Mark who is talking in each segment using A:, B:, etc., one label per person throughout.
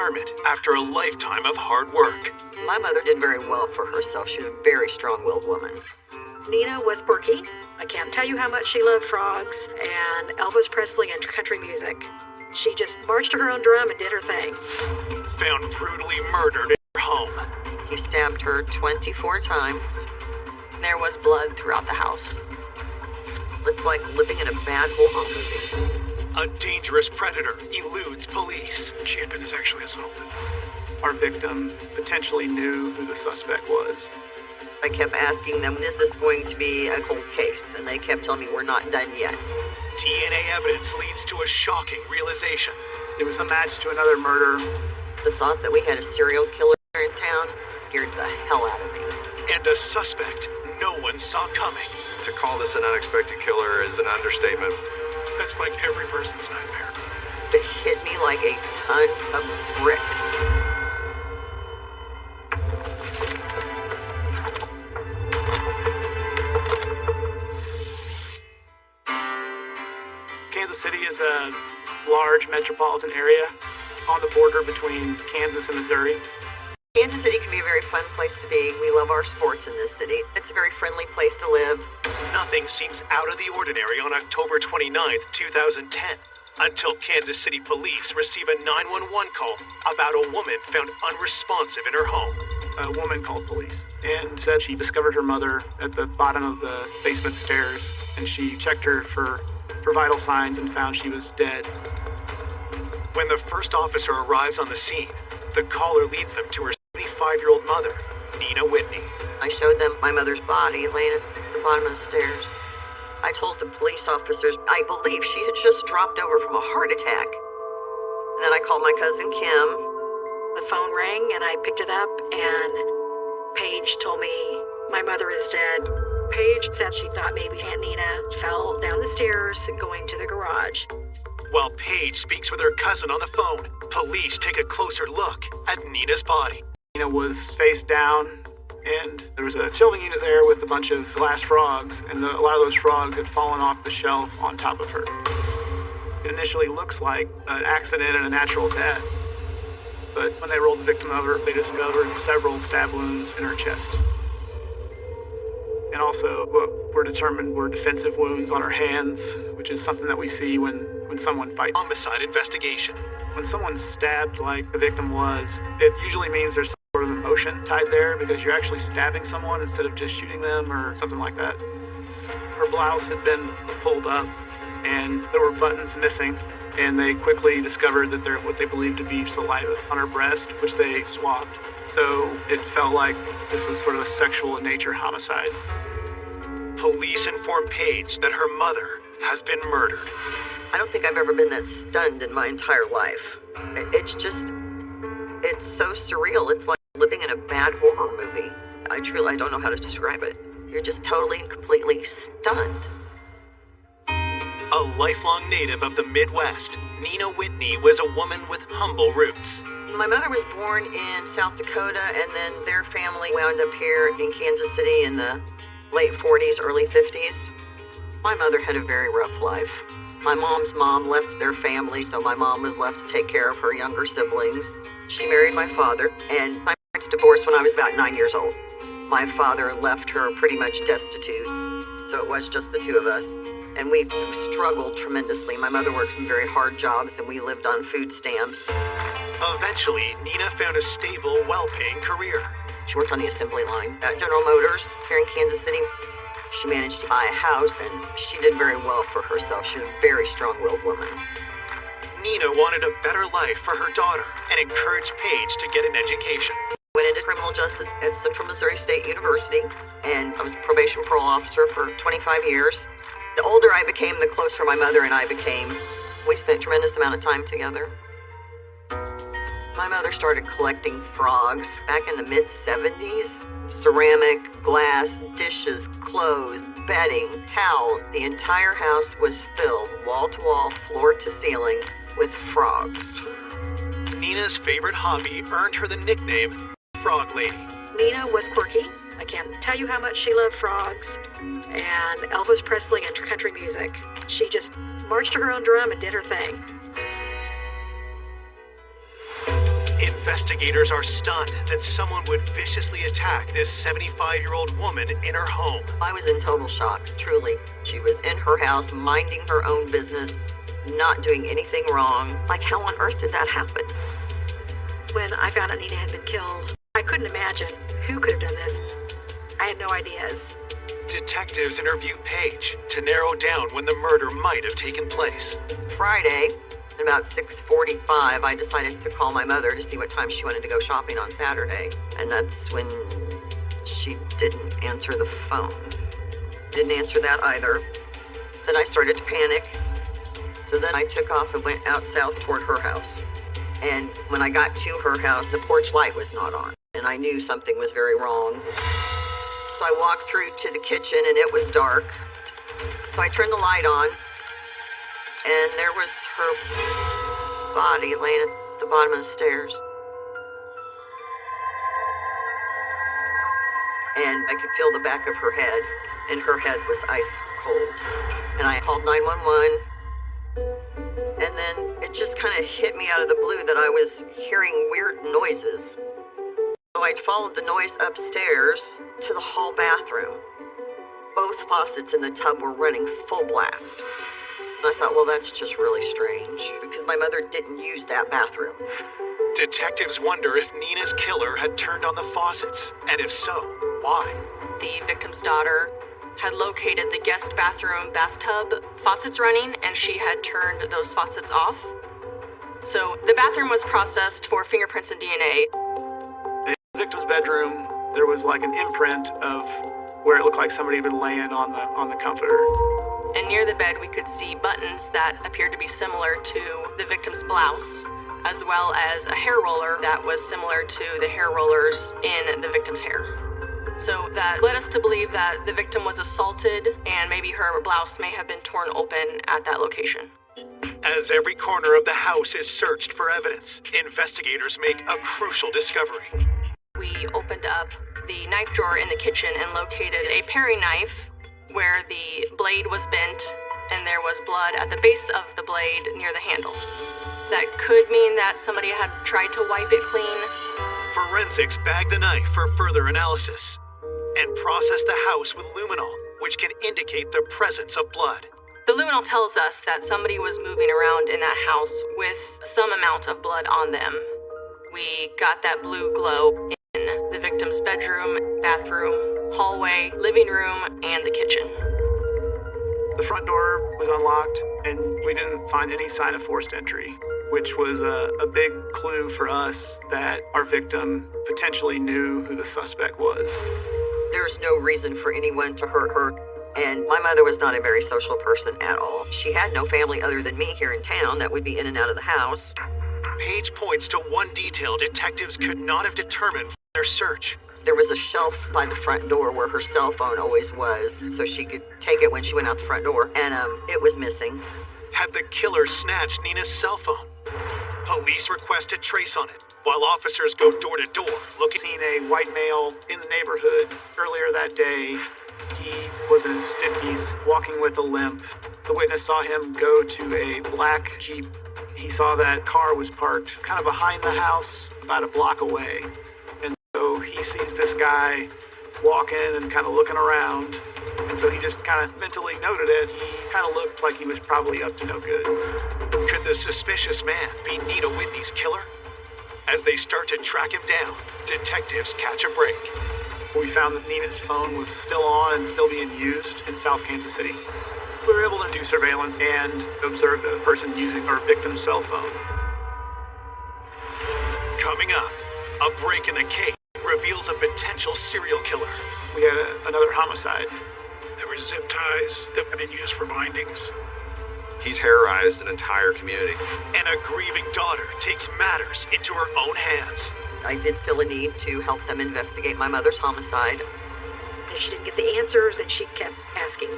A: retirement after a lifetime of hard work.
B: My mother did very well for herself. She was a very strong-willed woman.
C: Nina was quirky. I can't tell you how much she loved frogs and Elvis Presley and country music. She just marched to her own drum and did her thing.
A: Found brutally murdered in her home.
B: He stabbed her 24 times. There was blood throughout the house. It's like living in a bad horror movie.
A: A dangerous predator eludes police.
D: She had been sexually assaulted. Our victim potentially knew who the suspect was.
B: I kept asking them, is this going to be a cold case? And they kept telling me, we're not done yet.
A: DNA evidence leads to a shocking realization.
D: It was a match to another murder.
B: The thought that we had a serial killer in town scared the hell out of me.
A: And a suspect no one saw coming.
E: To call this an unexpected killer is an understatement.
D: That's like every person's nightmare.
B: It hit me like a ton of bricks.
D: Kansas City is a large metropolitan area on the border between Kansas and Missouri.
B: Kansas City can be a very fun place to be. We love our sports in this city. It's a very friendly place to live.
A: Nothing seems out of the ordinary on October 29th, 2010, until Kansas City police receive a 911 call about a woman found unresponsive in her home.
D: A woman called police and said she discovered her mother at the bottom of the basement stairs, and she checked her for vital signs and found she was dead.
A: When the first officer arrives on the scene, the caller leads them to her 75-year-old mother, Nina Whitney.
B: I showed them my mother's body laying at the bottom of the stairs. I told the police officers I believe she had just dropped over from a heart attack. Then I called my cousin Kim.
C: The phone rang and I picked it up and Paige told me my mother is dead. Paige said she thought maybe Aunt Nina fell down the stairs going to the garage.
A: While Paige speaks with her cousin on the phone, police take a closer look at Nina's body.
D: Nina was face down, and there was a shelving unit there with a bunch of glass frogs, and a lot of those frogs had fallen off the shelf on top of her. It initially looks like an accident and a natural death, but when they rolled the victim over, they discovered several stab wounds in her chest. And also, what were determined were defensive wounds on her hands, which is something that we see when someone fights.
A: Homicide investigation.
D: When someone's stabbed like the victim was, it usually means there's some sort of emotion tied there because you're actually stabbing someone instead of just shooting them or something like that. Her blouse had been pulled up and there were buttons missing, and they quickly discovered that they're what they believed to be saliva on her breast, which they swabbed. So it felt like this was sort of a sexual in nature homicide.
A: Police inform Paige that her mother has been murdered.
B: I don't think I've ever been that stunned in my entire life. It's so surreal. It's like living in a bad horror movie. I don't know how to describe it. You're just totally and completely stunned.
A: A lifelong native of the Midwest, Nina Whitney was a woman with humble roots.
B: My mother was born in South Dakota, and then their family wound up here in Kansas City in the late 40s, early 50s. My mother had a very rough life. My mom's mom left their family, so my mom was left to take care of her younger siblings. She married my father, and my parents divorced when I was about 9 years old. My father left her pretty much destitute, so it was just the two of us. And we struggled tremendously. My mother worked some very hard jobs, and we lived on food stamps.
A: Eventually, Nina found a stable, well-paying career.
B: She worked on the assembly line at General Motors here in Kansas City. She managed to buy a house, and she did very well for herself. She was a very strong-willed woman.
A: Nina wanted a better life for her daughter and encouraged Paige to get an education.
B: Went into criminal justice at Central Missouri State University, and I was a probation parole officer for 25 years. The older I became, the closer my mother and I became. We spent a tremendous amount of time together. My mother started collecting frogs back in the mid-70s. Ceramic, glass, dishes, clothes, bedding, towels. The entire house was filled, wall-to-wall, floor-to-ceiling, with frogs.
A: Nina's favorite hobby earned her the nickname Frog Lady.
C: Nina was quirky. I can't tell you how much she loved frogs and Elvis Presley and country music. She just marched to her own drum and did her thing.
A: Investigators are stunned that someone would viciously attack this 75-year-old woman in her home.
B: I was in total shock, truly. She was in her house, minding her own business, not doing anything wrong. Like, how on earth did that happen?
C: When I found out Nina had been killed, I couldn't imagine who could have done this. I had no ideas.
A: Detectives interviewed Paige to narrow down when the murder might have taken place.
B: Friday, at about 6:45, I decided to call my mother to see what time she wanted to go shopping on Saturday. And that's when she didn't answer the phone. Didn't answer that either. Then I started to panic. So then I took off and went out south toward her house. And when I got to her house, the porch light was not on. And I knew something was very wrong. So I walked through to the kitchen and it was dark. So I turned the light on. And there was her body laying at the bottom of the stairs. And I could feel the back of her head. And her head was ice cold. And I called 911. And then it just kind of hit me out of the blue that I was hearing weird noises. So I followed the noise upstairs to the hall bathroom. Both faucets in the tub were running full blast. And I thought, well, that's just really strange, because my mother didn't use that bathroom.
A: Detectives wonder if Nina's killer had turned on the faucets, and if so, why?
F: The victim's daughter had located the guest bathroom bathtub faucets running, and she had turned those faucets off. So the bathroom was processed for fingerprints and DNA.
D: The victim's bedroom, there was like an imprint of where it looked like somebody had been laying on the comforter.
F: And near the bed, we could see buttons that appeared to be similar to the victim's blouse, as well as a hair roller that was similar to the hair rollers in the victim's hair. So that led us to believe that the victim was assaulted and maybe her blouse may have been torn open at that location.
A: As every corner of the house is searched for evidence, investigators make a crucial discovery.
F: We opened up the knife drawer in the kitchen and located a paring knife where the blade was bent and there was blood at the base of the blade near the handle. That could mean that somebody had tried to wipe it clean.
A: Forensics bag the knife for further analysis and process the house with luminol, which can indicate the presence of blood.
F: The luminol tells us that somebody was moving around in that house with some amount of blood on them. We got that blue glow in the victim's bedroom, bathroom, hallway, living room, and the kitchen.
D: The front door was unlocked, and we didn't find any sign of forced entry, which was a big clue for us that our victim potentially knew who the suspect was.
B: There's no reason for anyone to hurt her. And my mother was not a very social person at all. She had no family other than me here in town that would be in and out of the house.
A: Page points to one detail detectives could not have determined from their search.
B: There was a shelf by the front door where her cell phone always was, so she could take it when she went out the front door, and it was missing.
A: Had the killer snatched Nina's cell phone? Police request a trace on it, while officers go door to door looking.
D: Seen a white male in the neighborhood earlier that day. He was in his 50s, walking with a limp. The witness saw him go to a black Jeep. He saw that car was parked kind of behind the house, about a block away. And so he sees this guy walking and kind of looking around. And so he just kind of mentally noted it. He kind of looked like he was probably up to no good.
A: Could the suspicious man be Nina Whitney's killer? As they start to track him down, detectives catch a break.
D: We found that Nina's phone was still on and still being used in South Kansas City. We were able to do surveillance and observe the person using our victim's cell phone.
A: Coming up, a break in the case reveals a potential serial killer.
D: We had another homicide.
A: There were zip ties that have been used for bindings.
E: He terrorized an entire community.
A: And a grieving daughter takes matters into her own hands.
B: I did feel a need to help them investigate my mother's homicide.
C: If she didn't get the answers, then she kept asking.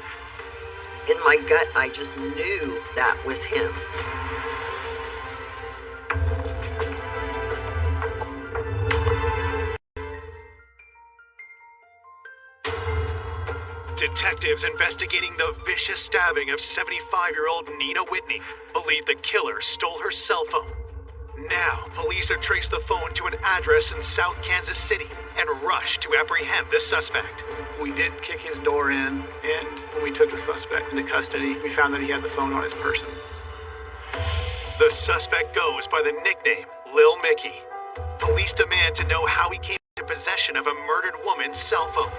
B: In my gut, I just knew that was him.
A: Detectives investigating the vicious stabbing of 75-year-old Nina Whitney believe the killer stole her cell phone. Now, police have traced the phone to an address in South Kansas City and rushed to apprehend the suspect.
D: We did kick his door in, and when we took the suspect into custody, we found that he had the phone on his person.
A: The suspect goes by the nickname Lil Mickey. Police demand to know how he came into possession of a murdered woman's cell phone.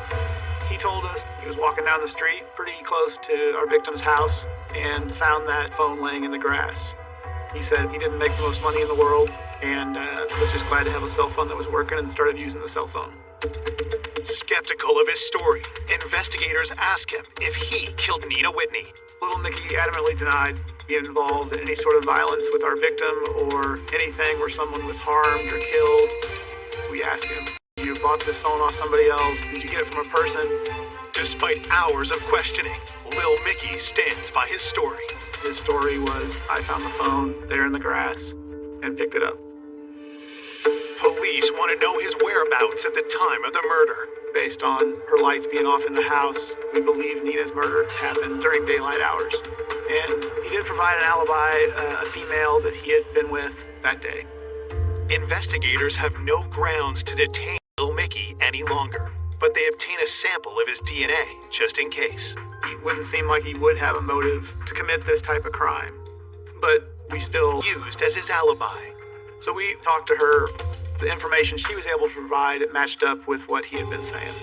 D: He told us he was walking down the street pretty close to our victim's house and found that phone laying in the grass. He said he didn't make the most money in the world and was just glad to have a cell phone that was working and started using the cell phone.
A: Skeptical of his story, investigators ask him if he killed Nina Whitney.
D: Little Mickey adamantly denied being involved in any sort of violence with our victim or anything where someone was harmed or killed. We asked him, you bought this phone off somebody else? Did you get it from a person?
A: Despite hours of questioning, Lil Mickey stands by his story.
D: His story was, I found the phone there in the grass and picked it up.
A: Police want to know his whereabouts at the time of the murder.
D: Based on her lights being off in the house, we believe Nina's murder happened during daylight hours. And he did provide an alibi, a female that he had been with that day.
A: Investigators have no grounds to detain Lil Mickey any longer, but they obtain a sample of his DNA just in case.
D: He wouldn't seem like he would have a motive to commit this type of crime, but we still
A: used as his alibi.
D: So we talked to her. The information she was able to provide, it matched up with what he had been saying.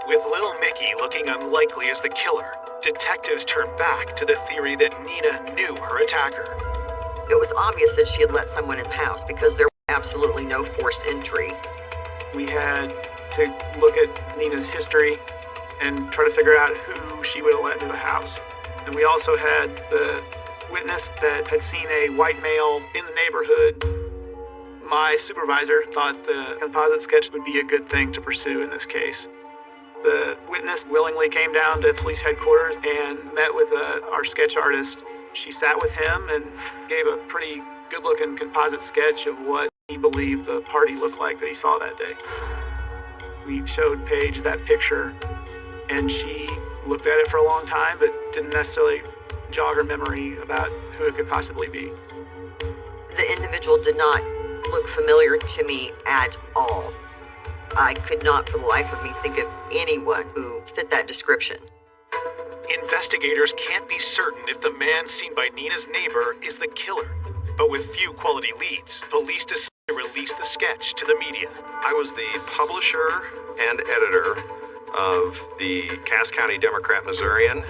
A: With Lil Mickey looking unlikely as the killer, detectives turn back to the theory that Nina knew her attacker.
B: It was obvious that she had let someone in the house because there was absolutely no forced entry.
D: We had to look at Nina's history and try to figure out who she would have let into the house. And we also had the witness that had seen a white male in the neighborhood. My supervisor thought the composite sketch would be a good thing to pursue in this case. The witness willingly came down to police headquarters and met with our sketch artist. She sat with him and gave a pretty good-looking composite sketch of what he believed the party looked like that he saw that day. We showed Paige that picture, and she looked at it for a long time, but didn't necessarily jog her memory about who it could possibly be.
B: The individual did not look familiar to me at all. I could not for the life of me think of anyone who fit that description.
A: Investigators can't be certain if the man seen by Nina's neighbor is the killer, but with few quality leads, police decide to release the sketch to the media.
E: I was the publisher and editor of the Cass County Democrat Missourian.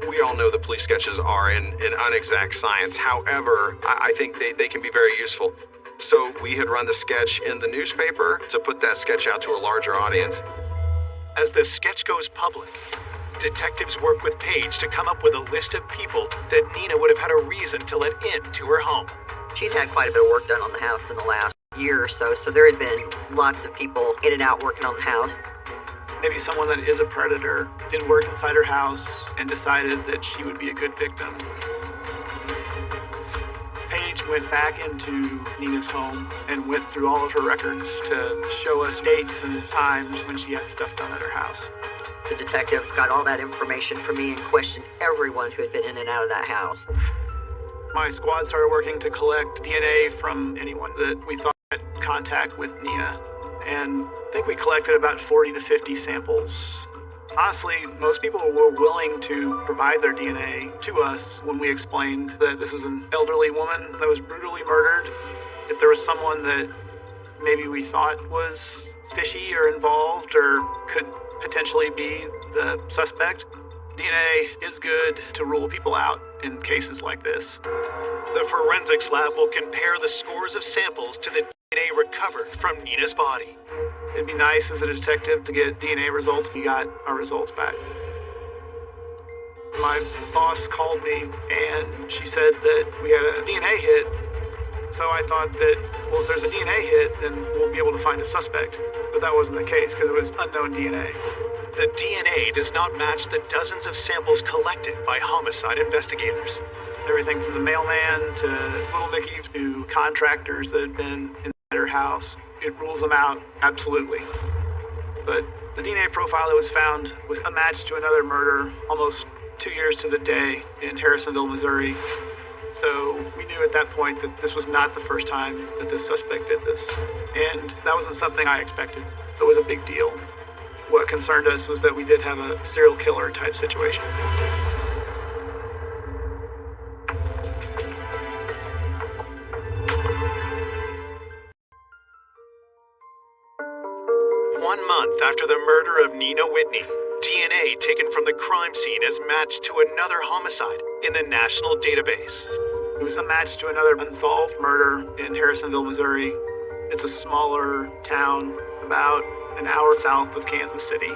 E: We all know that police sketches are an unexact science. However, I think they can be very useful. So we had run the sketch in the newspaper to put that sketch out to a larger audience.
A: As the sketch goes public, detectives work with Paige to come up with a list of people that Nina would have had a reason to let into her home.
B: She'd had quite a bit of work done on the house in the last year or so there had been lots of people in and out working on the house.
D: Maybe someone that is a predator did work inside her house and decided that she would be a good victim. Paige went back into Nina's home and went through all of her records to show us dates and times when she had stuff done at her house.
B: The detectives got all that information from me and questioned everyone who had been in and out of that house.
D: My squad started working to collect DNA from anyone that we thought had contact with Nina. And I think we collected about 40 to 50 samples. Honestly, most people were willing to provide their DNA to us when we explained that this was an elderly woman that was brutally murdered. If there was someone that maybe we thought was fishy or involved or could potentially be the suspect, DNA is good to rule people out in cases like this.
A: The forensics lab will compare the scores of samples to the DNA recovered from Nina's body.
D: It'd be nice as a detective to get DNA results. We got our results back. My boss called me and she said that we had a DNA hit. So I thought that, well, if there's a DNA hit, then we'll be able to find a suspect. But that wasn't the case because it was unknown DNA.
A: The DNA does not match the dozens of samples collected by homicide investigators.
D: Everything from the mailman to Little Mickey to contractors that had been in her house. It rules them out, absolutely. But the DNA profile that was found was a match to another murder almost 2 years to the day in Harrisonville, Missouri. So we knew at that point that this was not the first time that this suspect did this. And that wasn't something I expected. It was a big deal. What concerned us was that we did have a serial killer type situation.
A: One month after the murder of Nina Whitney, DNA taken from the crime scene is matched to another homicide in the national database.
D: It was a match to another unsolved murder in Harrisonville, Missouri. It's a smaller town about an hour south of Kansas City.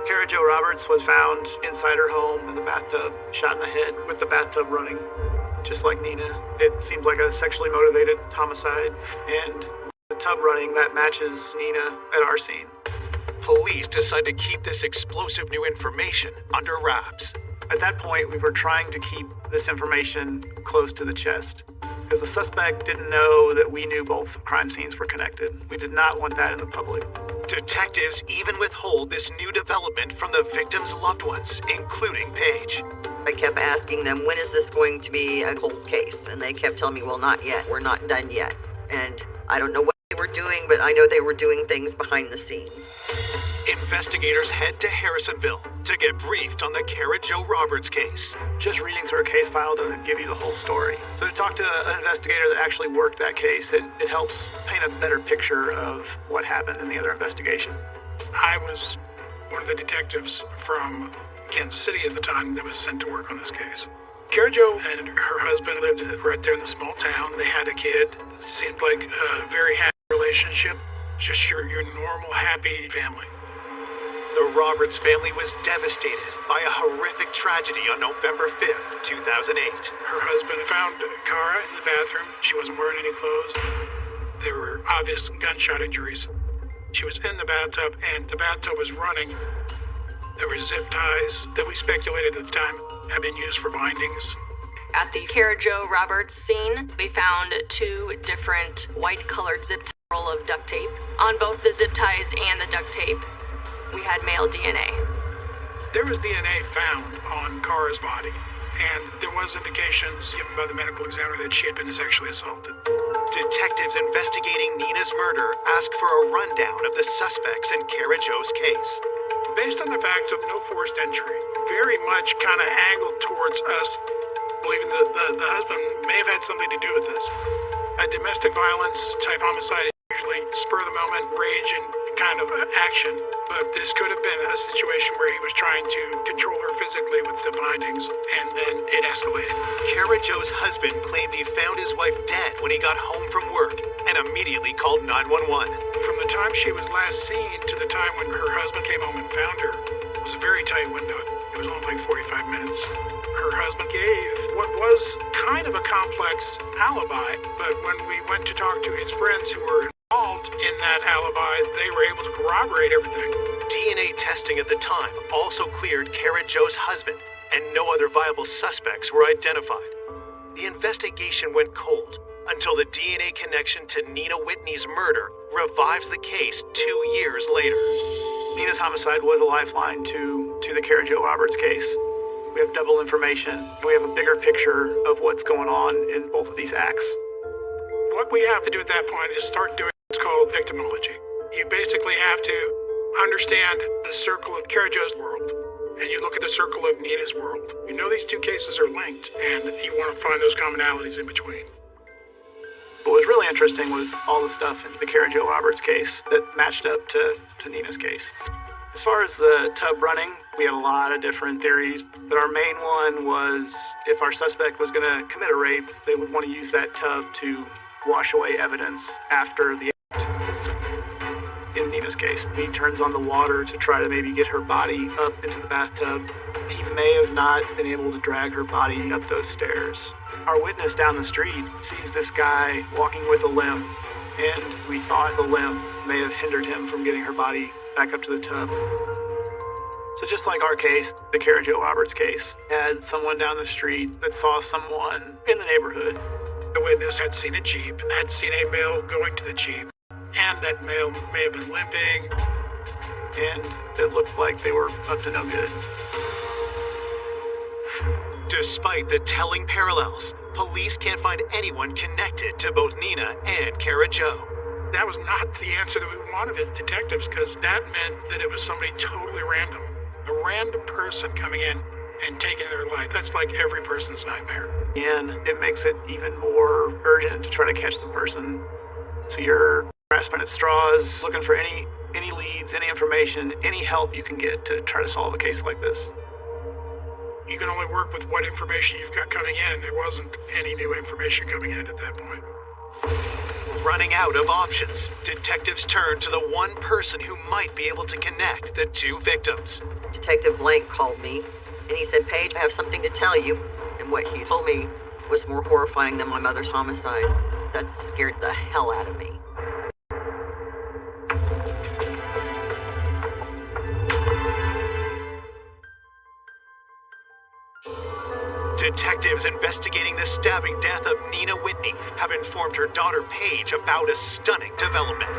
D: Kara Jo Roberts was found inside her home in the bathtub, shot in the head with the bathtub running, just like Nina. It seemed like a sexually motivated homicide, and the tub running, that matches Nina at our scene.
A: Police decide to keep this explosive new information under wraps.
D: At that point, we were trying to keep this information close to the chest, because the suspect didn't know that we knew both crime scenes were connected. We did not want that in the public.
A: Detectives even withhold this new development from the victims' loved ones, including Paige.
B: I kept asking them, when is this going to be a cold case? And they kept telling me, well, not yet. We're not done yet. And I don't know what they were doing, but I know they were doing things behind the scenes.
A: Investigators head to Harrisonville to get briefed on the Kara Jo Roberts case.
D: Just reading through a case file doesn't give you the whole story. So to talk to an investigator that actually worked that case, it helps paint a better picture of what happened in the other investigation.
G: I was one of the detectives from Kansas City at the time that was sent to work on this case. Kara Jo and her husband lived right there in the small town. They had a kid. It seemed like a very happy relationship. Just your normal, happy family.
A: The Roberts family was devastated by a horrific tragedy on November 5th, 2008.
G: Her husband found Kara in the bathroom. She wasn't wearing any clothes. There were obvious gunshot injuries. She was in the bathtub, and the bathtub was running. There were zip ties that we speculated at the time had been used for bindings.
F: At the Kara Jo Roberts scene, we found 2 different white-colored zip tie roll of duct tape. On both the zip ties and the duct tape, we had male DNA.
G: There was DNA found on Kara's body, and there was indications given by the medical examiner that she had been sexually assaulted.
A: Detectives investigating Nina's murder ask for a rundown of the suspects in Kara Jo's case.
G: Based on the fact of no forced entry, very much kind of angled towards us believing that the husband may have had something to do with this. A domestic violence type homicide is usually spur of the moment, rage and kind of action, but this could have been a situation where he was trying to control her physically with the bindings, and then it escalated.
A: Kara Jo's husband claimed he found his wife dead when he got home from work and immediately called 911.
G: From the time she was last seen to the time when her husband came home and found her was a very tight window. It was only like 45 minutes. Her husband gave what was kind of a complex alibi, but when we went to talk to his friends who were involved in that alibi, they were able to corroborate everything.
A: DNA testing at the time also cleared Kara Jo's husband, and no other viable suspects were identified. The investigation went cold until the DNA connection to Nina Whitney's murder revives the case 2 years later.
D: Nina's homicide was a lifeline to the Kara Jo Roberts case. We have double information. We have a bigger picture of what's going on in both of these acts.
G: What we have to do at that point is start doing what's called victimology. You basically have to understand the circle of Kara Jo's world, and you look at the circle of Nina's world. You know these 2 cases are linked, and you want to find those commonalities in between.
D: What was really interesting was all the stuff in the Kara Jo Roberts case that matched up to Nina's case. As far as the tub running, we had a lot of different theories, but our main one was if our suspect was going to commit a rape, they would want to use that tub to wash away evidence after the act. In Nina's case, he turns on the water to try to maybe get her body up into the bathtub. He may have not been able to drag her body up those stairs. Our witness down the street sees this guy walking with a limp, and we thought the limp may have hindered him from getting her body back up to the tub. So just like our case, the Kara Jo Roberts case had someone down the street that saw someone in the neighborhood.
G: The witness had seen a Jeep, had seen a male going to the Jeep, and that male may have been limping,
D: and it looked like they were up to no good.
A: Despite the telling parallels, police can't find anyone connected to both Nina and Kara Jo.
G: That was not the answer that we wanted as detectives, because that meant that it was somebody totally random. A random person coming in and taking their life. That's like every person's nightmare.
D: And it makes it even more urgent to try to catch the person. So you're grasping at straws, looking for any leads, any information, any help you can get to try to solve a case like this.
G: You can only work with what information you've got coming in. There wasn't any new information coming in at that point.
A: Running out of options, detectives turn to the one person who might be able to connect the two victims.
B: Detective Blank called me, and he said, "Paige, I have something to tell you." And what he told me was more horrifying than my mother's homicide. That scared the hell out of me.
A: Detectives investigating the stabbing death of Nina Whitney have informed her daughter Paige about a stunning development.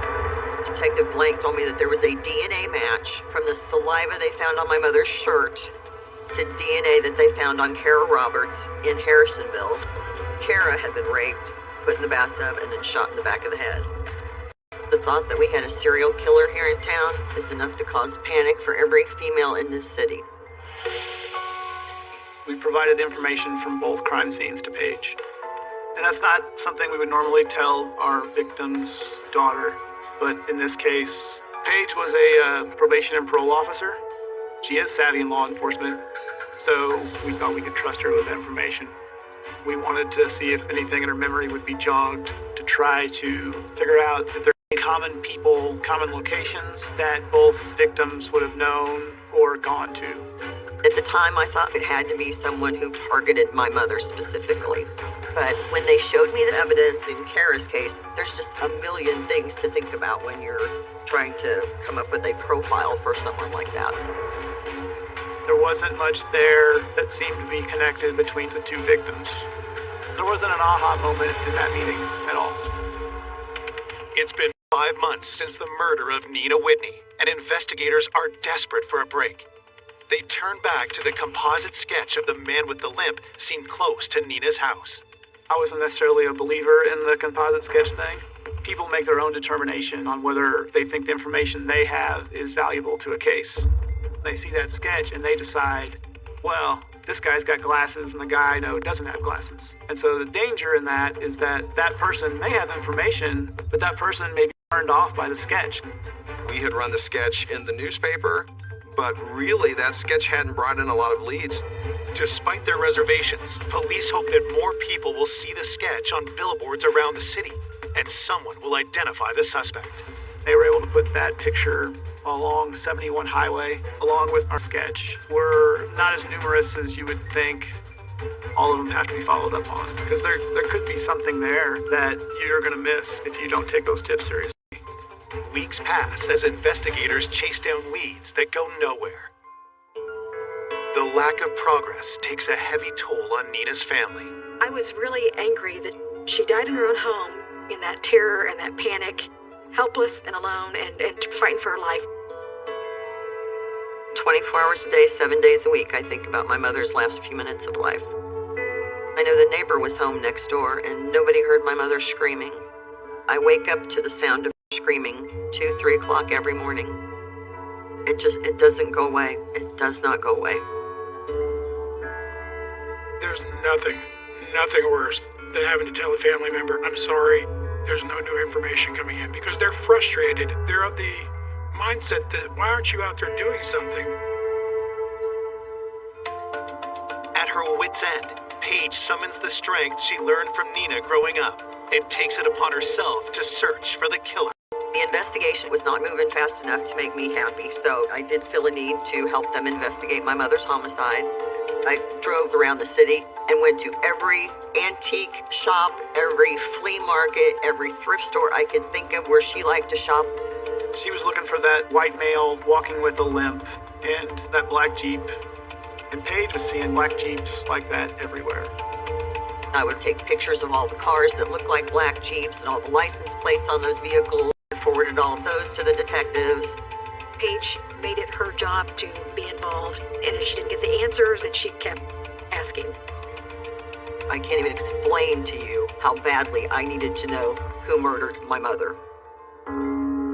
B: Detective Blank told me that there was a DNA match from the saliva they found on my mother's shirt to DNA that they found on Kara Roberts in Harrisonville. Kara had been raped, put in the bathtub, and then shot in the back of the head. The thought that we had a serial killer here in town is enough to cause panic for every female in this city.
D: We provided information from both crime scenes to Paige. And that's not something we would normally tell our victim's daughter. But in this case, Paige was a probation and parole officer. She is savvy in law enforcement, so we thought we could trust her with that information. We wanted to see if anything in her memory would be jogged to try to figure out if there are any common people, common locations that both victims would have known or gone to.
B: At the time, I thought it had to be someone who targeted my mother specifically. But when they showed me the evidence in Kara's case, there's just a million things to think about when you're trying to come up with a profile for someone like that.
D: There wasn't much there that seemed to be connected between the two victims. There wasn't an aha moment in that meeting at all.
A: It's been 5 months since the murder of Nina Whitney, and investigators are desperate for a break. They turn back to the composite sketch of the man with the limp seen close to Nina's house.
D: I wasn't necessarily a believer in the composite sketch thing. People make their own determination on whether they think the information they have is valuable to a case. They see that sketch and they decide, well, this guy's got glasses and the guy I know doesn't have glasses. And so the danger in that is that that person may have information, but that person may be turned off by the sketch.
E: We had run the sketch in the newspaper, but really that sketch hadn't brought in a lot of leads.
A: Despite their reservations, police hope that more people will see the sketch on billboards around the city, and someone will identify the suspect.
D: They were able to put that picture along 71 Highway, along with our sketch. We're not as numerous as you would think. All of them have to be followed up on, because there could be something there that you're going to miss if you don't take those tips seriously.
A: Weeks pass as investigators chase down leads that go nowhere. The lack of progress takes a heavy toll on Nina's family.
C: I was really angry that she died in her own home, in that terror and that panic, helpless and alone and fighting for her life.
B: 24 hours a day, 7 days a week, I think about my mother's last few minutes of life. I know the neighbor was home next door and nobody heard my mother screaming. I wake up to the sound of screaming 2, 3 o'clock every morning. It doesn't go away. It does not go away.
G: There's nothing worse than having to tell a family member, I'm sorry, there's no new information coming in, because they're frustrated. They're of the mindset that, why aren't you out there doing something?
A: At her wit's end, Paige summons the strength she learned from Nina growing up and takes it upon herself to search for the killer.
B: The investigation was not moving fast enough to make me happy, so I did feel a need to help them investigate my mother's homicide. I drove around the city and went to every antique shop, every flea market, every thrift store I could think of where she liked to shop.
D: She was looking for that white male walking with a limp and that black Jeep. And Paige was seeing black Jeeps like that everywhere.
B: I would take pictures of all the cars that looked like black Jeeps and all the license plates on those vehicles. I forwarded all of those to the detectives.
C: Paige made it her job to be involved, and if she didn't get the answers, then she kept asking.
B: I can't even explain to you how badly I needed to know who murdered my mother.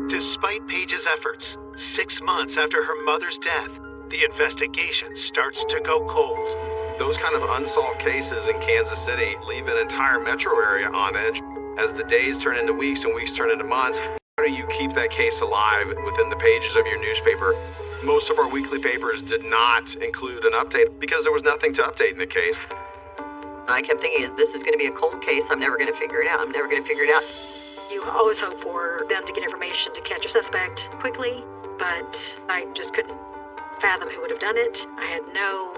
A: Despite Paige's efforts, 6 months after her mother's death, the investigation starts to go cold.
E: Those kind of unsolved cases in Kansas City leave an entire metro area on edge. As the days turn into weeks and weeks turn into months, how do you keep that case alive within the pages of your newspaper? Most of our weekly papers did not include an update because there was nothing to update in the case.
B: I kept thinking, this is going to be a cold case. I'm never going to figure it out. I'm never going to figure it out.
C: You always hope for them to get information to catch a suspect quickly, but I just couldn't fathom who would have done it. I had no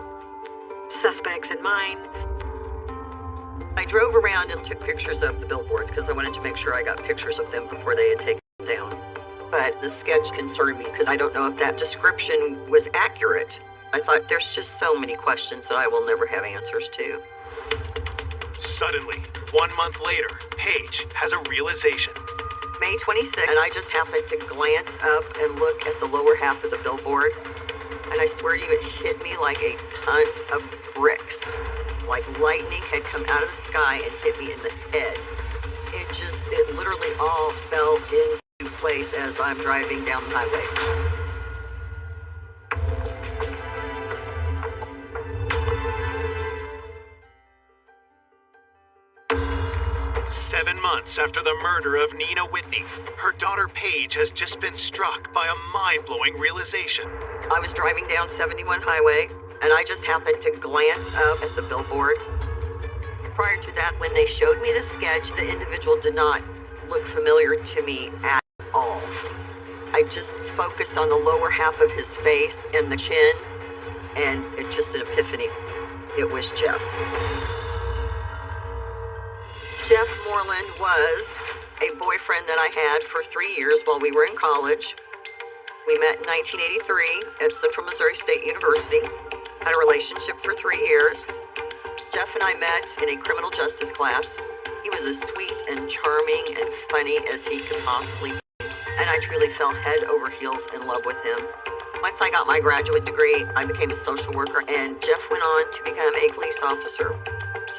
C: suspects in mind.
B: I drove around and took pictures of the billboards because I wanted to make sure I got pictures of them before they had taken them down. But the sketch concerned me because I don't know if that description was accurate. I thought there's just so many questions that I will never have answers to.
A: Suddenly, 1 month later, Paige has a realization.
B: May 26th, and I just happened to glance up and look at the lower half of the billboard, and I swear to you, it hit me like a ton of bricks. Like lightning had come out of the sky and hit me in the head. It literally all fell into place as I'm driving down the highway.
A: 7 months after the murder of Nina Whitney, her daughter Paige has just been struck by a mind-blowing realization.
B: I was driving down 71 Highway, and I just happened to glance up at the billboard. Prior to that, when they showed me the sketch, the individual did not look familiar to me at all. I just focused on the lower half of his face and the chin, and it's just an epiphany. It was Jeff. Jeff Moreland was a boyfriend that I had for 3 years while we were in college. We met in 1983 at Central Missouri State University, had a relationship for 3 years. Jeff and I met in a criminal justice class. He was as sweet and charming and funny as he could possibly be, and I truly fell head over heels in love with him. Once I got my graduate degree, I became a social worker, and Jeff went on to become a police officer.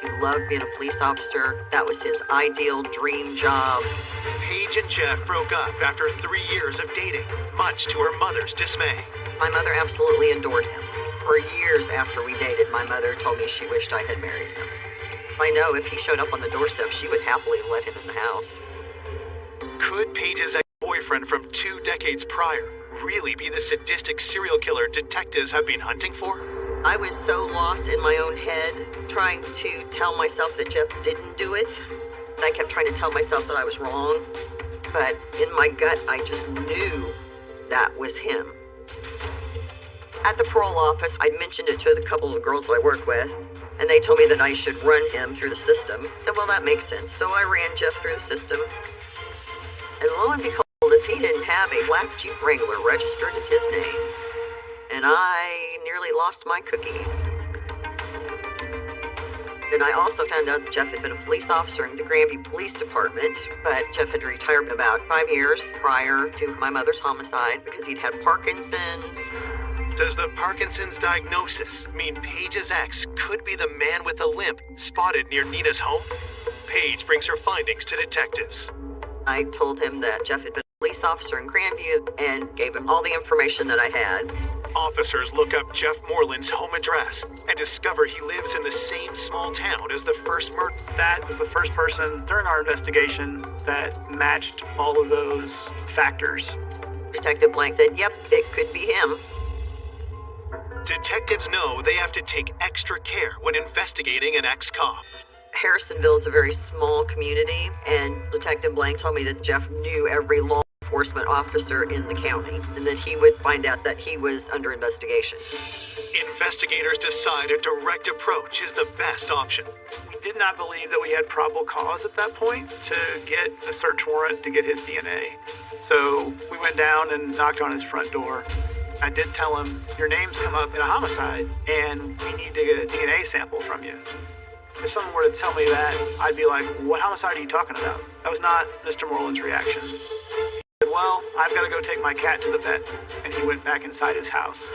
B: He loved being a police officer. That was his ideal dream job.
A: Paige and Jeff broke up after 3 years of dating, much to her mother's dismay.
B: My mother absolutely adored him. For years after we dated, my mother told me she wished I had married him. I know if he showed up on the doorstep, she would happily let him in the house.
A: Could Paige's ex-boyfriend from 2 decades prior really be the sadistic serial killer detectives have been hunting for?
B: I was so lost in my own head, trying to tell myself that Jeff didn't do it. I kept trying to tell myself that I was wrong. But in my gut, I just knew that was him. At the parole office, I mentioned it to a couple of the girls that I work with, and they told me that I should run him through the system. I said, well, that makes sense. So I ran Jeff through the system. And lo and behold, if he didn't have a black Jeep Wrangler registered in his name, and I nearly lost my cookies. And I also found out Jeff had been a police officer in the Grandview Police Department, but Jeff had retired about 5 years prior to my mother's homicide because he'd had Parkinson's.
A: Does the Parkinson's diagnosis mean Paige's ex could be the man with a limp spotted near Nina's home? Paige brings her findings to detectives.
B: I told him that Jeff had been a police officer in Grandview and gave him all the information that I had.
A: Officers look up Jeff Moreland's home address and discover he lives in the same small town as the first murder.
D: That was the first person during our investigation that matched all of those factors.
B: Detective Blank said, yep, it could be him.
A: Detectives know they have to take extra care when investigating an ex-cop.
B: Harrisonville is a very small community, and Detective Blank told me that Jeff knew every law enforcement officer in the county, and that he would find out that he was under investigation.
A: Investigators decide a direct approach is the best option.
D: We did not believe that we had probable cause at that point to get a search warrant to get his DNA. So we went down and knocked on his front door. I did tell him, your name's come up in a homicide, and we need to get a DNA sample from you. If someone were to tell me that, I'd be like, what homicide are you talking about? That was not Mr. Moreland's reaction. He said, well, I've got to go take my cat to the vet. And he went back inside his house.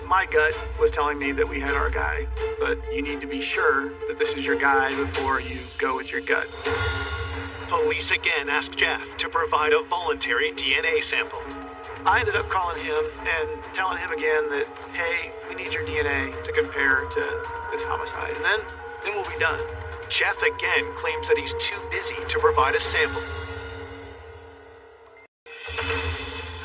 D: My gut was telling me that we had our guy, but you need to be sure that this is your guy before you go with your gut.
A: Police again asked Jeff to provide a voluntary DNA sample.
D: I ended up calling him and telling him again that, hey, we need your DNA to compare to this homicide, and then we'll be done.
A: Jeff again claims that he's too busy to provide a sample.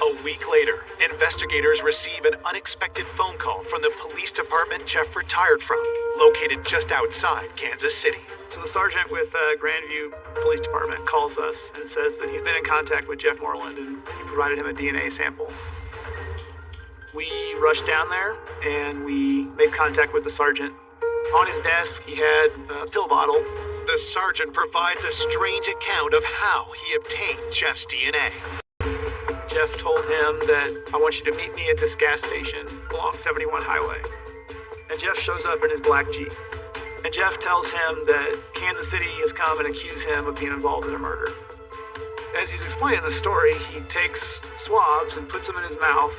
A: A week later, investigators receive an unexpected phone call from the police department Jeff retired from, located just outside Kansas City.
D: So the sergeant with Grandview Police Department calls us and says that he's been in contact with Jeff Moreland and he provided him a DNA sample. We rushed down there and we made contact with the sergeant. On his desk, he had a pill bottle.
A: The sergeant provides a strange account of how he obtained Jeff's DNA.
D: Jeff told him that, I want you to meet me at this gas station along 71 Highway. And Jeff shows up in his black Jeep. And Jeff tells him that Kansas City has come and accused him of being involved in a murder. As he's explaining the story, he takes swabs and puts them in his mouth.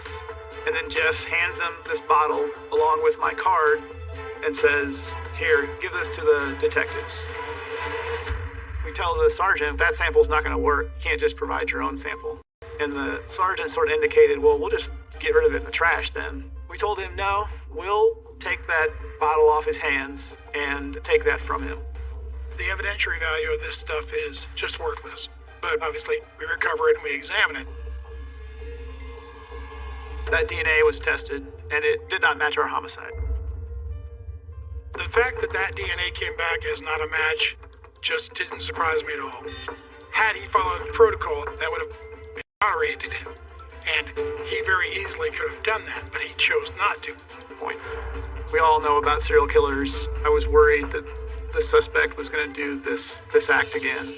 D: And then Jeff hands him this bottle along with my card and says, here, give this to the detectives. We tell the sergeant that sample's not going to work. You can't just provide your own sample. And the sergeant sort of indicated, well, we'll just get rid of it in the trash then. We told him, no, we'll take that bottle off his hands and take that from him.
G: The evidentiary value of this stuff is just worthless. But obviously, we recover it and we examine it.
D: That DNA was tested, and it did not match our homicide.
G: The fact that that DNA came back as not a match just didn't surprise me at all. Had he followed protocol, that would have exonerated him. And he very easily could have done that, but he chose not to.
D: Point. We all know about serial killers. I was worried that the suspect was going to do this act again.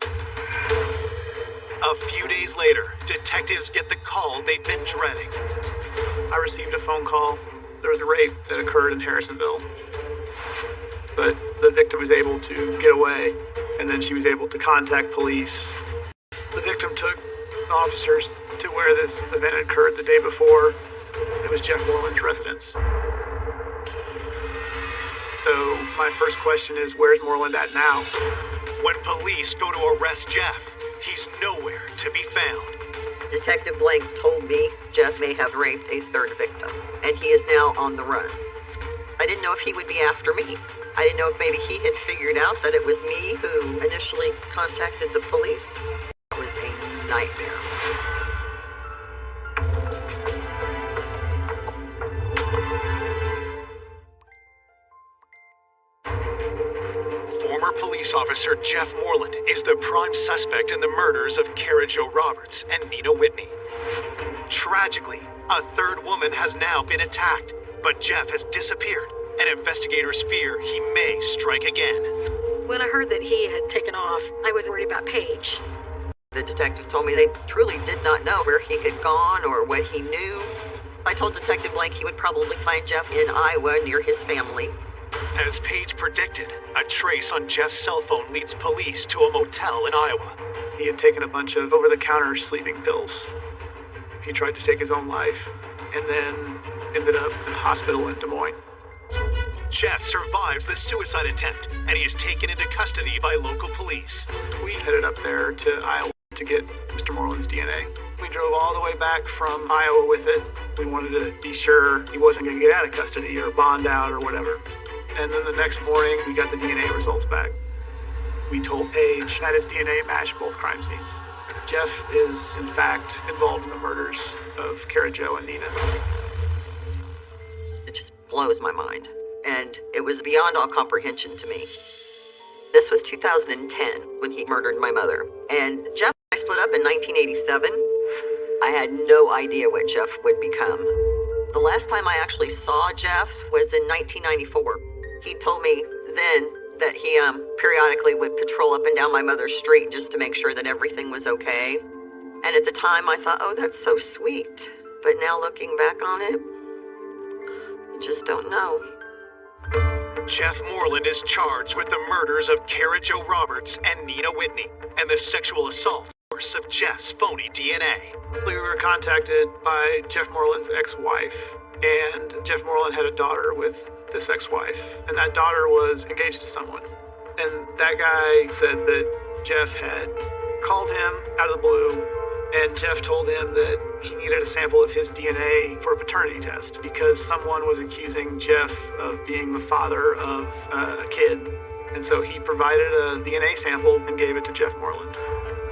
A: A few days later, detectives get the call they'd been dreading.
D: I received a phone call. There was a rape that occurred in Harrisonville. But the victim was able to get away, and then she was able to contact police. The victim took officers to where this event occurred the day before. It was Jeff Moreland's residence. So my first question is, where's Moreland at now?
A: When police go to arrest Jeff, he's nowhere to be found.
B: Detective Blank told me Jeff may have raped a third victim, and he is now on the run. I didn't know if he would be after me. I didn't know if maybe he had figured out that it was me who initially contacted the police. It was a nightmare.
A: Former police officer Jeff Moreland is the prime suspect in the murders of Kara Jo Roberts and Nina Whitney. Tragically, a third woman has now been attacked, but Jeff has disappeared, and investigators fear he may strike again.
C: When I heard that he had taken off, I was worried about Paige.
B: The detectives told me they truly did not know where he had gone or what he knew. I told Detective Blank he would probably find Jeff in Iowa near his family.
A: As Paige predicted, a trace on Jeff's cell phone leads police to a motel in Iowa.
D: He had taken a bunch of over-the-counter sleeping pills. He tried to take his own life, and then ended up in a hospital in Des Moines.
A: Jeff survives the suicide attempt, and he is taken into custody by local police.
D: We headed up there to Iowa to get Mr. Moreland's DNA. We drove all the way back from Iowa with it. We wanted to be sure he wasn't going to get out of custody or bond out or whatever. And then the next morning, we got the DNA results back. We told Paige that his DNA matched both crime scenes. Jeff is, in fact, involved in the murders of Kara Jo and Nina.
B: It just blows my mind. And it was beyond all comprehension to me. This was 2010 when he murdered my mother. And Jeff and I split up in 1987. I had no idea what Jeff would become. The last time I actually saw Jeff was in 1994. He told me then that he periodically would patrol up and down my mother's street just to make sure that everything was okay. And at the time I thought, oh, that's so sweet. But now looking back on it, I just don't know.
A: Jeff Moreland is charged with the murders of Kara Jo Roberts and Nina Whitney, and the sexual assault source of Jeff's phony DNA.
D: We were contacted by Jeff Moreland's ex-wife, and Jeff Moreland had a daughter with this ex-wife, and that daughter was engaged to someone. And that guy said that Jeff had called him out of the blue, and Jeff told him that he needed a sample of his DNA for a paternity test because someone was accusing Jeff of being the father of a kid. And so he provided a DNA sample and gave it to Jeff Moreland.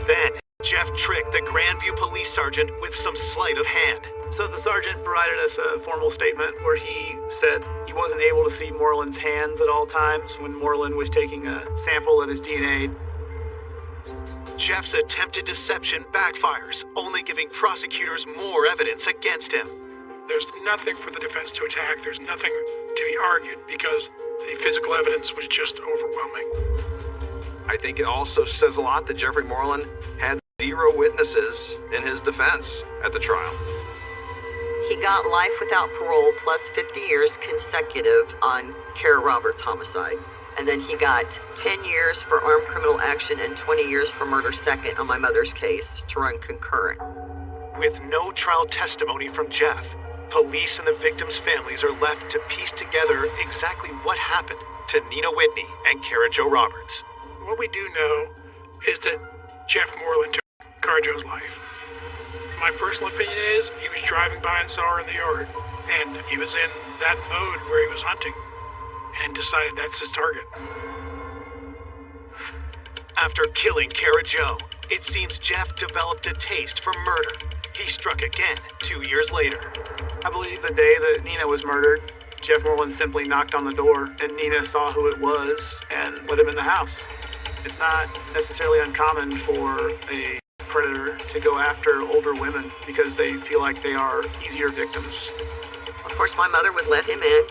A: Then, Jeff tricked the Grandview police sergeant with some sleight of hand.
D: So the sergeant provided us a formal statement where he said he wasn't able to see Moreland's hands at all times when Moreland was taking a sample of his DNA.
A: Jeff's attempted deception backfires, only giving prosecutors more evidence against him.
G: There's nothing for the defense to attack. There's nothing to be argued because the physical evidence was just overwhelming.
E: I think it also says a lot that Jeffrey Moreland had 0 witnesses in his defense at the trial.
B: He got life without parole plus 50 years consecutive on Kara Roberts' homicide. And then he got 10 years for armed criminal action and 20 years for murder second on my mother's case to run concurrent.
A: With no trial testimony from Jeff, police and the victims' families are left to piece together exactly what happened to Nina Whitney and Kara Jo Roberts.
G: What we do know is that Jeff Moreland took Kara Jo's life. My personal opinion is he was driving by and saw her in the yard, and he was in that mode where he was hunting and decided that's his target.
A: After killing Kara Jo, it seems Jeff developed a taste for murder. He struck again 2 years later.
D: I believe the day that Nina was murdered, Jeff Moreland simply knocked on the door and Nina saw who it was and let him in the house. It's not necessarily uncommon for a predator to go after older women because they feel like they are easier victims.
B: Of course, my mother would let him in.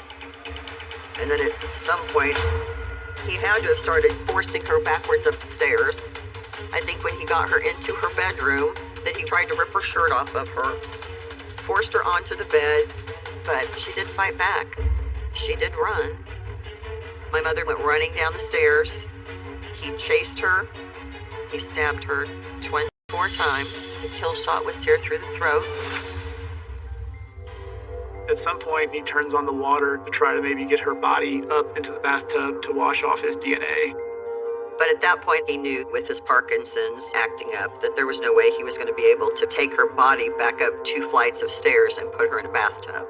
B: And then at some point, he had to have started forcing her backwards up the stairs. I think when he got her into her bedroom, that he tried to rip her shirt off of her, forced her onto the bed, but she did fight back. She did run. My mother went running down the stairs. He chased her. He stabbed her 24 times. The kill shot was here through the throat.
D: At some point, he turns on the water to try to maybe get her body up into the bathtub to wash off his DNA.
B: But at that point, he knew with his Parkinson's acting up that there was no way he was going to be able to take her body back up 2 flights of stairs and put her in a bathtub.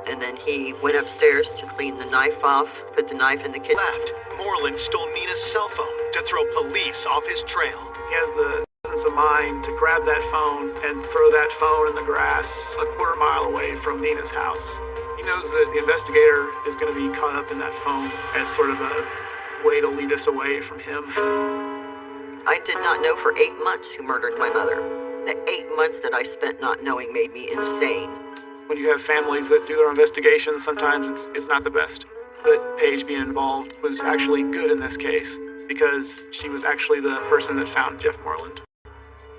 B: And then he went upstairs to clean the knife off, put the knife in the kitchen.
A: Left, Moreland stole Nina's cell phone to throw police off his trail.
D: He has the presence of mind to grab that phone and throw that phone in the grass a quarter-mile away from Nina's house. He knows that the investigator is going to be caught up in that phone as sort of a way to lead us away from him.
B: I did not know for 8 months who murdered my mother. The 8 months that I spent not knowing made me insane.
D: When you have families that do their investigations, sometimes it's not the best. But Paige being involved was actually good in this case because she was actually the person that found Jeff Moreland.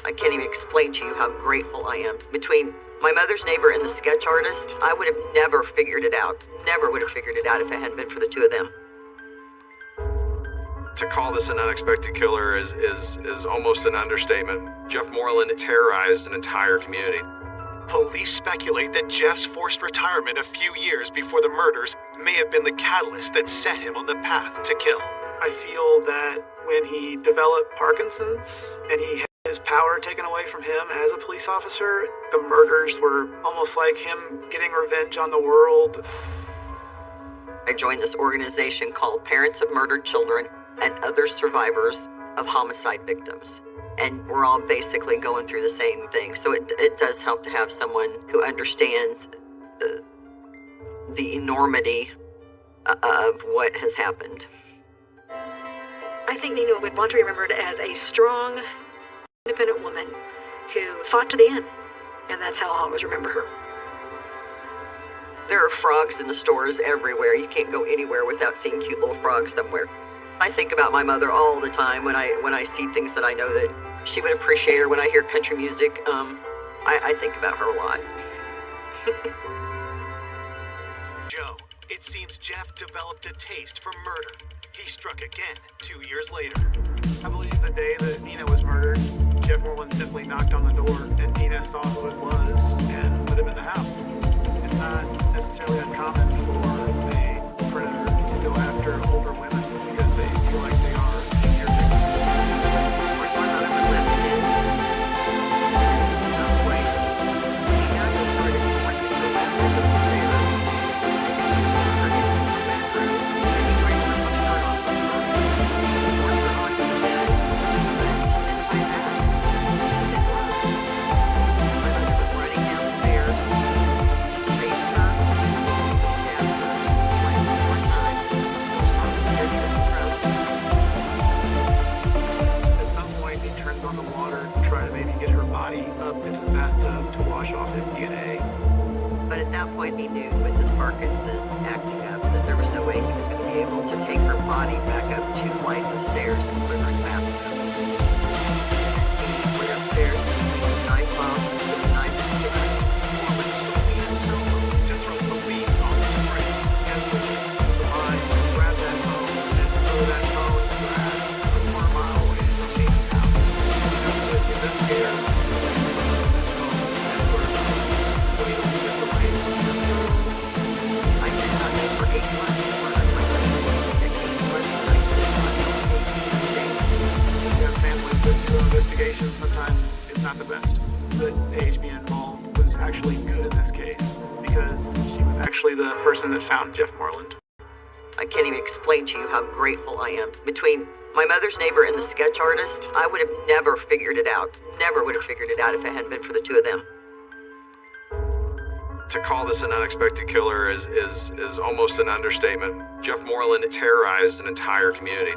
B: I can't even explain to you how grateful I am. Between my mother's neighbor and the sketch artist, I would have never figured it out. Never would have figured it out if it hadn't been for the 2 of them.
E: To call this an unexpected killer is almost an understatement. Jeff Moreland terrorized an entire community.
A: Police speculate that Jeff's forced retirement a few years before the murders may have been the catalyst that set him on the path to kill.
D: I feel that when he developed Parkinson's and he had his power taken away from him as a police officer, the murders were almost like him getting revenge on the world.
B: I joined this organization called Parents of Murdered Children and Other Survivors of Homicide Victims. And we're all basically going through the same thing. So it does help to have someone who understands the enormity of what has happened.
C: I think Nina would want to be remembered as a strong, independent woman who fought to the end. And that's how I'll always remember her.
B: There are frogs in the stores everywhere. You can't go anywhere without seeing cute little frogs somewhere. I think about my mother all the time when I see things that I know that she would appreciate, or when I hear country music. I think about her a lot.
A: Joe, it seems Jeff developed a taste for murder. He struck again 2 years later.
D: I believe the day that Nina was murdered, saw who it was and put him in the house. It's not necessarily uncommon for a predator to go after older women because they feel like they are easier victims.
B: Of course, my mother would live in some way. She actually started wanting to go back into the stairs. Her bedroom, and he ripped her shirt off of her, forced her onto the bed, and she didn't fight back. She didn't run. My mother was running down the stairs, chased her, stabbed her, like 4 times, shot the dead in the throat.
D: At some point, he turns on the water to try to maybe get her body up into the bathtub to wash off his DNA.
B: But at that point, he knew with his Parkinson's acting up that there was no way he was going to be able to take her body back up 2 flights of stairs and put her in the bathtub. He went upstairs, knife off, with a knife in his hand.
D: He has so moved to throw police on the spray. He has the mind to grab that phone and throw that phone to grass a quarter mile away from Nathan's house. You know, the investigator
B: I did not know for 8 months he murdered my husband. And 8 months I did not know 8 days.
D: you have families that do investigations, sometimes it's not the best. But Paige being involved was actually good in this case because she was actually the person that found Jeff Moreland.
B: I can't even explain to you how grateful I am. Between my mother's neighbor and the sketch artist, I would have never figured it out. Never would have figured it out if it hadn't been for the 2 of them.
E: To call this an unexpected killer is almost an understatement. Jeff Moreland terrorized an entire community.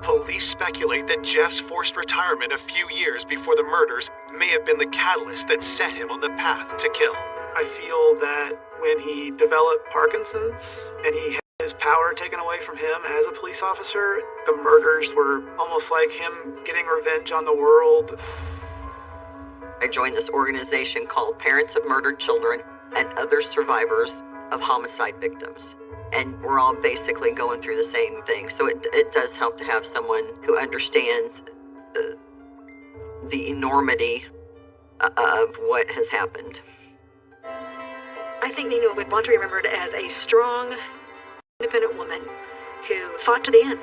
A: Police speculate that Jeff's forced retirement a few years before the murders may have been the catalyst that set him on the path to kill.
D: I feel that when he developed Parkinson's and he had his power taken away from him as a police officer, the murders were almost like him getting revenge on the world.
B: I joined this organization called Parents of Murdered Children and Other Survivors of Homicide Victims. And we're all basically going through the same thing. So it does help to have someone who understands the enormity of what has happened.
C: I think Nina would want to be remembered as a strong, independent woman who fought to the end.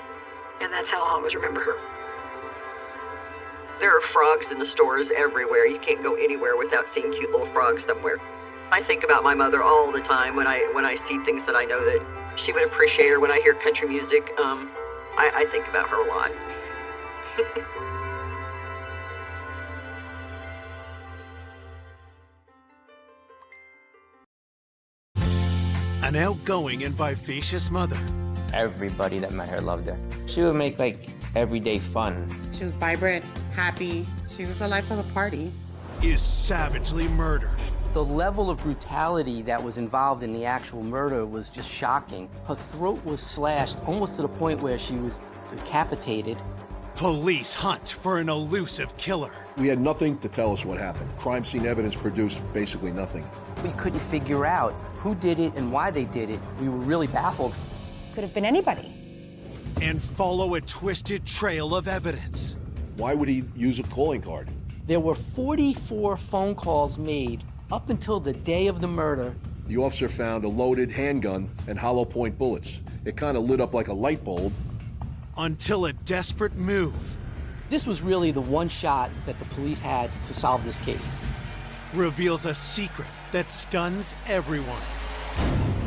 C: And that's how I'll always remember her.
B: There are frogs in the stores everywhere. You can't go anywhere without seeing cute little frogs somewhere. I think about my mother all the time when I see things that I know that she would appreciate, or when I hear country music. I think about her a lot.
A: An outgoing and vivacious mother
H: Everybody that met her loved her. She would make like everyday fun.
I: She was vibrant, happy. She was the life of the party.
A: is savagely murdered.
J: The level of brutality that was involved in the actual murder was just shocking. Her throat was slashed almost to the point where she was decapitated.
A: Police hunt for an elusive killer.
K: We had nothing to tell us what happened. Crime scene evidence produced basically nothing.
J: We couldn't figure out who did it and why they did it. We were really baffled.
L: Could have been anybody.
A: And follow a twisted trail of evidence.
K: Why would he use a calling card?
J: There were 44 phone calls made up until the day of the murder.
K: The officer found a loaded handgun and hollow point bullets. It kind of lit up like a light bulb.
A: Until a desperate move.
J: This was really the one shot that the police had to solve this case.
A: Reveals a secret that stuns everyone.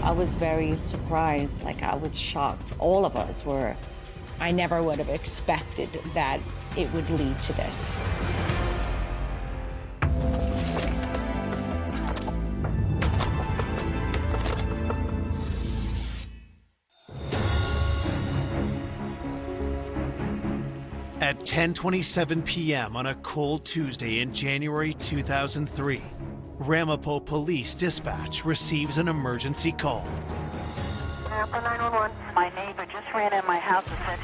L: I was very surprised, I was shocked. All of us were. I never would have expected that it would lead to this.
A: At 10:27 p.m. on a cold Tuesday in January 2003, Ramapo Police Dispatch receives an emergency call.
M: Ramapo 911. My neighbor just ran in my house and said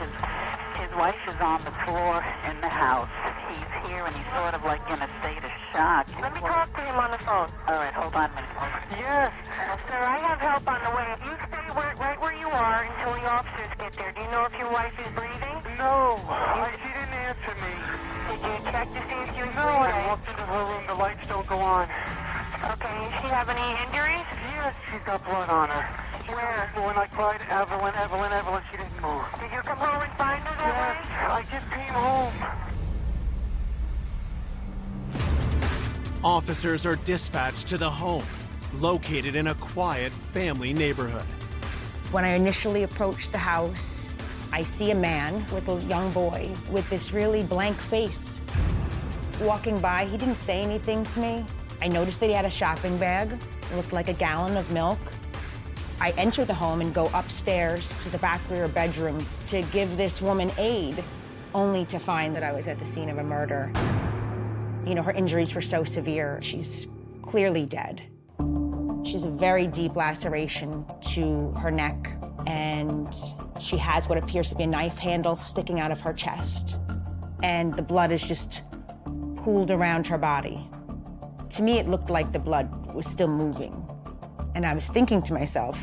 M: his wife is on the floor in the house. He's here and he's sort of like in a state of shock. Let me talk to him on the phone. All right, hold on a minute. Yes. Sir, I have help on the way. If you stay right where you are until the officers get there, do you know if your wife is breathing? No. She didn't answer me. Did you check to see if she was breathing? No, I walked into her room. The lights don't go on. got blood on her. Where? When I cried, Evelyn, she didn't move. Did you come home and find her that way? I just came home.
A: Officers are dispatched to the home, located in a quiet family neighborhood.
L: When I initially approached the house, I see a man with a young boy with this really blank face. Walking by, he didn't say anything to me. I noticed that he had a shopping bag. It looked like a gallon of milk. I enter the home and go upstairs to the back rear bedroom to give this woman aid, only to find that I was at the scene of a murder. You know, her injuries were so severe. She's clearly dead. She has a very deep laceration to her neck, and she has what appears to be a knife handle sticking out of her chest. And the blood is just pooled around her body. To me, it looked like the blood was still moving. And I was thinking to myself,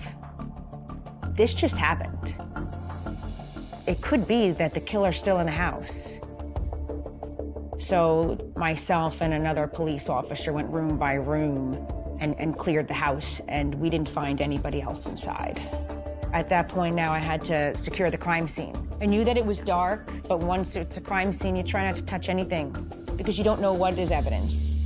L: this just happened. It could be that the killer's still in the house. So myself and another police officer went room by room and cleared the house, and we didn't find anybody else inside. At that point now, I had to secure the crime scene. I knew that it was dark, but once it's a crime scene, you try not to touch anything because you don't know what is evidence.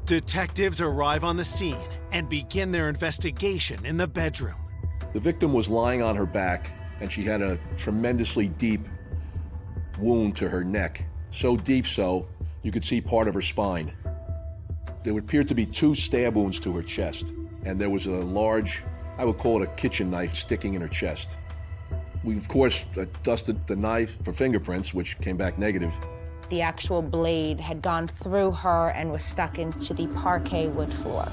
A: Detectives arrive on the scene and begin their investigation in the bedroom.
K: The victim was lying on her back, and she had a tremendously deep wound to her neck. So deep so, you could see part of her spine. There appeared to be 2 stab wounds to her chest, and there was a large, I would call it a kitchen knife, sticking in her chest. We, of course, dusted the knife for fingerprints, which came back negative.
L: The actual blade had gone through her and was stuck into the parquet wood floor.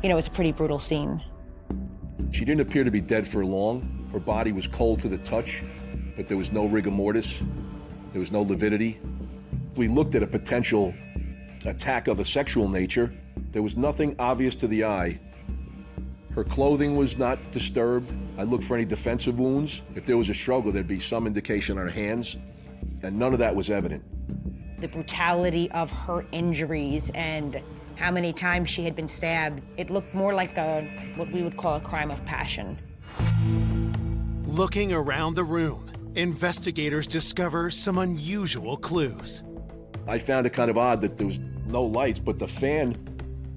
L: You know, it was a pretty brutal scene.
K: She didn't appear to be dead for long. Her body was cold to the touch, but there was no rigor mortis. There was no lividity. We looked at a potential attack of a sexual nature. There was nothing obvious to the eye. Her clothing was not disturbed. I looked for any defensive wounds. If there was a struggle, there'd be some indication on her hands, and none of that was evident.
L: The brutality of her injuries and how many times she had been stabbed, it looked more like what we would call a crime of passion.
A: Looking around the room, investigators discover some unusual clues.
K: I found it kind of odd that there was no lights, but the fan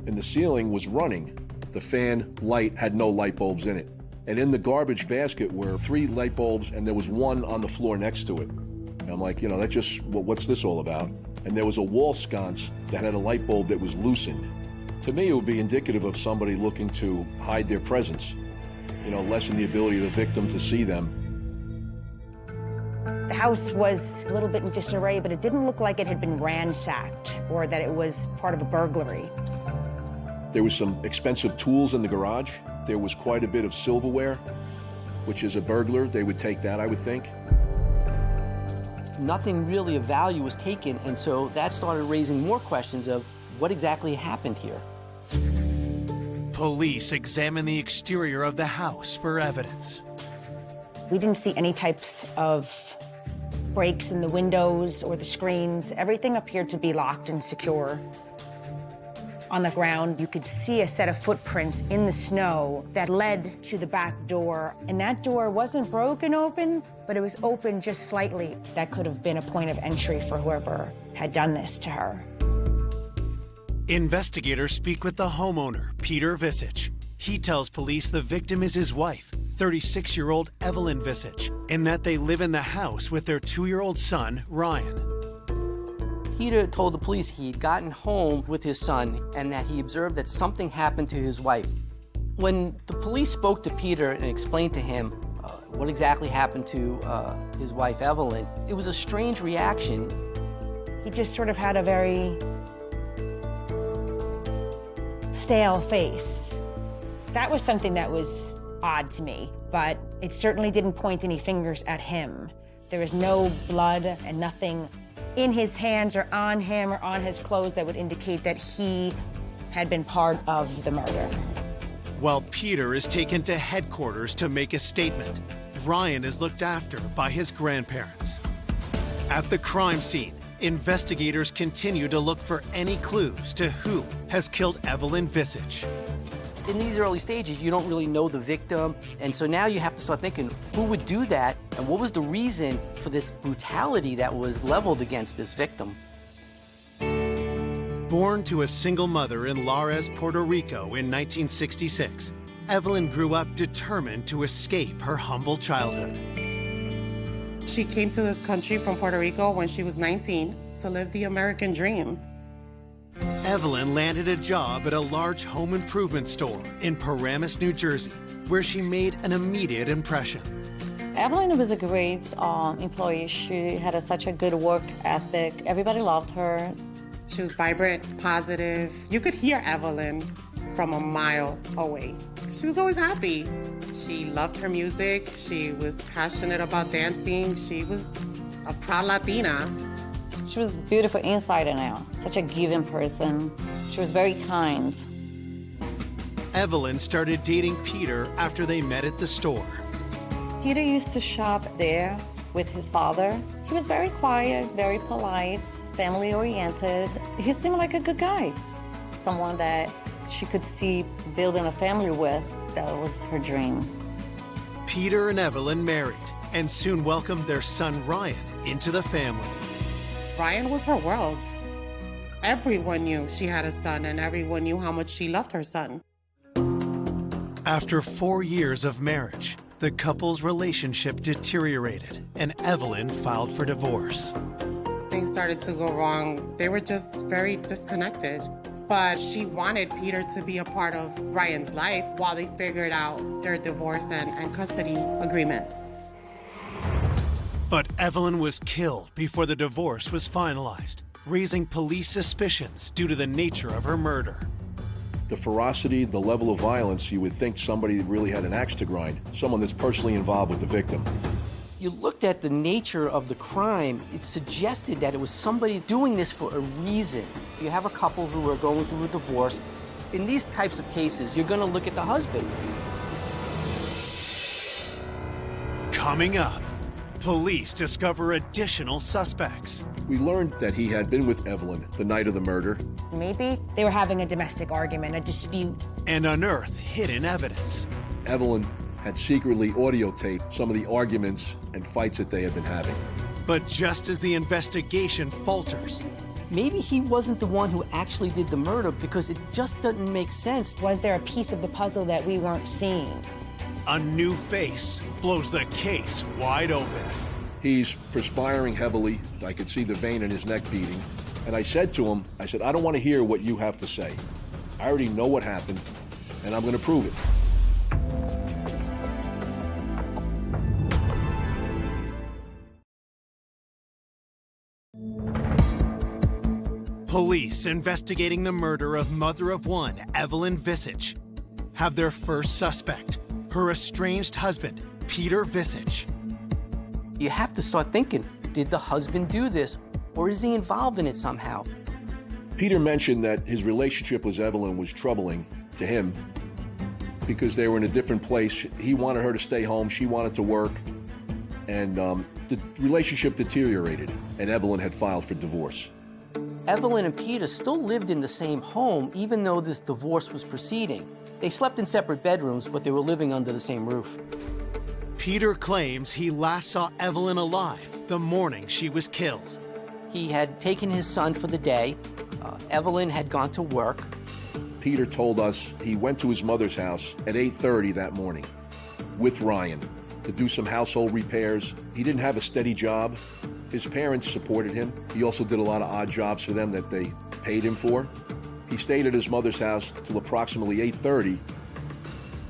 K: in the ceiling was running. The fan light had no light bulbs in it. And in the garbage basket were 3 light bulbs, and there was 1 on the floor next to it. And I'm like, what's this all about? And there was a wall sconce that had a light bulb that was loosened. To me, it would be indicative of somebody looking to hide their presence, lessen the ability of the victim to see them.
L: The house was a little bit in disarray, but it didn't look like it had been ransacked or that it was part of a burglary.
K: There was some expensive tools in the garage. There was quite a bit of silverware, which is a burglar. They would take that, I would think.
J: Nothing really of value was taken, and so that started raising more questions of what exactly happened here.
A: Police examine the exterior of the house for evidence.
L: We didn't see any types of breaks in the windows or the screens. Everything appeared to be locked and secure. On the ground, you could see a set of footprints in the snow that led to the back door. And that door wasn't broken open, but it was open just slightly. That could have been a point of entry for whoever had done this to her.
A: Investigators speak with the homeowner, Peter Visich. He tells police the victim is his wife, 36-year-old Evelyn Visich, and that they live in the house with their 2-year-old son, Ryan.
J: Peter told the police he had gotten home with his son and that he observed that something happened to his wife. When the police spoke to Peter and explained to him what exactly happened to his wife, Evelyn, it was a strange reaction.
L: He just sort of had a very stale face. That was something that was odd to me, but it certainly didn't point any fingers at him. There was no blood and nothing in his hands or on him or on his clothes that would indicate that he had been part of the murder.
A: While Peter is taken to headquarters to make a statement, Ryan is looked after by his grandparents. At the crime scene, investigators continue to look for any clues to who has killed Evelyn Visage.
J: In these early stages, you don't really know the victim, and so now you have to start thinking, who would do that, and what was the reason for this brutality that was leveled against this victim?
A: Born to a single mother in Lares, Puerto Rico in 1966, Evelyn grew up determined to escape her humble childhood.
I: She came to this country from Puerto Rico when she was 19 to live the American dream.
A: Evelyn landed a job at a large home improvement store in Paramus, New Jersey, where she made an immediate impression.
N: Evelyn was a great employee. She had such a good work ethic. Everybody loved her.
I: She was vibrant, positive. You could hear Evelyn from a mile away. She was always happy. She loved her music. She was passionate about dancing. She was a proud Latina.
N: She was beautiful inside and out. Such a giving person. She was very kind.
A: Evelyn started dating Peter after they met at the store.
N: Peter used to shop there with his father. He was very quiet, very polite, family-oriented. He seemed like a good guy. Someone that she could see building a family with. That was her dream.
A: Peter and Evelyn married and soon welcomed their son Ryan into the family.
I: Ryan was her world. Everyone knew she had a son, and everyone knew how much she loved her son.
A: After 4 years of marriage, the couple's relationship deteriorated, and Evelyn filed for divorce.
I: Things started to go wrong. They were just very disconnected. But she wanted Peter to be a part of Ryan's life while they figured out their divorce and custody agreement.
A: But Evelyn was killed before the divorce was finalized, raising police suspicions due to the nature of her murder.
K: The ferocity, the level of violence, you would think somebody really had an axe to grind, someone that's personally involved with the victim.
J: You looked at the nature of the crime, it suggested that it was somebody doing this for a reason. You have a couple who are going through a divorce. In these types of cases, you're going to look at the husband.
A: Coming up, police discover additional suspects.
K: We learned that he had been with Evelyn the night of the murder.
L: Maybe they were having a domestic argument, a dispute.
A: And unearth hidden evidence.
K: Evelyn had secretly audio taped some of the arguments and fights that they had been having.
A: But just as the investigation falters,
J: maybe he wasn't the one who actually did the murder because it just doesn't make sense.
L: Was there a piece of the puzzle that we weren't seeing?
A: A new face blows the case wide open.
K: He's perspiring heavily. I could see the vein in his neck beating. And I said to him, I said, I don't want to hear what you have to say. I already know what happened, and I'm going to prove it.
A: Police investigating the murder of mother of one, Evelyn Visage, have their first suspect, her estranged husband, Peter Visage.
J: You have to start thinking, did the husband do this, or is he involved in it somehow?
K: Peter mentioned that his relationship with Evelyn was troubling to him because they were in a different place. He wanted her to stay home, she wanted to work, and the relationship deteriorated, and Evelyn had filed for divorce.
J: Evelyn and Peter still lived in the same home even though this divorce was proceeding. They slept in separate bedrooms, but they were living under the same roof.
A: Peter claims he last saw Evelyn alive the morning she was killed.
J: He had taken his son for the day. Evelyn had gone to work.
K: Peter told us he went to his mother's house at 8:30 that morning with Ryan to do some household repairs. He didn't have a steady job. His parents supported him. He also did a lot of odd jobs for them that they paid him for. He stayed at his mother's house till approximately 8:30,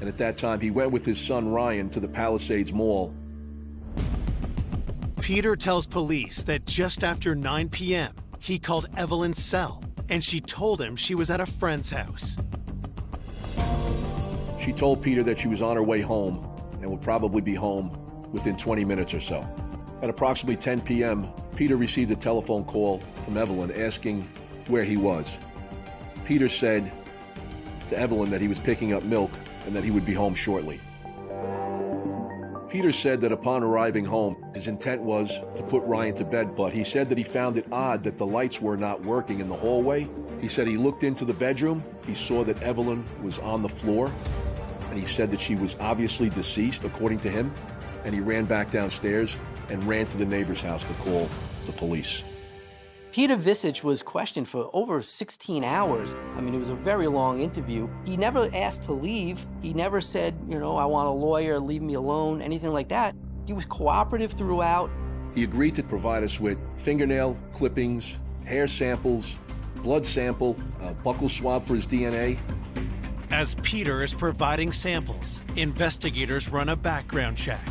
K: and at that time he went with his son Ryan to the Palisades Mall.
A: Peter tells police that just after 9 p.m., he called Evelyn's cell, and she told him she was at a friend's house.
K: She told Peter that she was on her way home and would probably be home within 20 minutes or so. At approximately 10 p.m., Peter received a telephone call from Evelyn asking where he was. Peter said to Evelyn that he was picking up milk and that he would be home shortly. Peter said that upon arriving home, his intent was to put Ryan to bed, but he said that he found it odd that the lights were not working in the hallway. He said he looked into the bedroom, he saw that Evelyn was on the floor, and he said that she was obviously deceased, according to him, and he ran back downstairs and ran to the neighbor's house to call the police.
J: Peter Visich was questioned for over 16 hours. I mean, it was a very long interview. He never asked to leave. He never said, I want a lawyer, leave me alone, anything like that. He was cooperative throughout.
K: He agreed to provide us with fingernail clippings, hair samples, blood sample, a buccal swab for his DNA.
A: As Peter is providing samples, investigators run a background check.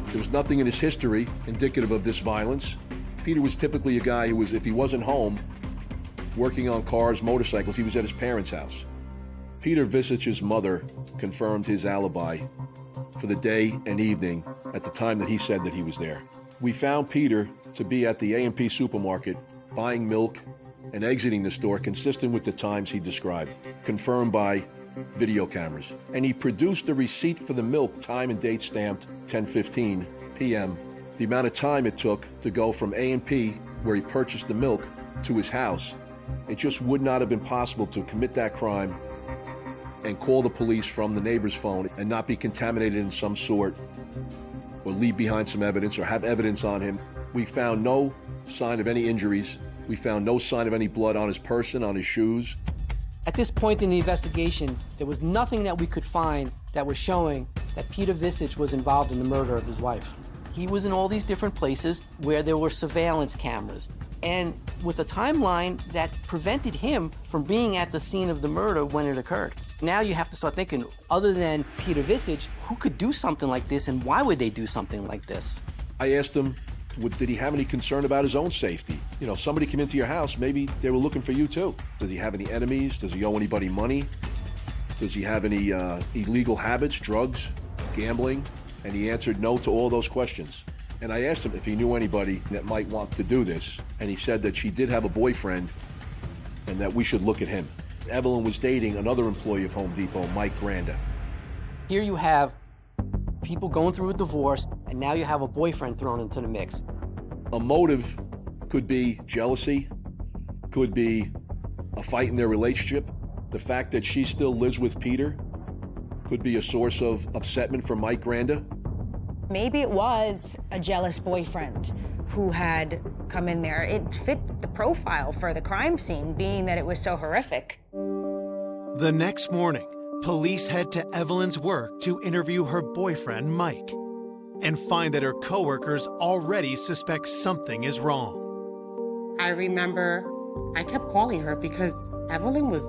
K: There was nothing in his history indicative of this violence. Peter was typically a guy who was, if he wasn't home, working on cars, motorcycles, he was at his parents' house. Peter Visich's mother confirmed his alibi for the day and evening at the time that he said that he was there. We found Peter to be at the A&P supermarket buying milk and exiting the store consistent with the times he described, confirmed by video cameras. And he produced the receipt for the milk, time and date stamped 10:15 p.m. The amount of time it took to go from A&P, where he purchased the milk, to his house, it just would not have been possible to commit that crime and call the police from the neighbor's phone and not be contaminated in some sort, or leave behind some evidence, or have evidence on him. We found no sign of any injuries. We found no sign of any blood on his person, on his shoes.
J: At this point in the investigation, there was nothing that we could find that was showing that Peter Visich was involved in the murder of his wife. He was in all these different places where there were surveillance cameras, and with a timeline that prevented him from being at the scene of the murder when it occurred. Now you have to start thinking, other than Peter Visich, who could do something like this, and why would they do something like this?
K: I asked him, did he have any concern about his own safety? Somebody came into your house, maybe they were looking for you too. Does he have any enemies? Does he owe anybody money? Does he have any illegal habits, drugs, gambling? And he answered no to all those questions. And I asked him if he knew anybody that might want to do this, and he said that she did have a boyfriend and that we should look at him. Evelyn was dating another employee of Home Depot, Mike Granda.
J: Here you have people going through a divorce, and now you have a boyfriend thrown into the mix.
K: A motive could be jealousy, could be a fight in their relationship. The fact that she still lives with Peter could be a source of upsetment for Mike Granda.
L: Maybe it was a jealous boyfriend who had come in there. It fit the profile for the crime scene, being that it was so horrific.
A: The next morning, police head to Evelyn's work to interview her boyfriend, Mike, and find that her coworkers already suspect something is wrong.
I: I remember I kept calling her because Evelyn was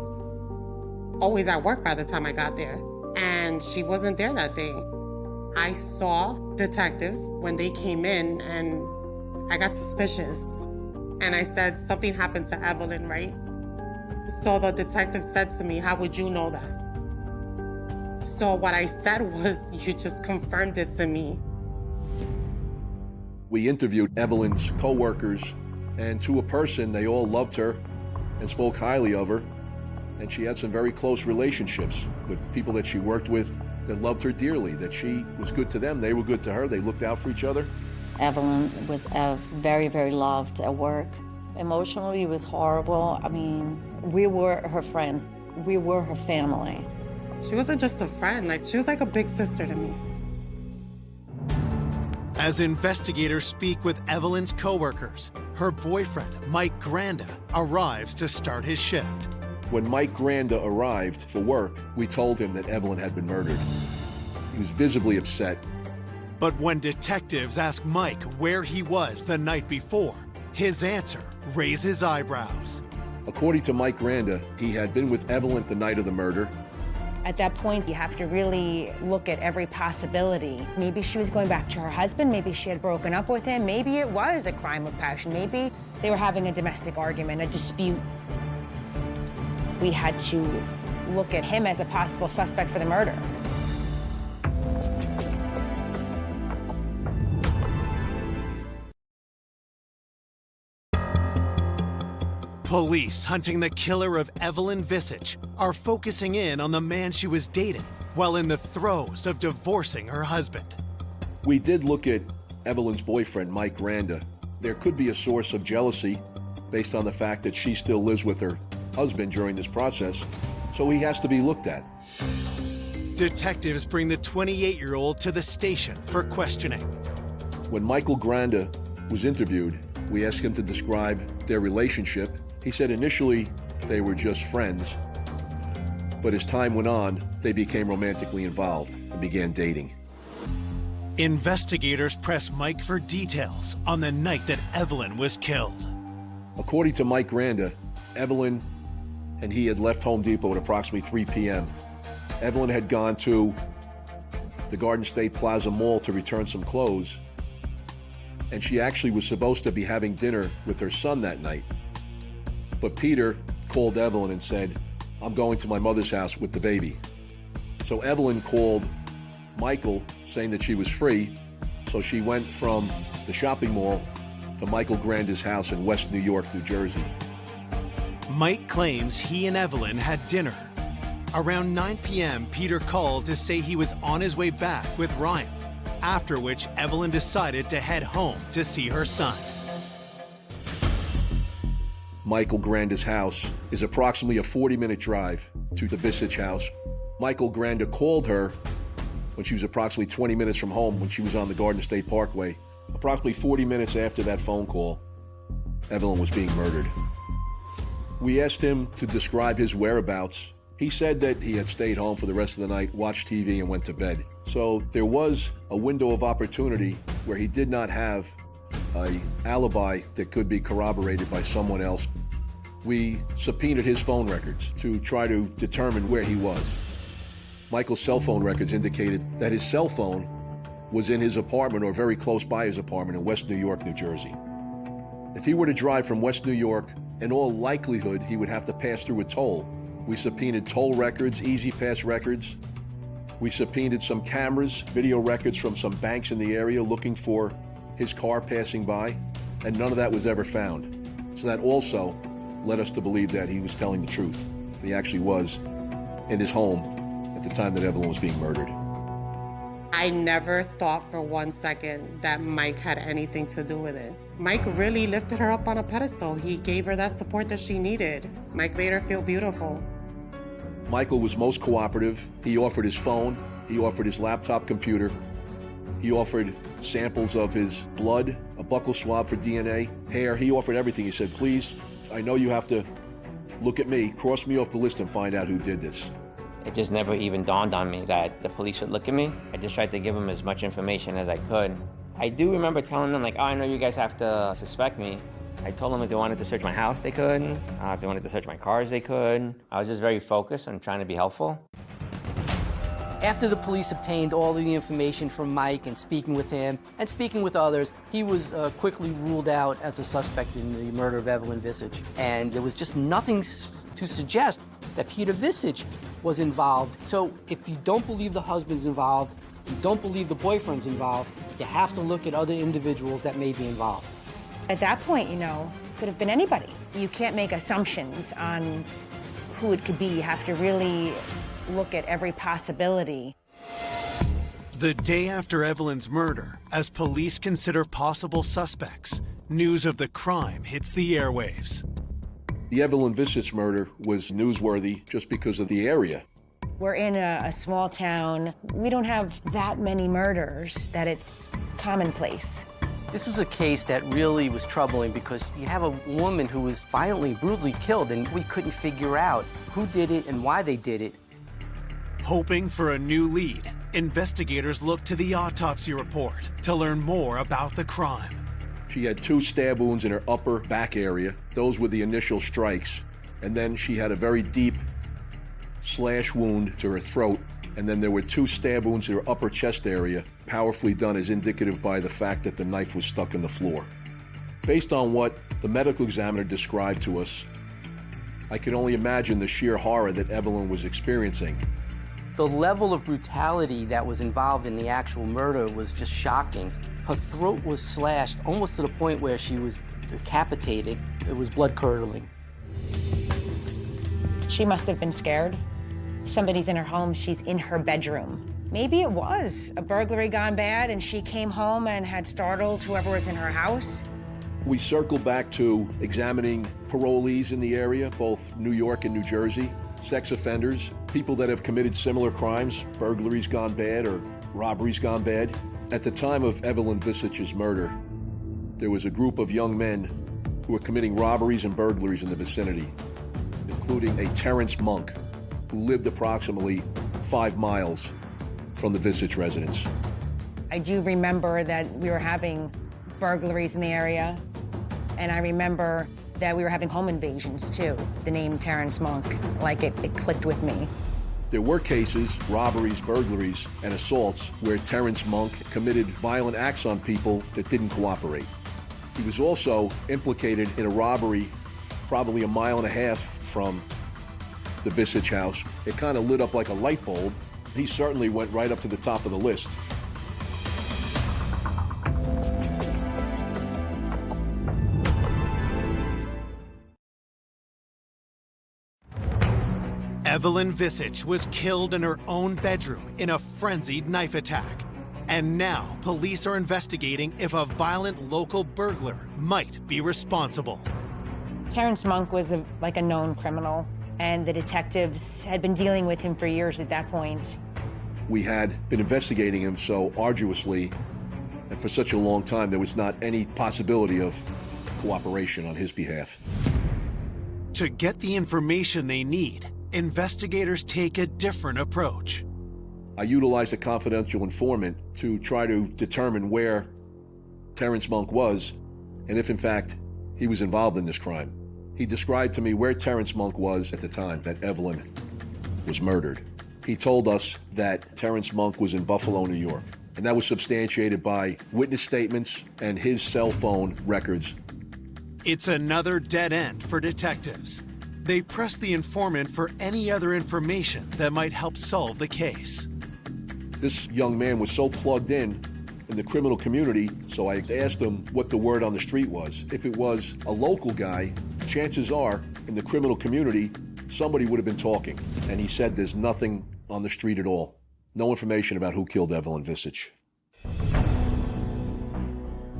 I: always at work by the time I got there, and she wasn't there that day. I saw detectives when they came in, and I got suspicious. And I said, something happened to Evelyn, right? So the detective said to me, how would you know that? So what I said was, you just confirmed it to me.
K: We interviewed Evelyn's co-workers, and to a person, they all loved her and spoke highly of her. And she had some very close relationships with people that she worked with that loved her dearly, that she was good to them, they were good to her, they looked out for each other.
N: Evelyn was very, very loved at work. Emotionally, it was horrible. I mean, we were her friends. We were her family.
I: She wasn't just a friend, she was like a big sister to me.
A: As investigators speak with Evelyn's coworkers, her boyfriend, Mike Granda, arrives to start his shift.
K: When Mike Granda arrived for work, we told him that Evelyn had been murdered. He was visibly upset.
A: But when detectives ask Mike where he was the night before, his answer raises eyebrows.
K: According to Mike Granda, he had been with Evelyn the night of the murder.
L: At that point, you have to really look at every possibility. Maybe she was going back to her husband. Maybe she had broken up with him. Maybe it was a crime of passion. Maybe they were having a domestic argument, a dispute. We had to look at him as a possible suspect for the murder.
A: Police hunting the killer of Evelyn Visich are focusing in on the man she was dating while in the throes of divorcing her husband.
K: We did look at Evelyn's boyfriend, Mike Granda. There could be a source of jealousy based on the fact that she still lives with her husband during this process, so he has to be looked at.
A: Detectives bring the 28-year-old to the station for questioning.
K: When Michael Granda was interviewed, we asked him to describe their relationship. He said initially they were just friends, but as time went on, they became romantically involved and began dating.
A: Investigators press Mike for details on the night that Evelyn was killed.
K: According to Mike Granda, Evelyn and he had left Home Depot at approximately 3 p.m. Evelyn had gone to the Garden State Plaza Mall to return some clothes, and she actually was supposed to be having dinner with her son that night. But Peter called Evelyn and said, "I'm going to my mother's house with the baby." So Evelyn called Michael saying that she was free, so she went from the shopping mall to Michael Granda's house in West New York, New Jersey.
A: Mike claims he and Evelyn had dinner. Around 9 p.m., Peter called to say he was on his way back with Ryan, after which Evelyn decided to head home to see her son.
K: Michael Granda's house is approximately a 40-minute drive to the Visage house. Michael Granda called her when she was approximately 20 minutes from home when she was on the Garden State Parkway. Approximately 40 minutes after that phone call, Evelyn was being murdered. We asked him to describe his whereabouts. He said that he had stayed home for the rest of the night, watched TV, and went to bed. So there was a window of opportunity where he did not have an alibi that could be corroborated by someone else. We subpoenaed his phone records to try to determine where he was. Michael's cell phone records indicated that his cell phone was in his apartment or very close by his apartment in West New York, New Jersey. If he were to drive from West New York, in all likelihood, he would have to pass through a toll. We subpoenaed toll records, Easy Pass records. We subpoenaed some cameras, video records from some banks in the area looking for his car passing by, and none of that was ever found. So that also led us to believe that he was telling the truth. He actually was in his home at the time that Evelyn was being murdered.
I: I never thought for 1 second that Mike had anything to do with it. Mike really lifted her up on a pedestal. He gave her that support that she needed. Mike made her feel beautiful.
K: Michael was most cooperative. He offered his phone. He offered his laptop computer. He offered samples of his blood, a buccal swab for DNA, hair. He offered everything. He said, "Please, I know you have to look at me, cross me off the list and find out who did this."
H: It just never even dawned on me that the police would look at me. I just tried to give them as much information as I could. I do remember telling them, like, "Oh, I know you guys have to suspect me." I told them if they wanted to search my house, they could. If they wanted to search my cars, they could. I was just very focused on trying to be helpful.
J: After the police obtained all the information from Mike and speaking with him and speaking with others, he was quickly ruled out as a suspect in the murder of Evelyn Visage. And there was just nothing to suggest that Peter Visage was involved. So if you don't believe the husband's involved, you don't believe the boyfriend's involved, you have to look at other individuals that may be involved.
L: At that point, could have been anybody. You can't make assumptions on who it could be. You have to really look at every possibility.
A: The day after Evelyn's murder, as police consider possible suspects, news of the crime hits the airwaves.
K: The Evelyn Visage murder was newsworthy just because of the area.
L: We're in a small town. We don't have that many murders that it's commonplace.
J: This was a case that really was troubling because you have a woman who was violently, brutally killed, and we couldn't figure out who did it and why they did it.
A: Hoping for a new lead, investigators looked to the autopsy report to learn more about the crime.
K: She had 2 stab wounds in her upper back area. Those were the initial strikes. And then she had a very deep slash wound to her throat. And then there were 2 stab wounds in her upper chest area, powerfully done as indicative by the fact that the knife was stuck in the floor. Based on what the medical examiner described to us, I can only imagine the sheer horror that Evelyn was experiencing.
J: The level of brutality that was involved in the actual murder was just shocking. Her throat was slashed almost to the point where she was decapitated. It was blood-curdling.
L: She must have been scared. Somebody's in her home, she's in her bedroom Maybe it was a burglary gone bad and she came home and had startled whoever was in her house.
K: We circle back to examining parolees in the area, both New York and New Jersey, sex offenders, people that have committed similar crimes, burglaries gone bad or robberies gone bad. At the time of Evelyn Visich's murder, there was a group of young men who were committing robberies and burglaries in the vicinity, including a Terrence Monk, who lived approximately 5 miles from the Visich residence.
L: I do remember that we were having burglaries in the area, and I remember that we were having home invasions too. The name Terrence Monk, like it clicked with me.
K: There were cases, robberies, burglaries, and assaults where Terrence Monk committed violent acts on people that didn't cooperate. He was also implicated in a robbery probably 1.5 miles from the Visich house. It kind of lit up like a light bulb. He certainly went right up to the top of the list.
A: Evelyn Visich was killed in her own bedroom in a frenzied knife attack. And now, police are investigating if a violent local burglar might be responsible.
L: Terrence Monk was like a known criminal, and the detectives had been dealing with him for years at that point.
K: We had been investigating him so arduously, and for such a long time, there was not any possibility of cooperation on his behalf.
A: To get the information they need, investigators take a different approach.
K: I utilized a confidential informant to try to determine where Terrence Monk was, and if in fact he was involved in this crime. He described to me where Terrence Monk was at the time that Evelyn was murdered. He told us that Terrence Monk was in Buffalo, New York, and that was substantiated by witness statements and his cell phone records.
A: It's another dead end for detectives. They press the informant for any other information that might help solve the case.
K: This young man was so plugged in the criminal community, so I asked him what the word on the street was. If it was a local guy, chances are, in the criminal community, somebody would have been talking. And he said there's nothing on the street at all. No information about who killed Evelyn Visich.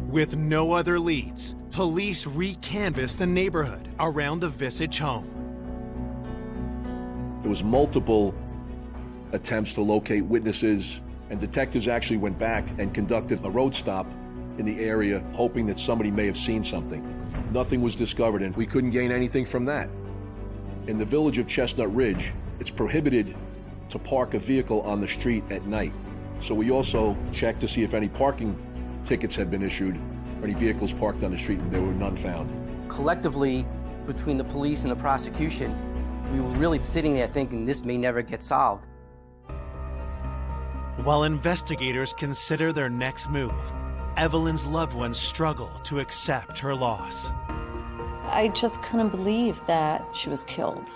A: With no other leads, police re-canvassed the neighborhood around the Visich home.
K: There was multiple attempts to locate witnesses, and detectives actually went back and conducted a road stop in the area, hoping that somebody may have seen something. Nothing was discovered, and we couldn't gain anything from that. In the village of Chestnut Ridge, it's prohibited to park a vehicle on the street at night. So we also checked to see if any parking tickets had been issued or any vehicles parked on the street, and there were none found.
J: Collectively, between the police and the prosecution, we were really sitting there thinking this may never get solved.
A: While investigators consider their next move, Evelyn's loved ones struggle to accept her loss.
N: I just couldn't believe that she was killed.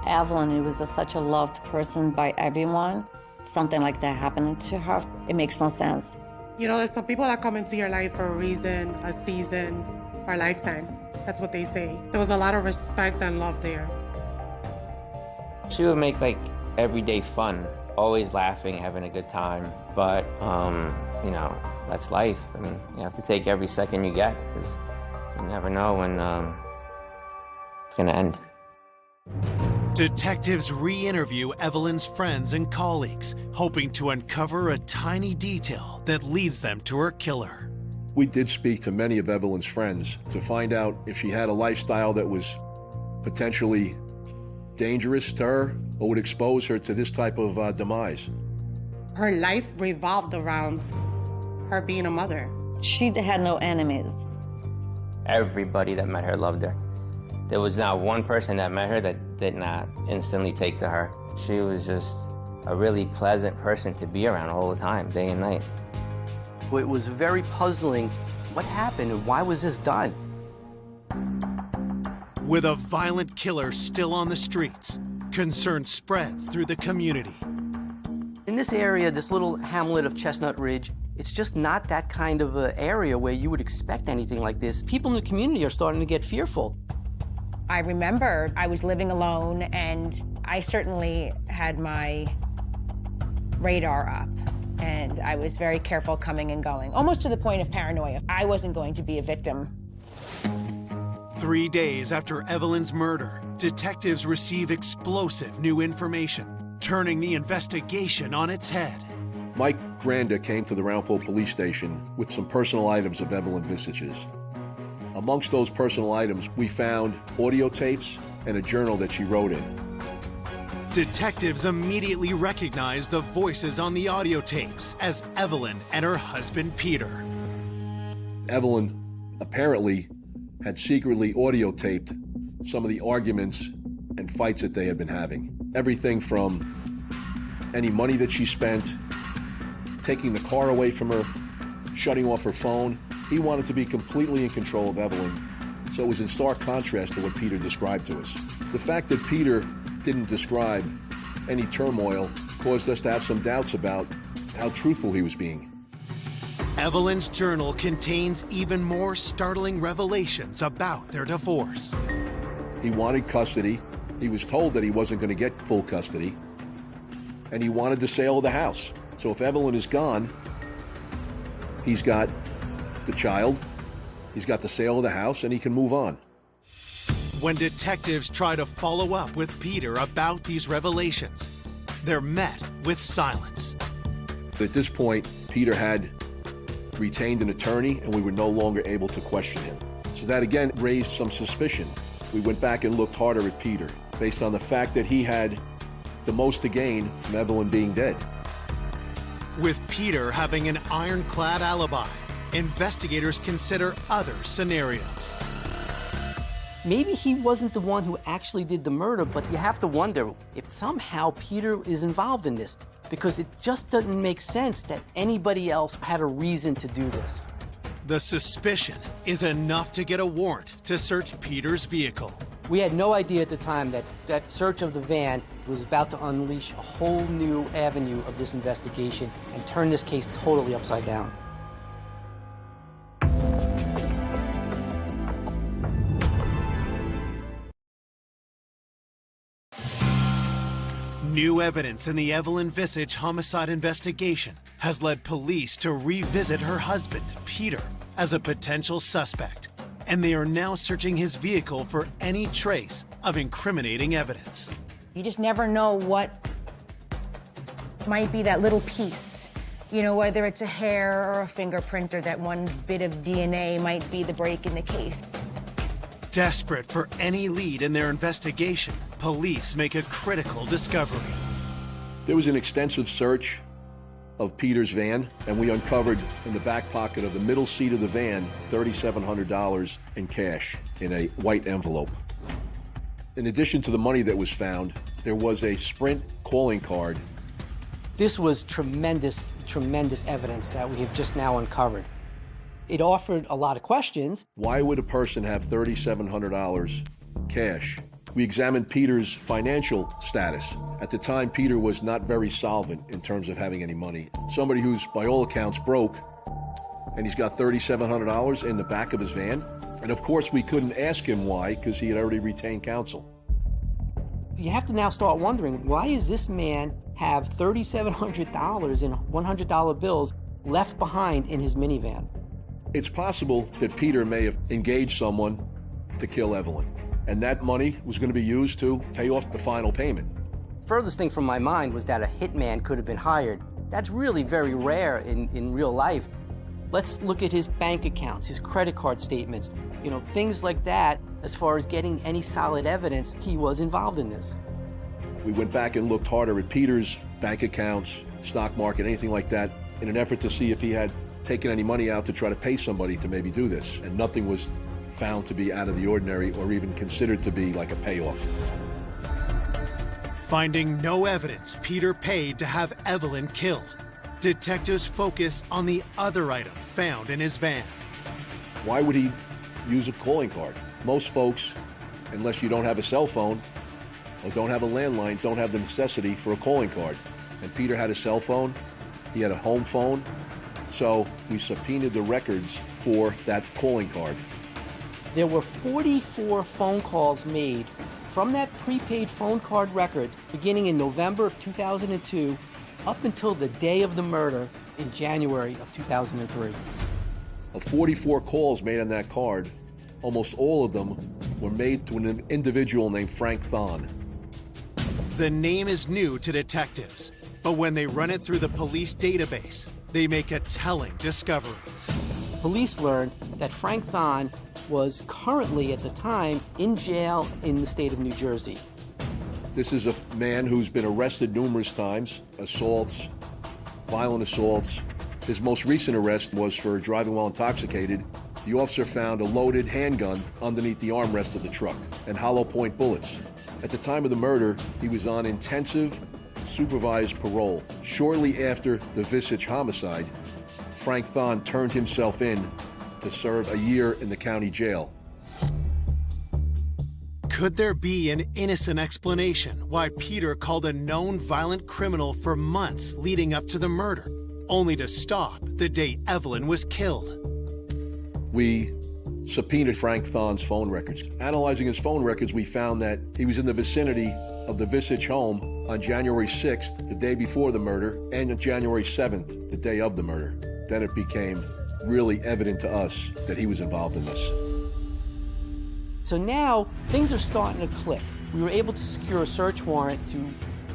N: Evelyn was such a loved person by everyone. Something like that happened to her, it makes no sense.
I: You know, there's some people that come into your life for a reason, a season, or a lifetime. That's what they say. There was a lot of respect and love there.
H: She would make like everyday fun, always laughing, having a good time. But, you know, that's life. I mean, you have to take every second you get because you never know when it's going to end.
A: Detectives re-interview Evelyn's friends and colleagues, hoping to uncover a tiny detail that leads them to her killer.
K: We did speak to many of Evelyn's friends to find out if she had a lifestyle that was potentially dangerous to her or would expose her to this type of demise.
I: Her life revolved around her being a mother.
N: She had no enemies.
H: Everybody that met her loved her. There was not one person that met her that did not instantly take to her. She was just a really pleasant person to be around all the time, day and night.
J: It was very puzzling. What happened and why was this done?
A: With a violent killer still on the streets, concern spreads through the community.
J: In this area, this little hamlet of Chestnut Ridge, it's just not that kind of an area where you would expect anything like this. People in the community are starting to get fearful.
L: I remember I was living alone, and I certainly had my radar up. And I was very careful coming and going, almost to the point of paranoia. I wasn't going to be a victim.
A: 3 days after Evelyn's murder, detectives receive explosive new information, turning the investigation on its head.
K: Mike Granda came to the Round Pole police station with some personal items of Evelyn Visage's. Amongst those personal items, we found audio tapes and a journal that she wrote in.
A: Detectives immediately recognized the voices on the audio tapes as Evelyn and her husband Peter.
K: Evelyn apparently had secretly audio taped some of the arguments and fights that they had been having. Everything from any money that she spent, taking the car away from her, shutting off her phone. He wanted to be completely in control of Evelyn, so it was in stark contrast to what Peter described to us. The fact that Peter didn't describe any turmoil caused us to have some doubts about how truthful he was being.
A: Evelyn's journal contains even more startling revelations about their divorce.
K: He wanted custody. He was told that he wasn't going to get full custody. And he wanted the sale of the house. So if Evelyn is gone, he's got the child, he's got the sale of the house, and he can move on.
A: When detectives try to follow up with Peter about these revelations, they're met with silence.
K: At this point, Peter had retained an attorney, and we were no longer able to question him. So that again raised some suspicion. We went back and looked harder at Peter, based on the fact that he had the most to gain from Evelyn being dead.
A: With Peter having an ironclad alibi, investigators consider other scenarios.
J: Maybe he wasn't the one who actually did the murder, but you have to wonder if somehow Peter is involved in this, because it just doesn't make sense that anybody else had a reason to do this.
A: The suspicion is enough to get a warrant to search Peter's vehicle.
J: We had no idea at the time that that search of the van was about to unleash a whole new avenue of this investigation and turn this case totally upside down.
A: New evidence in the Evelyn Visage homicide investigation has led police to revisit her husband, Peter, as a potential suspect, and they are now searching his vehicle for any trace of incriminating evidence.
L: You just never know what might be that little piece. You know, whether it's a hair or a fingerprint or that one bit of DNA might be the break in the case.
A: Desperate for any lead in their investigation, police make a critical discovery.
K: There was an extensive search of Peter's van, and we uncovered in the back pocket of the middle seat of the van $3,700 in cash in a white envelope. In addition to the money that was found, there was a Sprint calling card.
J: This was tremendous evidence that we have just now uncovered. It offered a lot of questions.
K: Why would a person have $3,700 cash? We examined Peter's financial status. At the time, Peter was not very solvent in terms of having any money. Somebody who's, by all accounts, broke, and he's got $3,700 in the back of his van. And of course, we couldn't ask him why, because he had already retained counsel.
J: You have to now start wondering, why does this man have $3,700 in $100 bills left behind in his minivan?
K: It's possible that Peter may have engaged someone to kill Evelyn, and that money was going to be used to pay off the final payment.
J: Furthest thing from my mind was that a hitman could have been hired. That's really very rare in real life. Let's look at his bank accounts, his credit card statements, you know, things like that, as far as getting any solid evidence he was involved in this.
K: We went back and looked harder at Peter's bank accounts, stock market, anything like that, in an effort to see if he had taken any money out to try to pay somebody to maybe do this, and nothing was found to be out of the ordinary or even considered to be like a payoff.
A: Finding no evidence Peter paid to have Evelyn killed, detectives focus on the other item found in his van.
K: Why would he use a calling card? Most folks, unless you don't have a cell phone or don't have a landline, don't have the necessity for a calling card. And Peter had a cell phone, he had a home phone, so we subpoenaed the records for that calling card.
J: There were 44 phone calls made from that prepaid phone card records beginning in November of 2002 up until the day of the murder in January of 2003.
K: Of 44 calls made on that card, almost all of them were made to an individual named Frank Thon.
A: The name is new to detectives, but when they run it through the police database, they make a telling discovery.
J: Police learned that Frank Thon was currently, at the time, in jail in the state of New Jersey.
K: This is a man who's been arrested numerous times, assaults, violent assaults. His most recent arrest was for driving while intoxicated. The officer found a loaded handgun underneath the armrest of the truck and hollow point bullets. At the time of the murder, he was on intensive supervised parole. Shortly after the Visage homicide, Frank Thon turned himself in to serve a year in the county jail.
A: Could there be an innocent explanation why Peter called a known violent criminal for months leading up to the murder, only to stop the day Evelyn was killed?
K: We subpoenaed Frank Thon's phone records. Analyzing his phone records, we found that he was in the vicinity of the Visage home on January 6th, the day before the murder, and on January 7th, the day of the murder. Then it became really evident to us that he was involved in this.
J: So now things are starting to click. We were able to secure a search warrant to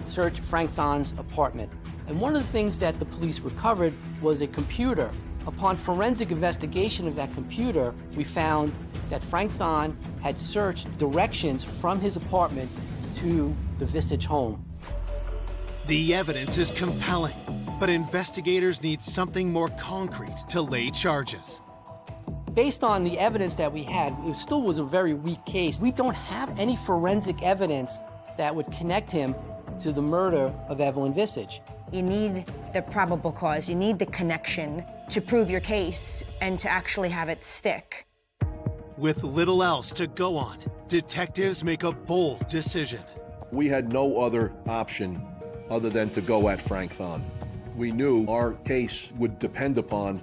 J: search Frank Thon's apartment. And one of the things that the police recovered was a computer. Upon forensic investigation of that computer, we found that Frank Thon had searched directions from his apartment to the Visage home.
A: The evidence is compelling, but investigators need something more concrete to lay charges.
J: Based on the evidence that we had, it still was a very weak case. We don't have any forensic evidence that would connect him to the murder of Evelyn Visage.
L: You need the probable cause, you need the connection to prove your case and to actually have it stick.
A: With little else to go on, detectives make a bold decision.
K: We had no other option other than to go at Frank Thon. We knew our case would depend upon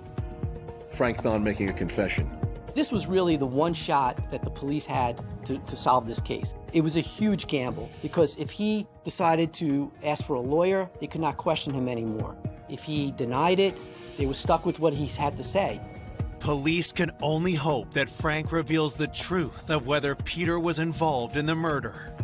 K: Frank Thon making a confession.
J: This was really the one shot that the police had to solve this case. It was a huge gamble because if he decided to ask for a lawyer, they could not question him anymore. If he denied it, they were stuck with what he had to say.
A: Police can only hope that Frank reveals the truth of whether Peter was involved in the murder.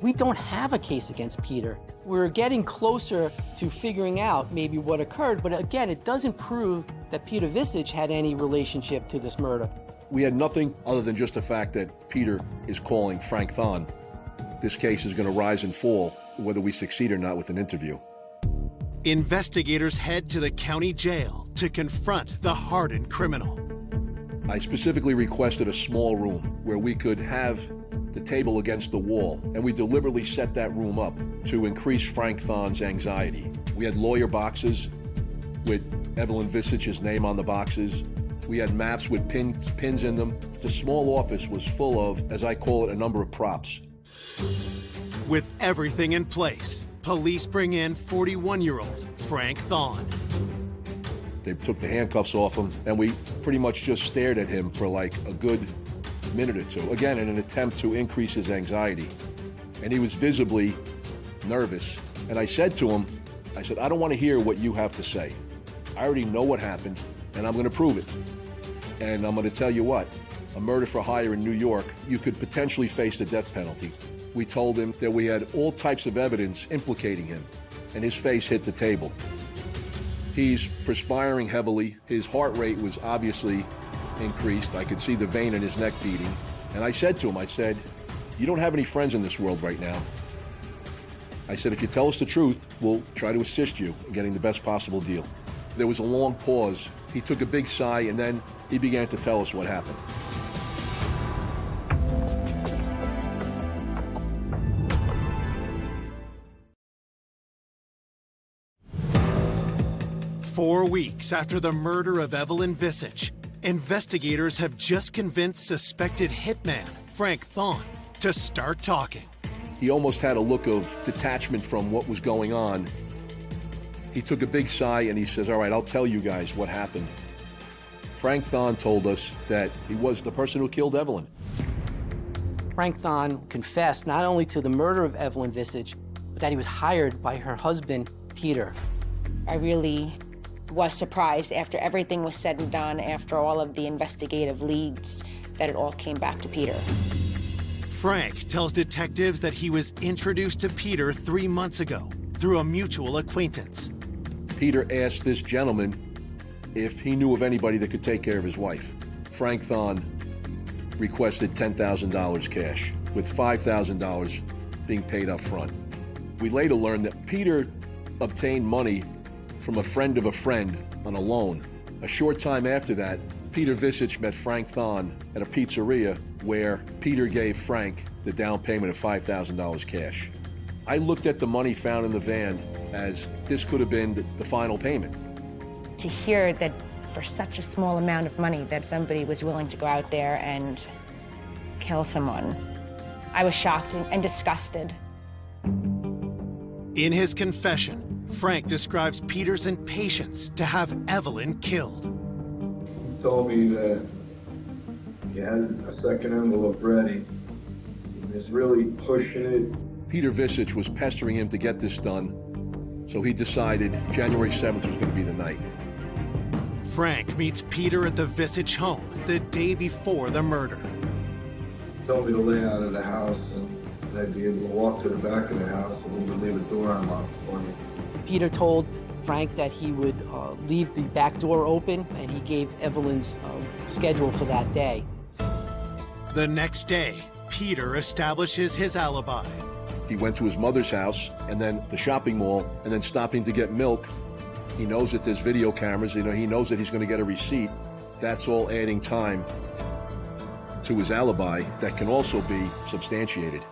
J: We don't have a case against Peter. We're getting closer to figuring out maybe what occurred, but again, it doesn't prove that Peter Visage had any relationship to this murder.
K: We had nothing other than just the fact that Peter is calling Frank Thon. This case is going to rise and fall, whether we succeed or not with an interview.
A: Investigators head to the county jail to confront the hardened criminal.
K: I specifically requested a small room where we could have the table against the wall, and we deliberately set that room up to increase Frank Thon's anxiety. We had lawyer boxes with Evelyn Visage's name on the boxes. We had maps with pins in them. The small office was full of, as I call it, a number of props.
A: With everything in place, police bring in 41-year-old Frank Thon.
K: They took the handcuffs off him, and we pretty much just stared at him for like a good minute or two, again, in an attempt to increase his anxiety. And he was visibly nervous. And I said to him, I said, I don't want to hear what you have to say. I already know what happened, and I'm going to prove it. And I'm going to tell you what, a murder for hire in New York, you could potentially face the death penalty. We told him that we had all types of evidence implicating him, and his face hit the table. He's perspiring heavily. His heart rate was obviously increased. I could see the vein in his neck beating. And I said to him, I said, you don't have any friends in this world right now. I said, if you tell us the truth, we'll try to assist you in getting the best possible deal. There was a long pause. He took a big sigh, and then he began to tell us what happened.
A: "4 weeks after the murder of Evelyn Visage, investigators have just convinced suspected hitman Frank Thon to start talking.
K: He almost had a look of detachment from what was going on. He took a big sigh and he says, all right, I'll tell you guys what happened. Frank Thon told us that he was the person who killed Evelyn.
J: Frank Thon confessed not only to the murder of Evelyn Visage, but that he was hired by her husband, Peter.
L: I really was surprised after everything was said and done, after all of the investigative leads, that it all came back to Peter.
A: Frank tells detectives that he was introduced to Peter 3 months ago through a mutual acquaintance.
K: Peter asked this gentleman if he knew of anybody that could take care of his wife. Frank Thon requested $10,000 cash, with $5,000 being paid up front. We later learned that Peter obtained money from a friend of a friend on a loan. A short time after that, Peter Visich met Frank Thon at a pizzeria where Peter gave Frank the down payment of $5,000 cash. I looked at the money found in the van as this could have been the final payment.
L: To hear that for such a small amount of money that somebody was willing to go out there and kill someone, I was shocked and disgusted.
A: In his confession, Frank describes Peter's impatience to have Evelyn killed.
O: He told me that he had a second envelope ready. He was really pushing it.
K: Peter Visich was pestering him to get this done, so he decided January 7th was going to be the night.
A: Frank meets Peter at the Visich home the day before the murder.
O: He told me to lay out of the house and I'd be able to walk to the back of the house and he would leave a door unlocked for me.
J: Peter told Frank that he would leave the back door open, and he gave Evelyn's schedule for that day.
A: The next day, Peter establishes his alibi.
K: He went to his mother's house and then the shopping mall and then stopping to get milk. He knows that there's video cameras. He knows that he's going to get a receipt. That's all adding time to his alibi that can also be substantiated.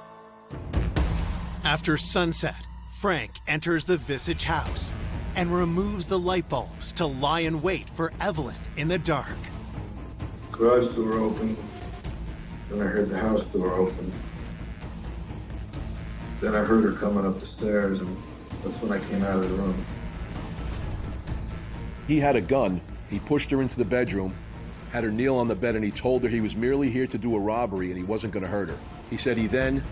A: After sunset, Frank enters the Visich house and removes the light bulbs to lie in wait for Evelyn in the dark.
O: Garage door open. Then I heard the house door open. Then I heard her coming up the stairs, and that's when I came out of the room.
K: He had a gun. He pushed her into the bedroom, had her kneel on the bed, and he told her he was merely here to do a robbery and he wasn't going to hurt her. He said he then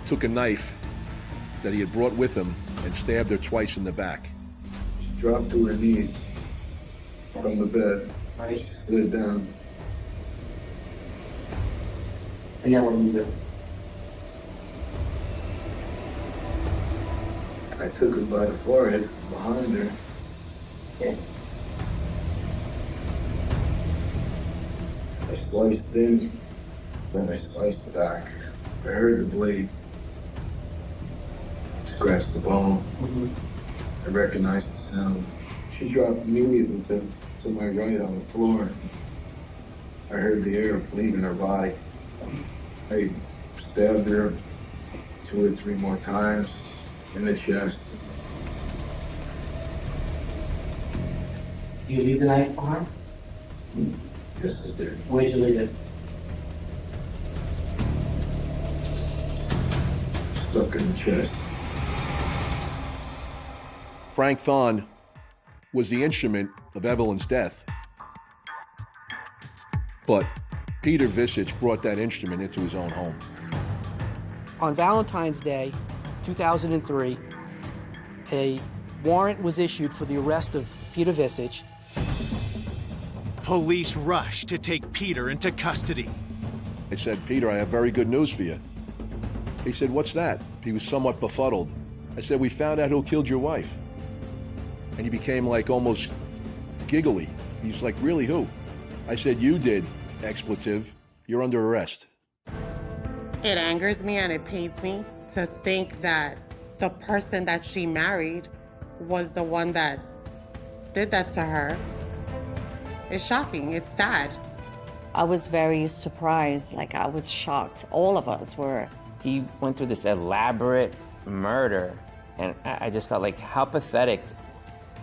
K: took a knife that he had brought with him and stabbed her twice in the back.
O: She dropped to her knees from the bed. She slid down. And now what do you do? I took her by the forehead from behind her. Yeah. I sliced in, then I sliced back. I heard the blade. Scratched the bone. I recognized the sound. She dropped immediately to my right on the floor. I heard the air leaving her body. I stabbed her 2 or 3 more times in the chest.
P: Do you leave the knife behind?
O: Yes, I did.
P: Where'd you leave it?
O: Stuck in the chest.
K: Frank Thon was the instrument of Evelyn's death, but Peter Visich brought that instrument into his own home.
J: On Valentine's Day, 2003, a warrant was issued for the arrest of Peter Visich.
A: Police rushed to take Peter into custody.
K: I said, Peter, I have very good news for you. He said, what's that? He was somewhat befuddled. I said, we found out who killed your wife. And he became like almost giggly. He's like, really, who? I said, you did, expletive. You're under arrest.
I: It angers me and it pains me to think that the person that she married was the one that did that to her. It's shocking. It's sad.
N: I was very surprised. Like, I was shocked. All of us were.
H: He went through this elaborate murder, and I just thought, like, how pathetic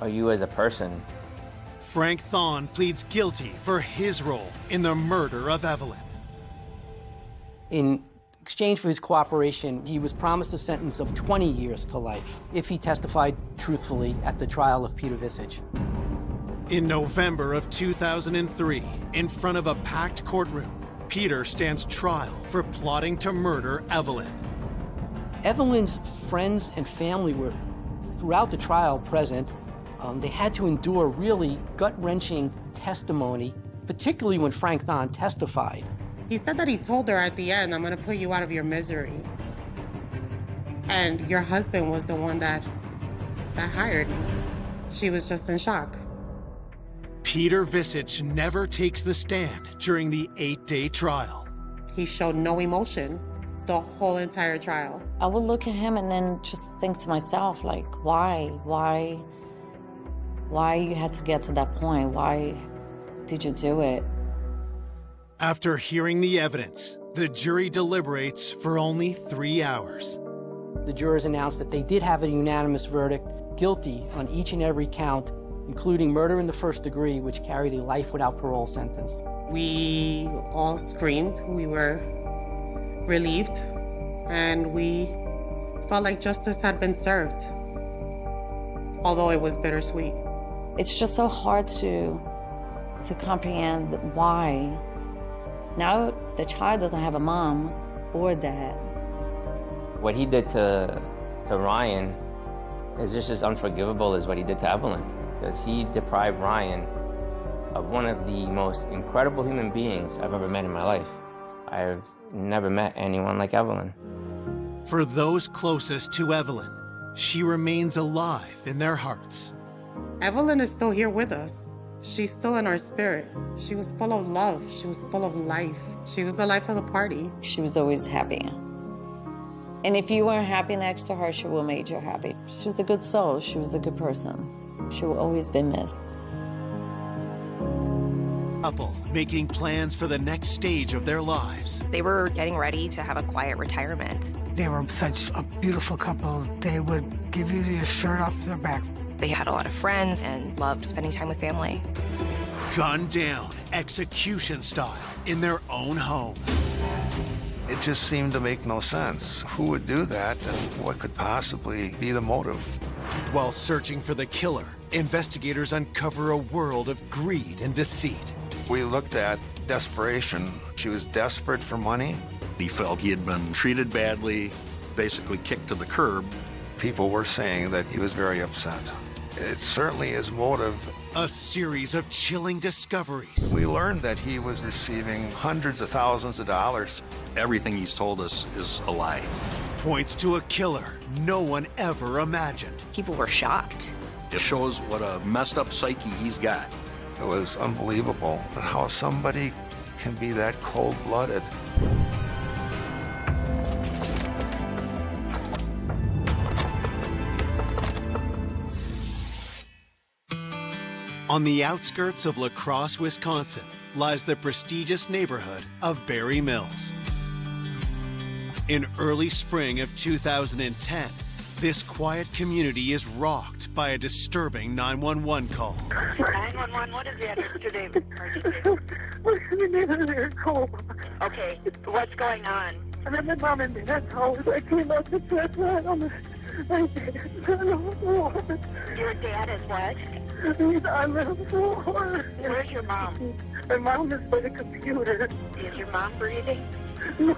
H: are you as a person?
A: Frank Thon pleads guilty for his role in the murder of Evelyn.
J: In exchange for his cooperation, he was promised a sentence of 20 years to life if he testified truthfully at the trial of Peter Visich.
A: In November of 2003, in front of a packed courtroom, Peter stands trial for plotting to murder Evelyn.
J: Evelyn's friends and family were throughout the trial present, they had to endure really gut-wrenching testimony, particularly when Frank Thon testified.
I: He said that he told her at the end, I'm gonna put you out of your misery. And your husband was the one that hired me. She was just in shock.
A: Peter Visage never takes the stand during the 8-day trial.
I: He showed no emotion the whole entire trial.
N: I would look at him and then just think to myself, like, why you had to get to that point? Why did you do it?
A: After hearing the evidence, the jury deliberates for only 3 hours.
J: The jurors announced that they did have a unanimous verdict, guilty on each and every count, including murder in the first degree, which carried a life without parole sentence.
I: We all screamed. We were relieved, and we felt like justice had been served, although it was bittersweet.
N: It's just so hard to comprehend why. Now the child doesn't have a mom or dad.
H: What he did to Ryan is just as unforgivable as what he did to Evelyn, because he deprived Ryan of one of the most incredible human beings I've ever met in my life. I've never met anyone like Evelyn.
A: For those closest to Evelyn, she remains alive in their hearts.
I: Evelyn is still here with us. She's still in our spirit. She was full of love. She was full of life. She was the life of the party.
N: She was always happy. And if you weren't happy next to her, she would have made you happy. She was a good soul. She was a good person. She will always be missed.
A: Couple making plans for the next stage of their lives.
P: They were getting ready to have a quiet retirement.
Q: They were such a beautiful couple. They would give you your shirt off their back.
P: They had a lot of friends and loved spending time with family.
A: Gunned down, execution style, in their own home.
R: It just seemed to make no sense. Who would do that, and what could possibly be the motive?
A: While searching for the killer, investigators uncover a world of greed and deceit.
R: We looked at desperation. She was desperate for money.
S: He felt he had been treated badly, basically kicked to the curb.
R: People were saying that he was very upset. It certainly is motive.
A: A series of chilling discoveries.
R: We learned that he was receiving hundreds of thousands of dollars.
S: Everything he's told us is a lie.
A: Points to a killer no one ever imagined.
P: People were shocked.
S: It shows what a messed up psyche he's got.
R: It was unbelievable how somebody can be that cold-blooded.
A: On the outskirts of La Crosse, Wisconsin, lies the prestigious neighborhood of Berry Mills. In early spring of 2010, this quiet community is rocked by a disturbing 911 call.
T: 911, what is the address today? My name is Nicole. Okay, what's going on? I'm at my mom and dad's house. I came out to check that on the... Your dad is what? He's on the floor. Where's your mom? My mom is by the computer. Is your mom breathing? No.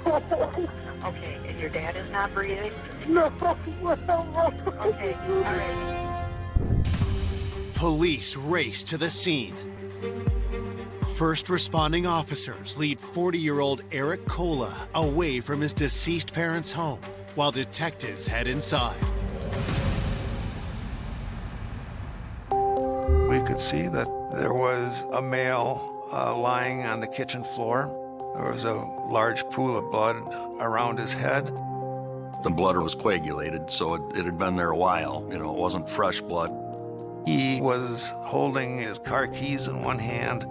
T: Okay, and your dad is not breathing? No. Okay, all right.
A: Police race to the scene. First responding officers lead 40-year-old Eric Cola away from his deceased parents' home, while detectives head inside.
R: We could see that there was a male lying on the kitchen floor. There was a large pool of blood around his head.
S: The blood was coagulated, so it had been there a while. You know, it wasn't fresh blood.
R: He was holding his car keys in one hand.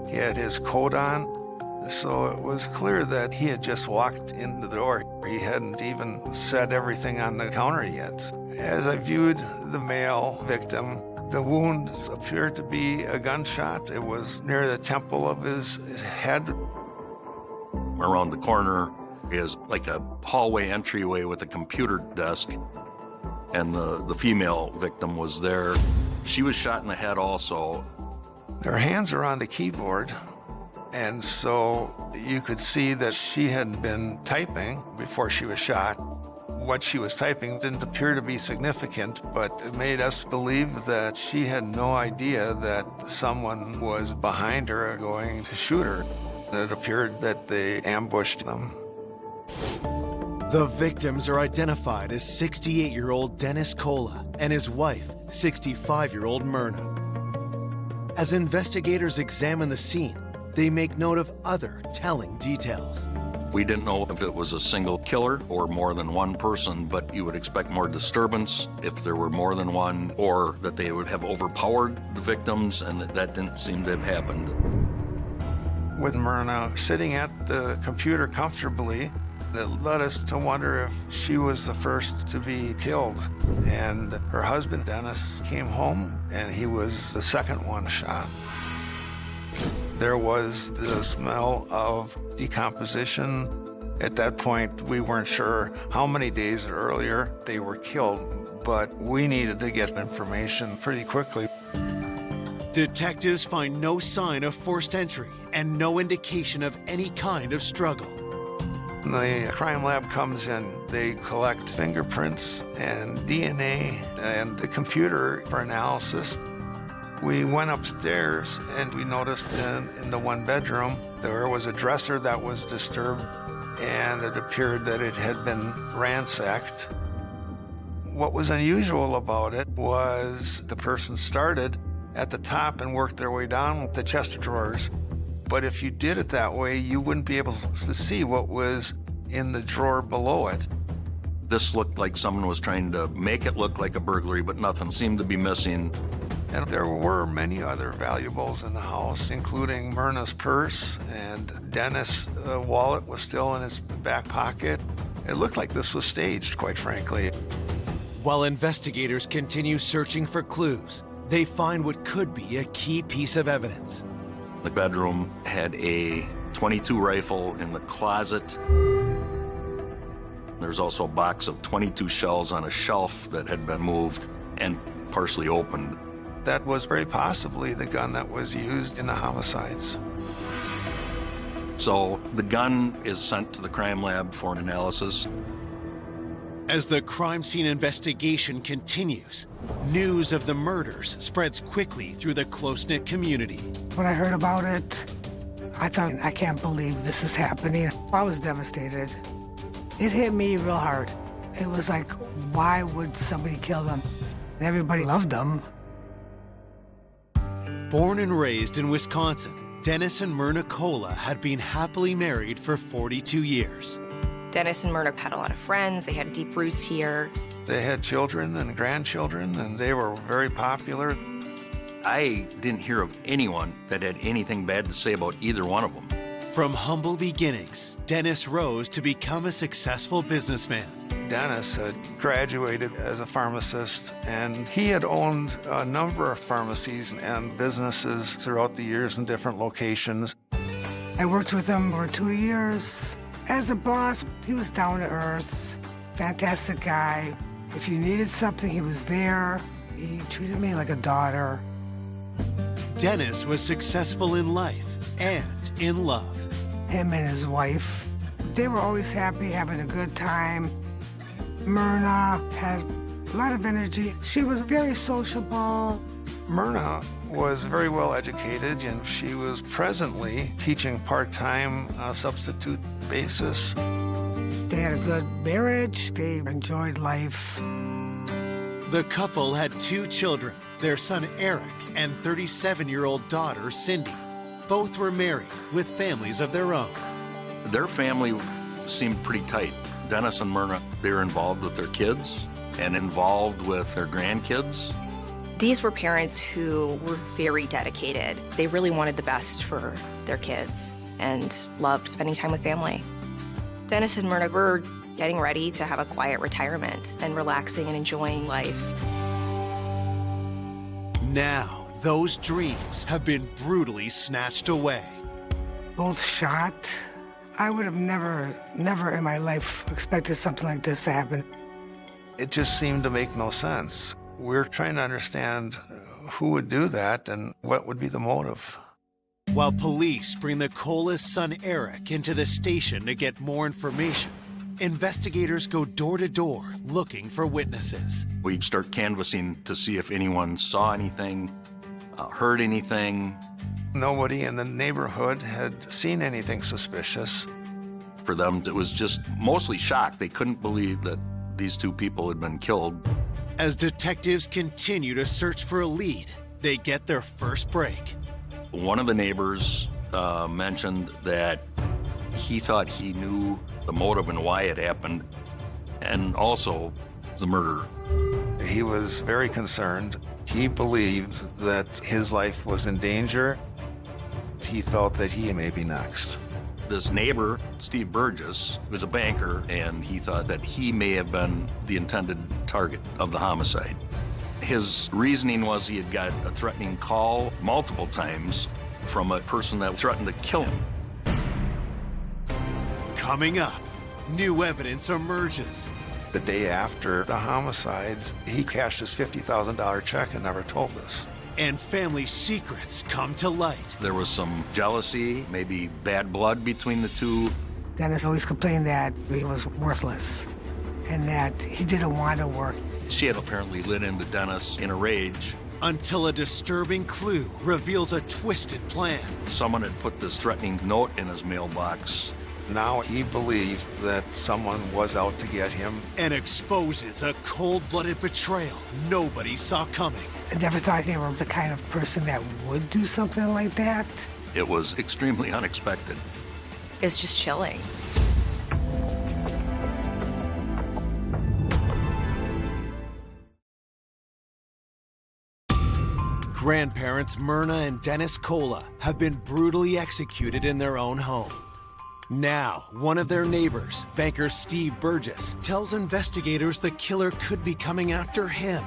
R: He had his coat on. So it was clear that he had just walked in the door. He hadn't even said everything on the counter yet. As I viewed the male victim, the wounds appeared to be a gunshot. It was near the temple of his head.
S: Around the corner is like a hallway entryway with a computer desk, and the female victim was there. She was shot in the head also.
R: Their hands are on the keyboard. And so you could see that she had been typing before she was shot. What she was typing didn't appear to be significant, but it made us believe that she had no idea that someone was behind her going to shoot her. It appeared that they ambushed them.
B: The victims are identified as 68-year-old Dennis Kola and his wife, 65-year-old Myrna. As investigators examine the scene, they make note of other telling details.
S: We didn't know if it was a single killer or more than one person, but you would expect more disturbance if there were more than one, or that they would have overpowered the victims, and that didn't seem to have happened.
R: With Myrna sitting at the computer comfortably, it led us to wonder if she was the first to be killed. And her husband, Dennis, came home, and he was the second one shot. There was the smell of decomposition. At that point, we weren't sure how many days earlier they were killed, but we needed to get information pretty quickly.
B: Detectives find no sign of forced entry and no indication of any kind of struggle.
R: The crime lab comes in. They collect fingerprints and DNA and the computer for analysis. We went upstairs and we noticed in the one bedroom there was a dresser that was disturbed, and it appeared that it had been ransacked. What was unusual about it was the person started at the top and worked their way down with the chest of drawers. But if you did it that way, you wouldn't be able to see what was in the drawer below it.
S: This looked like someone was trying to make it look like a burglary, but nothing seemed to be missing.
R: And there were many other valuables in the house, including Myrna's purse, and Dennis' wallet was still in his back pocket. It looked like this was staged, quite frankly.
B: While investigators continue searching for clues, they find what could be a key piece of evidence.
S: The bedroom had a .22 rifle in the closet. There's also a box of .22 shells on a shelf that had been moved and partially opened.
R: That was very possibly the gun that was used in the homicides.
S: So the gun is sent to the crime lab for an analysis.
B: As the crime scene investigation continues, news of the murders spreads quickly through the close-knit community.
Q: When I heard about it, I thought, I can't believe this is happening. I was devastated. It hit me real hard. It was like, why would somebody kill them? Everybody loved them.
B: Born and raised in Wisconsin, Dennis and Myrna Kola had been happily married for 42 years.
P: Dennis and Myrna had a lot of friends. They had deep roots here.
R: They had children and grandchildren, and they were very popular.
S: I didn't hear of anyone that had anything bad to say about either one of them.
B: From humble beginnings, Dennis rose to become a successful businessman.
R: Dennis had graduated as a pharmacist, and he had owned a number of pharmacies and businesses throughout the years in different locations.
Q: I worked with him for 2 years. As a boss, he was down to earth, fantastic guy. If you needed something, he was there. He treated me like a daughter.
B: Dennis was successful in life and in love.
Q: Him and his wife, they were always happy, having a good time. Myrna had a lot of energy. She was very sociable.
R: Myrna was very well educated, and she was presently teaching part-time on a substitute basis.
Q: They had a good marriage. They enjoyed life.
B: The couple had 2 children, their son Eric and 37-year-old daughter Cindy. Both were married with families of their own.
S: Their family seemed pretty tight. Dennis and Myrna, they were involved with their kids and involved with their grandkids.
P: These were parents who were very dedicated. They really wanted the best for their kids and loved spending time with family. Dennis and Myrna were getting ready to have a quiet retirement and relaxing and enjoying life.
B: Now, those dreams have been brutally snatched away.
Q: Both shot. I would have never in my life expected something like this to happen.
R: It just seemed to make no sense. We're trying to understand who would do that and what would be the motive.
B: While police bring the Kola's son Eric into the station to get more information,
A: investigators go door to door looking for witnesses.
S: We start canvassing to see if anyone saw anything, heard anything.
R: Nobody in the neighborhood had seen anything suspicious.
S: For them, it was just mostly shock. They couldn't believe that these two people had been killed.
A: As detectives continue to search for a lead, they get their first break.
S: One of the neighbors mentioned that he thought he knew the motive and why it happened, and also the murder.
R: He was very concerned. He believed that his life was in danger. He felt that he may be next.
S: This neighbor, Steve Burgess, was a banker, and he thought that he may have been the intended target of the homicide. His reasoning was he had got a threatening call multiple times from a person that threatened to kill him.
A: Coming up, new evidence emerges.
R: The day after the homicides, he cashed his $50,000 check and never told us.
A: And family secrets come to light.
S: There was some jealousy, maybe bad blood between the two.
Q: Dennis always complained that he was worthless and that he didn't want to work.
S: She had apparently lit into Dennis in a rage.
A: Until a disturbing clue reveals a twisted plan.
S: Someone had put this threatening note in his mailbox.
R: Now he believes that someone was out to get him.
A: And exposes a cold-blooded betrayal nobody saw coming.
Q: I never thought they were the kind of person that would do something like that.
S: It was extremely unexpected.
P: It's just chilling.
A: Grandparents Myrna and Dennis Kola have been brutally executed in their own home. Now, one of their neighbors, banker Steve Burgess, tells investigators the killer could be coming after him.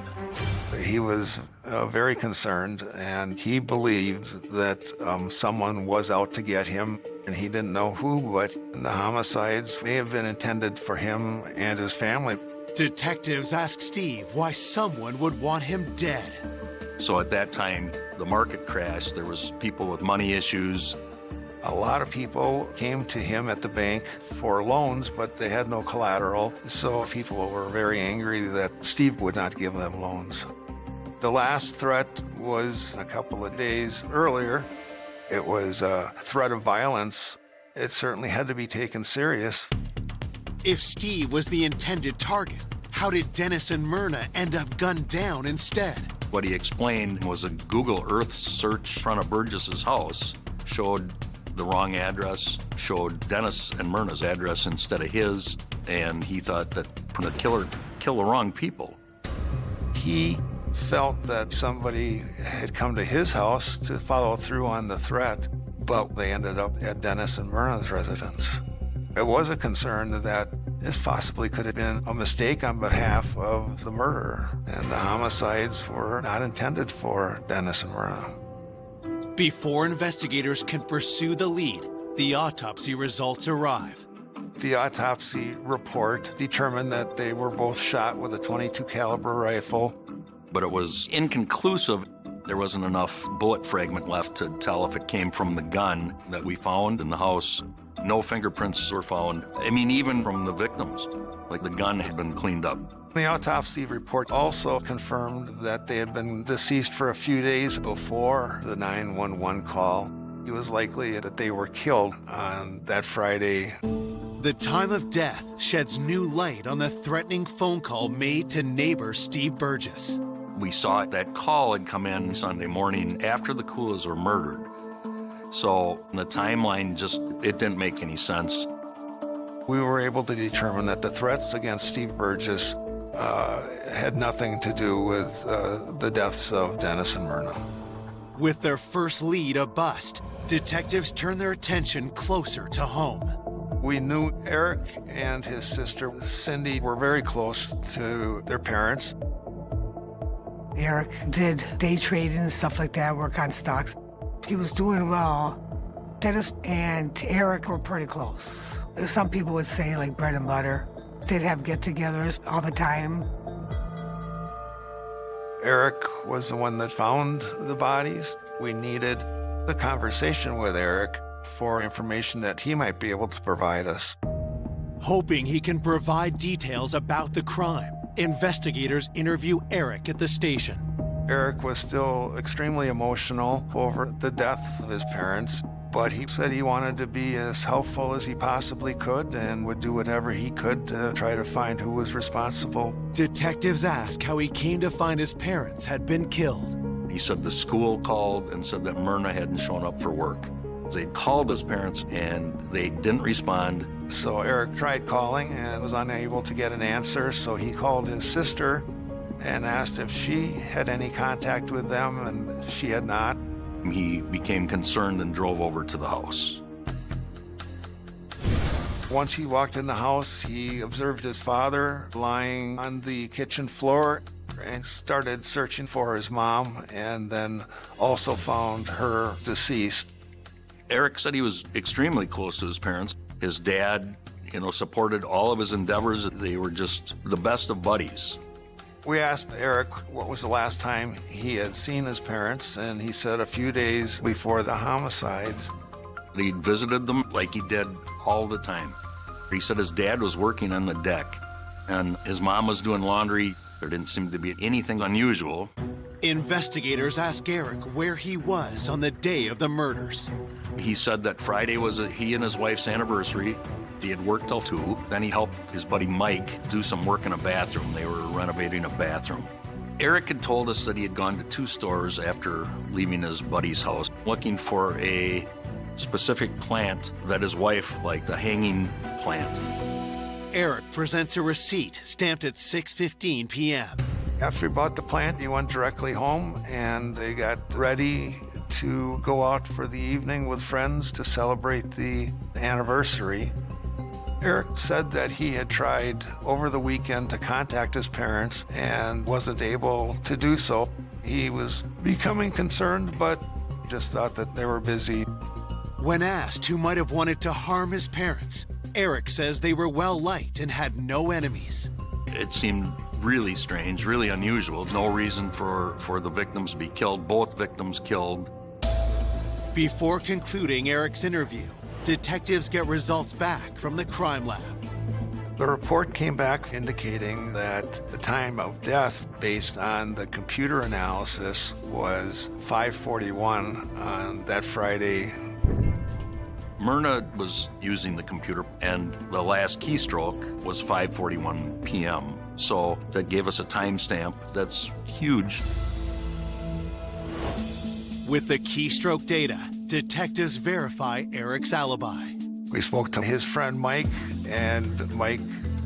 R: He was very concerned, and he believed that someone was out to get him, and he didn't know who, but the homicides may have been intended for him and his family.
A: Detectives ask Steve why someone would want him dead.
S: So at that time, the market crashed. There was people with money issues.
R: A lot of people came to him at the bank for loans, but they had no collateral. So people were very angry that Steve would not give them loans. The last threat was a couple of days earlier. It was a threat of violence. It certainly had to be taken serious.
A: If Steve was the intended target, how did Dennis and Myrna end up gunned down instead?
S: What he explained was a Google Earth search in front of Burgess's house showed the wrong address, showed Dennis and Myrna's address instead of his, and he thought that the killer killed the wrong people.
R: He felt that somebody had come to his house to follow through on the threat, but they ended up at Dennis and Myrna's residence. It was a concern that this possibly could have been a mistake on behalf of the murderer, and the homicides were not intended for Dennis and Myrna.
A: Before investigators can pursue the lead, the autopsy results arrive.
R: The autopsy report determined that they were both shot with a .22 caliber rifle.
S: But it was inconclusive. There wasn't enough bullet fragment left to tell if it came from the gun that we found in the house. No fingerprints were found. I mean, even from the victims, like the gun had been cleaned up.
R: The autopsy report also confirmed that they had been deceased for a few days before the 911 call. It was likely that they were killed on that Friday.
A: The time of death sheds new light on the threatening phone call made to neighbor Steve Burgess.
S: We saw that call had come in Sunday morning after the Koulas were murdered. So the timeline it didn't make any sense.
R: We were able to determine that the threats against Steve Burgess had nothing to do with the deaths of Dennis and Myrna.
A: With their first lead a bust, detectives turn their attention closer to home.
R: We knew Eric and his sister Cindy were very close to their parents.
Q: Eric did day trading and stuff like that, work on stocks. He was doing well. Dennis and Eric were pretty close. Some people would say like bread and butter. They'd have get-togethers all the time.
R: Eric was the one that found the bodies. We needed a conversation with Eric for information that he might be able to provide us.
A: Hoping he can provide details about the crime, investigators interview Eric at the station.
R: Eric was still extremely emotional over the deaths of his parents, but he said he wanted to be as helpful as he possibly could and would do whatever he could to try to find who was responsible.
A: Detectives ask how he came to find his parents had been killed.
S: He said the school called and said that Myrna hadn't shown up for work. They called his parents and they didn't respond.
R: So Eric tried calling and was unable to get an answer, so he called his sister and asked if she had any contact with them, and she had not.
S: He became concerned and drove over to the house.
R: Once he walked in the house, he observed his father lying on the kitchen floor and started searching for his mom, and then also found her deceased.
S: Eric said he was extremely close to his parents. His dad, supported all of his endeavors. They were just the best of buddies.
R: We asked Eric what was the last time he had seen his parents, and he said a few days before the homicides.
S: He visited them like he did all the time. He said his dad was working on the deck, and his mom was doing laundry. There didn't seem to be anything unusual.
A: Investigators ask Eric where he was on the day of the murders.
S: He said that Friday was he and his wife's anniversary. He had worked till 2. Then he helped his buddy Mike do some work in a bathroom. They were renovating a bathroom. Eric had told us that he had gone to 2 stores after leaving his buddy's house, looking for a specific plant that his wife liked, a hanging plant.
A: Eric presents a receipt stamped at 6:15 p.m.
R: After he bought the plant, he went directly home, and they got ready to go out for the evening with friends to celebrate the anniversary. Eric said that he had tried over the weekend to contact his parents and wasn't able to do so. He was becoming concerned, but just thought that they were busy.
A: When asked who might have wanted to harm his parents, Eric says they were well-liked and had no enemies.
S: It seemed really strange, really unusual. No reason for the victims to be killed. Both victims killed.
A: Before concluding Eric's interview, detectives get results back from the crime lab.
R: The report came back indicating that the time of death, based on the computer analysis, was 5:41 on that Friday.
S: Myrna was using the computer, and the last keystroke was 5:41 p.m. So that gave us a timestamp that's huge.
A: With the keystroke data, detectives verify Eric's alibi.
R: We spoke to his friend Mike, and Mike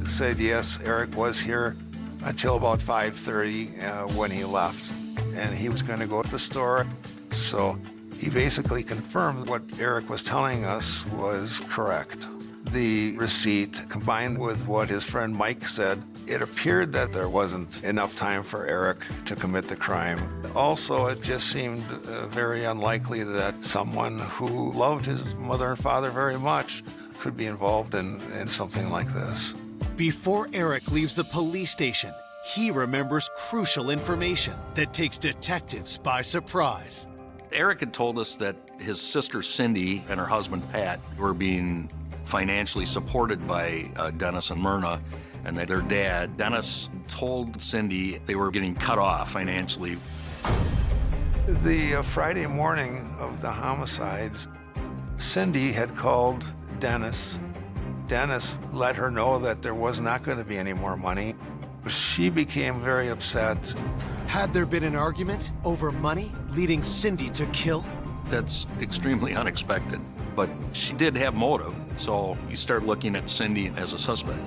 R: said yes, Eric was here until about 5:30 when he left, and he was going to go to the store. So he basically confirmed what Eric was telling us was correct. The receipt, combined with what his friend Mike said, it appeared that there wasn't enough time for Eric to commit the crime. Also, it just seemed very unlikely that someone who loved his mother and father very much could be involved in something like this.
A: Before Eric leaves the police station, he remembers crucial information that takes detectives by surprise.
S: Eric had told us that his sister Cindy and her husband Pat were being financially supported by Dennis and Myrna, and that their dad, Dennis, told Cindy they were getting cut off financially.
R: The Friday morning of the homicides, Cindy had called Dennis. Dennis let her know that there was not going to be any more money. She became very upset.
A: Had there been an argument over money leading Cindy to kill?
S: That's extremely unexpected, but she did have motive, so you start looking at Cindy as a suspect.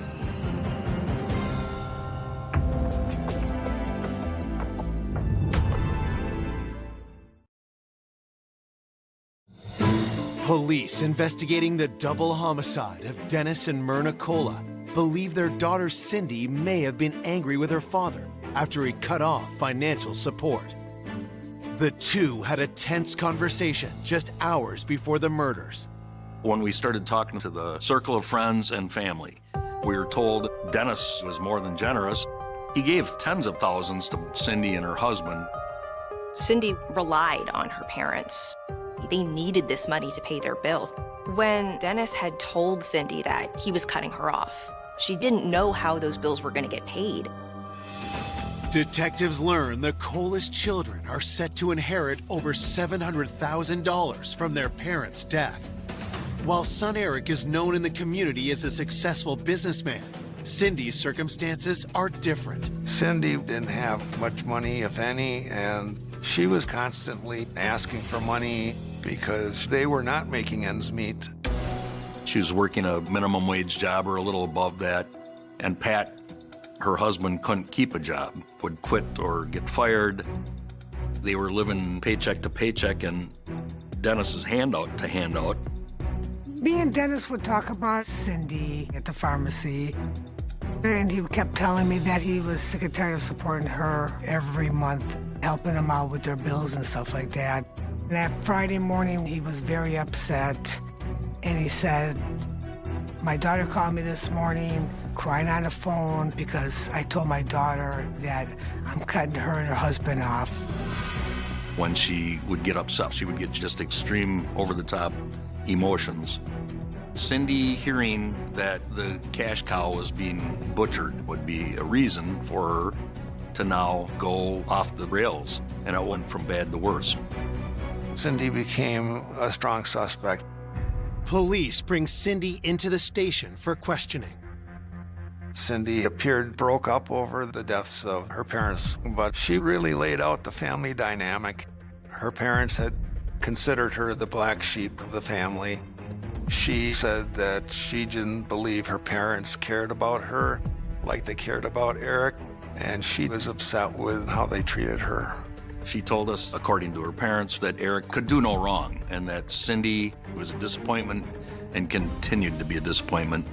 A: Police investigating the double homicide of Dennis and Myrna Cola believe their daughter Cindy may have been angry with her father after he cut off financial support. The two had a tense conversation just hours before the murders.
S: When we started talking to the circle of friends and family, we were told Dennis was more than generous. He gave tens of thousands to Cindy and her husband.
P: Cindy relied on her parents. They needed this money to pay their bills. When Dennis had told Cindy that he was cutting her off, she didn't know how those bills were going to get paid.
A: Detectives learn the Colas children are set to inherit over $700,000 from their parents' death. While son Eric is known in the community as a successful businessman, Cindy's circumstances are different.
R: Cindy didn't have much money, if any, and she was constantly asking for money because they were not making ends meet.
S: She was working a minimum wage job or a little above that, and Pat, her husband, couldn't keep a job, would quit or get fired. They were living paycheck to paycheck and Dennis's handout to handout.
Q: Me and Dennis would talk about Cindy at the pharmacy, and he kept telling me that he was sick and tired of supporting her every month, helping them out with their bills and stuff like that. And that Friday morning, he was very upset, and he said, "My daughter called me this morning, crying on the phone because I told my daughter that I'm cutting her and her husband off."
S: When she would get upset, she would get just extreme, over-the-top emotions. Cindy hearing that the cash cow was being butchered would be a reason for her to now go off the rails, and it went from bad to worse.
R: Cindy became a strong suspect.
A: Police bring Cindy into the station for questioning.
R: Cindy appeared broke up over the deaths of her parents, but she really laid out the family dynamic. Her parents had considered her the black sheep of the family. She said that she didn't believe her parents cared about her like they cared about Eric, and she was upset with how they treated her.
S: She told us, according to her parents, that Eric could do no wrong and that Cindy was a disappointment and continued to be a disappointment.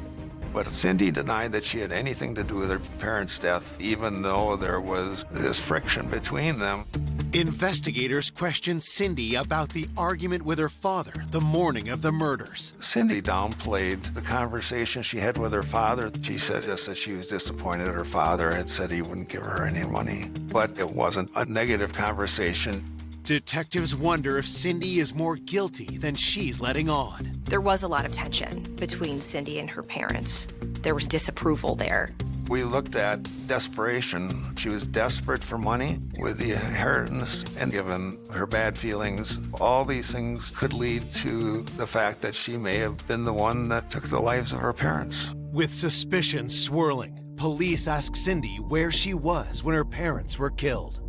R: But Cindy denied that she had anything to do with her parents' death, even though there was this friction between them.
A: Investigators questioned Cindy about the argument with her father the morning of the murders.
R: Cindy downplayed the conversation she had with her father. She said just that she was disappointed her father had said he wouldn't give her any money. But it wasn't a negative conversation.
A: Detectives wonder if Cindy is more guilty than she's letting on.
P: There was a lot of tension between Cindy and her parents. There was disapproval there.
R: We looked at desperation. She was desperate for money with the inheritance, and given her bad feelings, all these things could lead to the fact that she may have been the one that took the lives of her parents.
A: With suspicion swirling, police asked Cindy where she was when her parents were killed.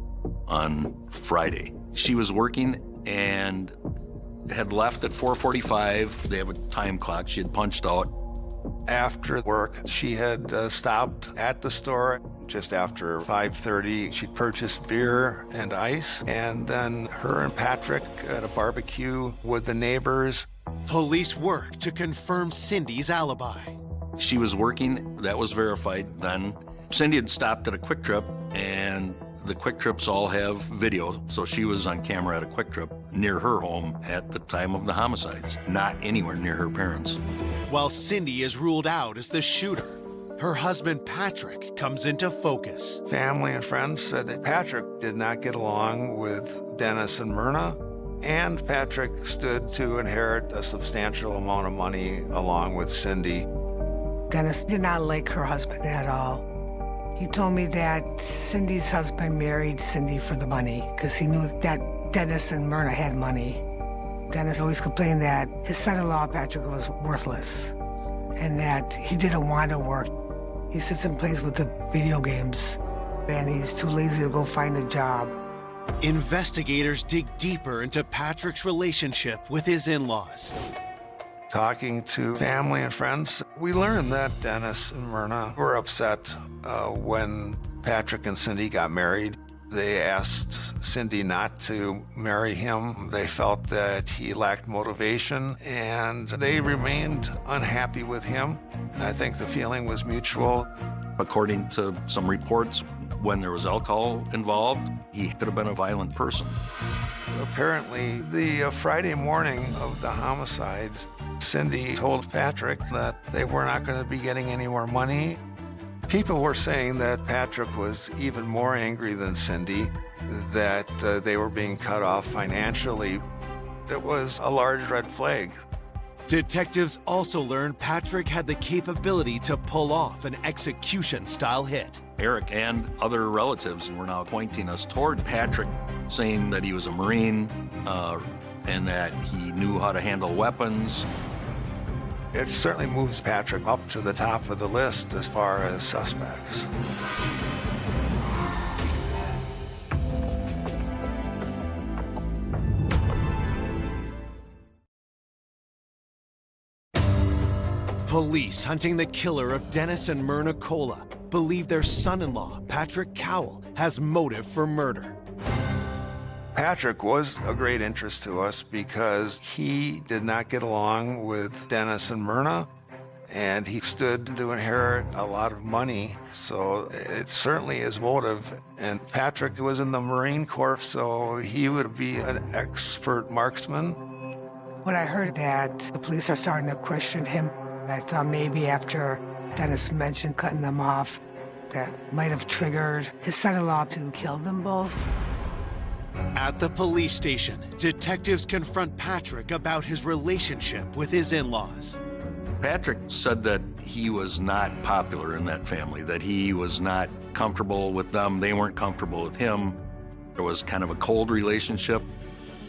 S: On Friday, she was working and had left at 4:45. They have a time clock. She had punched out.
R: After work, she had stopped at the store just after 5:30. She purchased beer and ice, and then her and Patrick at a barbecue with the neighbors.
A: Police worked to confirm Cindy's alibi.
S: She was working. That was verified then. Cindy had stopped at a Quick Trip, and the Quick Trips all have video, so she was on camera at a Quick Trip near her home at the time of the homicides, not anywhere near her parents.
A: While Cindy is ruled out as the shooter, her husband Patrick comes into focus.
R: Family and friends said that Patrick did not get along with Dennis and Myrna, and Patrick stood to inherit a substantial amount of money along with Cindy.
Q: Dennis did not like her husband at all. He told me that Cindy's husband married Cindy for the money because he knew that Dennis and Myrna had money. Dennis always complained that his son-in-law, Patrick, was worthless and that he didn't want to work. He sits and plays with the video games, and he's too lazy to go find a job.
A: Investigators dig deeper into Patrick's relationship with his in-laws.
R: Talking to family and friends, we learned that Dennis and Myrna were upset when Patrick and Cindy got married. They asked Cindy not to marry him. They felt that he lacked motivation, and they remained unhappy with him. And I think the feeling was mutual.
S: According to some reports, when there was alcohol involved, he could have been a violent person.
R: Apparently, the Friday morning of the homicides, Cindy told Patrick that they were not going to be getting any more money. People were saying that Patrick was even more angry than Cindy, that they were being cut off financially. it was a large red flag.
B: Detectives also learned Patrick had the capability to pull off an execution-style hit.
S: Eric and other relatives were now pointing us toward Patrick, saying that he was a Marine and that he knew how to handle weapons.
R: It certainly moves Patrick up to the top of the list as far as suspects.
B: Police hunting the killer of Dennis and Myrna Cola believe their son-in-law, Patrick Cowell, has motive for murder.
R: Patrick was a great interest to us because he did not get along with Dennis and Myrna, and he stood to inherit a lot of money, so it certainly is motive. And Patrick was in the Marine Corps, so he would be an expert marksman.
Q: When I heard that the police are starting to question him, I thought maybe after Dennis mentioned cutting them off, that might have triggered his son-in-law to kill them both.
B: At the police station, detectives confront Patrick about his relationship with his in-laws.
S: Patrick said that he was not popular in that family, that he was not comfortable with them. They weren't comfortable with him. There was kind of a cold relationship.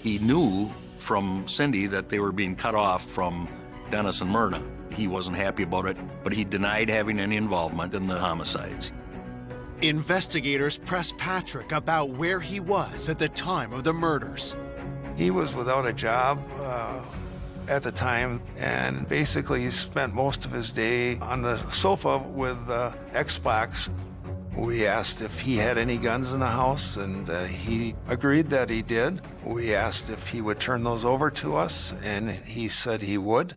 S: He knew from Cindy that they were being cut off from Dennis and Myrna. He wasn't happy about it, but he denied having any involvement in the homicides.
B: Investigators press Patrick about where he was at the time of the murders.
R: He was without a job at the time, and basically he spent most of his day on the sofa with Xbox. We asked if he had any guns in the house, and he agreed that he did. We asked if he would turn those over to us, and he said he would.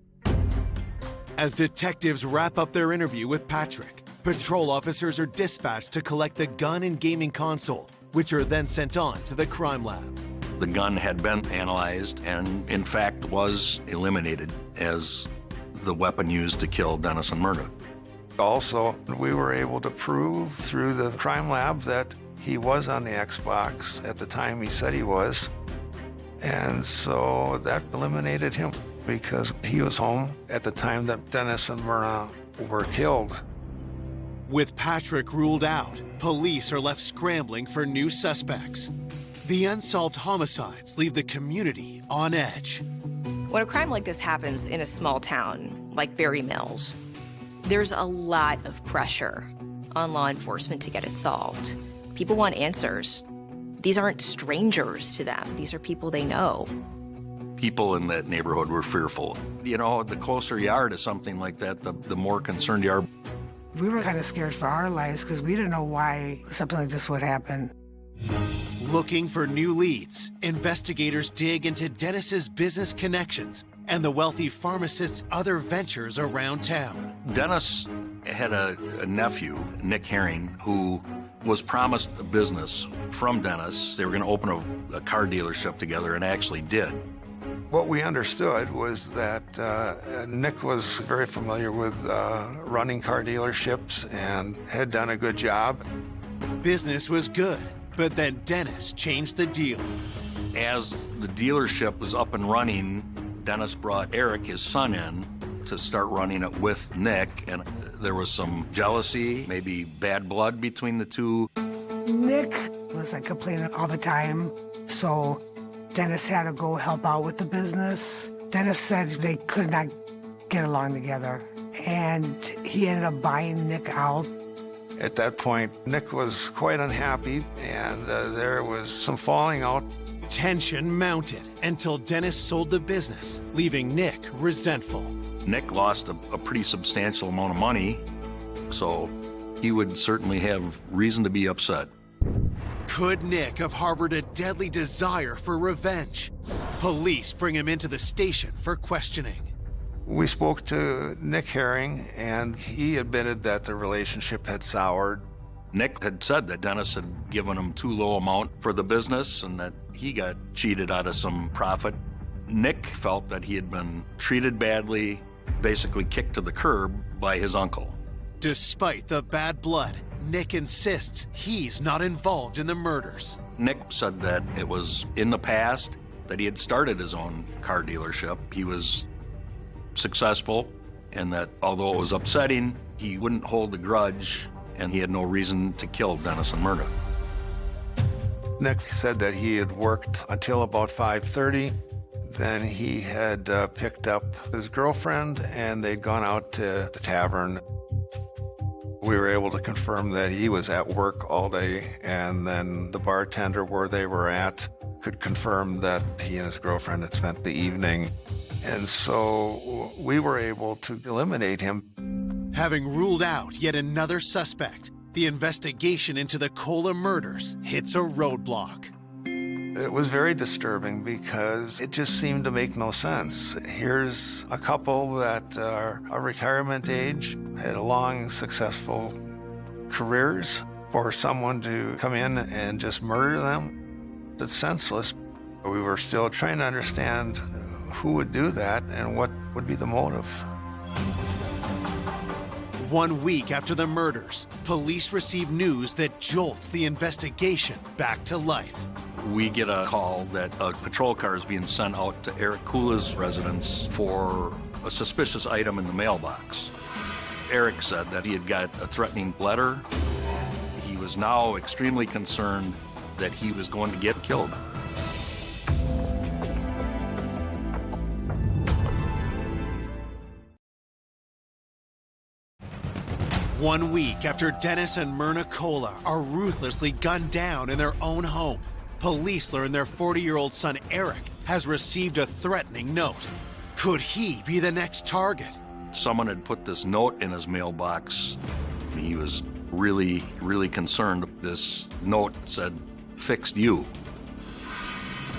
B: As detectives wrap up their interview with Patrick, patrol officers are dispatched to collect the gun and gaming console, which are then sent on to the crime lab.
S: The gun had been analyzed and, in fact, was eliminated as the weapon used to kill Dennis and Myrna.
R: Also, we were able to prove through the crime lab that he was on the Xbox at the time he said he was. And so that eliminated him because he was home at the time that Dennis and Myrna were killed.
B: With Patrick ruled out, police are left scrambling for new suspects. The unsolved homicides leave the community on edge.
P: When a crime like this happens in a small town like Berry Mills, there's a lot of pressure on law enforcement to get it solved. People want answers. These aren't strangers to them. These are people they know.
S: People in that neighborhood were fearful. You know, the closer you are to something like that, the more concerned you are.
Q: We were kind of scared for our lives because we didn't know why something like this would happen.
B: Looking for new leads, investigators dig into Dennis's business connections and the wealthy pharmacist's other ventures around town.
S: Dennis had a nephew, Nick Herring, who was promised a business from Dennis. They were going to open a car dealership together and actually did.
R: What we understood was that Nick was very familiar with running car dealerships and had done a good job.
B: Business was good, but then Dennis changed the deal.
S: As the dealership was up and running, Dennis brought Eric, his son, in to start running it with Nick, and there was some jealousy, maybe bad blood between the two.
Q: Nick was complaining all the time, so Dennis had to go help out with the business. Dennis said they could not get along together, and he ended up buying Nick out.
R: At that point, Nick was quite unhappy, and there was some falling out.
B: Tension mounted until Dennis sold the business, leaving Nick resentful.
S: Nick lost a pretty substantial amount of money, so he would certainly have reason to be upset.
B: Could Nick have harbored a deadly desire for revenge? Police bring him into the station for questioning.
R: We spoke to Nick Herring, and he admitted that the relationship had soured.
S: Nick had said that Dennis had given him too low amount for the business and that he got cheated out of some profit. Nick felt that he had been treated badly, basically kicked to the curb by his uncle.
B: Despite the bad blood, Nick insists he's not involved in the murders.
S: Nick said that it was in the past. that he had started his own car dealership. He was successful, and that although it was upsetting, he wouldn't hold a grudge, and he had no reason to kill Dennis and Myrna.
R: Nick said that he had worked until about 5:30. Then he had picked up his girlfriend, and they'd gone out to the tavern. We were able to confirm that he was at work all day, and then the bartender where they were at could confirm that he and his girlfriend had spent the evening. And so we were able to eliminate him.
A: Having ruled out yet another suspect, the investigation into the Cola murders hits a roadblock.
R: It was very disturbing because it just seemed to make no sense. Here's a couple that are a retirement age, had long, successful careers. For someone to come in and just murder them, it's senseless. We were still trying to understand who would do that and what would be the motive.
A: 1 week after the murders, police receive news that jolts the investigation back to life.
S: We get a call that a patrol car is being sent out to Eric Kula's residence for a suspicious item in the mailbox. Eric said that he had got a threatening letter. He was now extremely concerned that he was going to get killed.
A: One week after Dennis and Myrna Cola are ruthlessly gunned down in their own home, police learn their 40-year-old son Eric has received a threatening note. Could he be the next target?
S: Someone had put this note in his mailbox. He was really, really concerned. This note said, "Fixed you."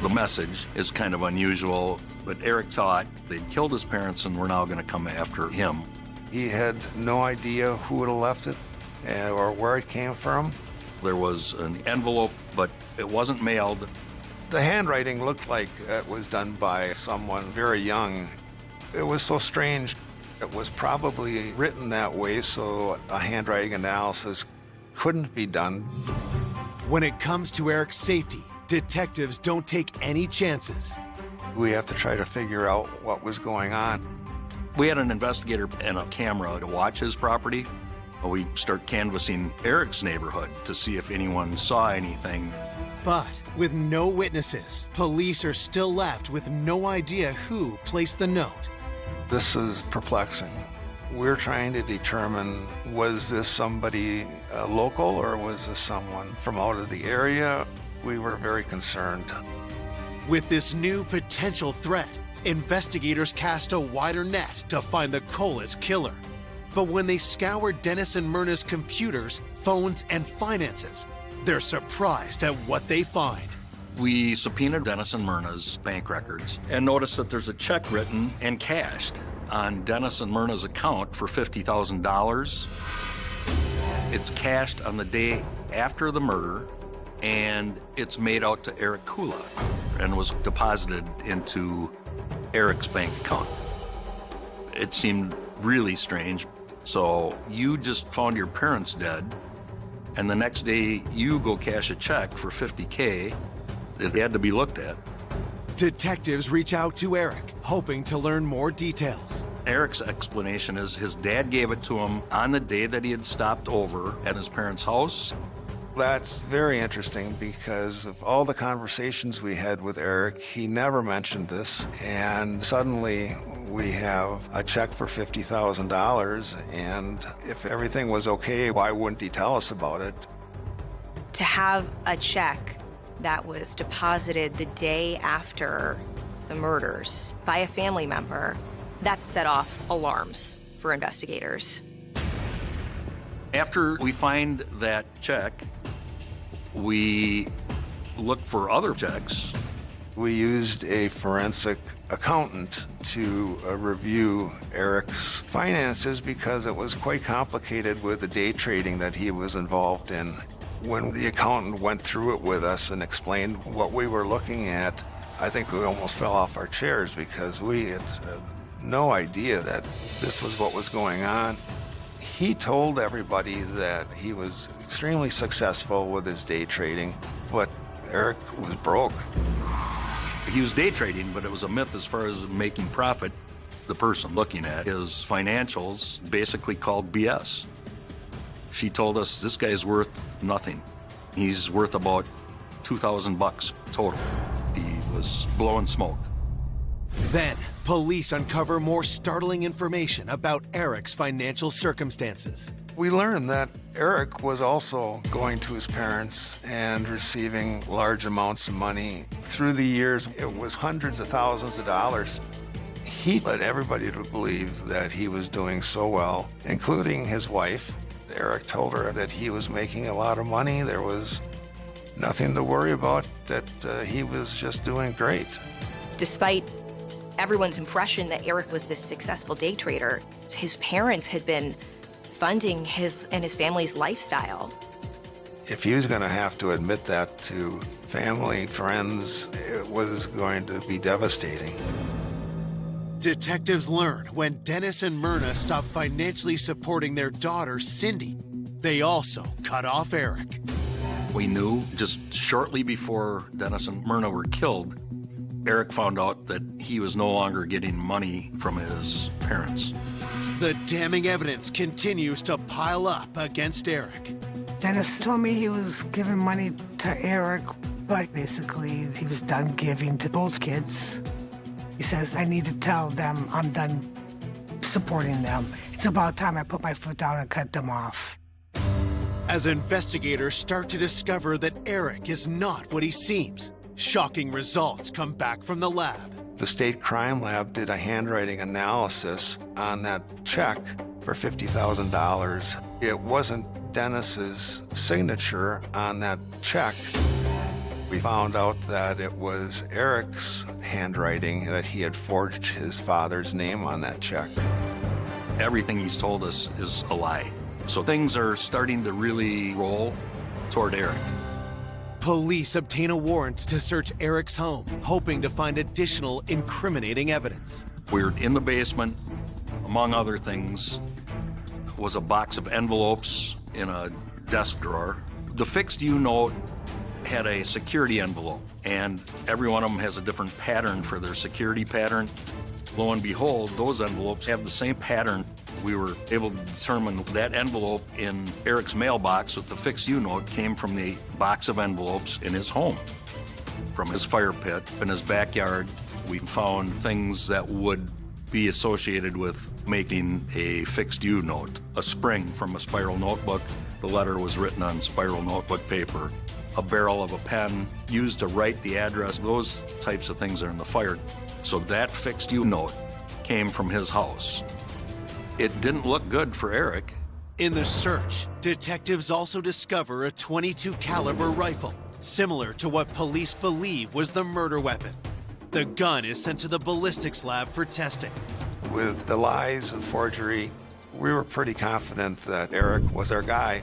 S: The message is kind of unusual, but Eric thought they'd killed his parents and were now going to come after him.
R: He had no idea who would have left it or where it came from.
S: There was an envelope, but it wasn't mailed.
R: The handwriting looked like it was done by someone very young. It was so strange. It was probably written that way so a handwriting analysis couldn't be done.
A: When it comes to Eric's safety, detectives don't take any chances.
R: We have to try to figure out what was going on.
S: We had an investigator and a camera to watch his property. We start canvassing Eric's neighborhood to see if anyone saw anything.
A: But with no witnesses, police are still left with no idea who placed the note.
R: This is perplexing. We're trying to determine, was this somebody local or was this someone from out of the area? We were very concerned.
A: With this new potential threat, investigators cast a wider net to find the Cola's killer. But when they scour Dennis and Myrna's computers, phones, and finances, they're surprised at what they find.
S: We subpoenaed Dennis and Myrna's bank records and noticed that there's a check written and cashed on Dennis and Myrna's account for $50,000. It's cashed on the day after the murder, and it's made out to Eric Kula and was deposited into Eric's bank account. It seemed really strange. So you just found your parents dead, and the next day you go cash a check for $50K. It had to be looked at.
A: Detectives reach out to Eric, hoping to learn more details.
S: Eric's explanation is his dad gave it to him on the day that he had stopped over at his parents' house.
R: That's very interesting because of all the conversations we had with Eric, he never mentioned this, and suddenly we have a check for $50,000, and if everything was okay, why wouldn't he tell us about it?
P: To have a check that was deposited the day after the murders by a family member, that set off alarms for investigators.
S: After we find that check, we look for other checks.
R: We used a forensic accountant to review Eric's finances because it was quite complicated with the day trading that he was involved in. When the accountant went through it with us and explained what we were looking at, I think we almost fell off our chairs because we had no idea that this was what was going on. He told everybody that he was extremely successful with his day trading, but Eric was broke.
S: He was day trading, but it was a myth as far as making profit. The person looking at his financials basically called BS. She told us this guy's worth nothing. He's worth about $2,000 total. He was blowing smoke.
U: Then, police uncover more startling information about Eric's financial circumstances.
R: We learned that Eric was also going to his parents and receiving large amounts of money. Through the years, it was hundreds of thousands of dollars. He led everybody to believe that he was doing so well, including his wife. Eric told her that he was making a lot of money. There was nothing to worry about, that he was just doing great.
P: Despite everyone's impression that Eric was this successful day trader, his parents had been funding his and his family's lifestyle.
R: If he was going to have to admit that to family, friends, it was going to be devastating.
A: Detectives learn when Dennis and Myrna stop financially supporting their daughter, Cindy, they also cut off Eric.
S: We knew just shortly before Dennis and Myrna were killed, Eric found out that he was no longer getting money from his parents.
A: The damning evidence continues to pile up against Eric.
Q: Dennis told me he was giving money to Eric, but basically he was done giving to both kids. He says, I need to tell them I'm done supporting them. It's about time I put my foot down and cut them off.
A: As investigators start to discover that Eric is not what he seems, shocking results come back from the lab.
R: The state crime lab did a handwriting analysis on that check for $50,000. It wasn't Dennis's signature on that check. We found out that it was Eric's handwriting, that he had forged his father's name on that check.
S: Everything he's told us is a lie. So things are starting to really roll toward Eric.
A: Police obtain a warrant to search Eric's home, hoping to find additional incriminating evidence.
S: We're in the basement. Among other things, was a box of envelopes in a desk drawer. The fixed U note had a security envelope, and every one of them has a different pattern for their security pattern. Lo and behold, those envelopes have the same pattern. We were able to determine that envelope in Eric's mailbox with the fixed U note came from the box of envelopes in his home. From his fire pit in his backyard, we found things that would be associated with making a fixed U note. A spring from a spiral notebook. The letter was written on spiral notebook paper. A barrel of a pen used to write the address. Those types of things are in the fire. So that fixed U note came from his house. It didn't look good for Eric.
A: In the search, detectives also discover a .22 caliber rifle, similar to what police believe was the murder weapon. The gun is sent to the ballistics lab for testing.
R: With the lies and forgery, we were pretty confident that Eric was our guy.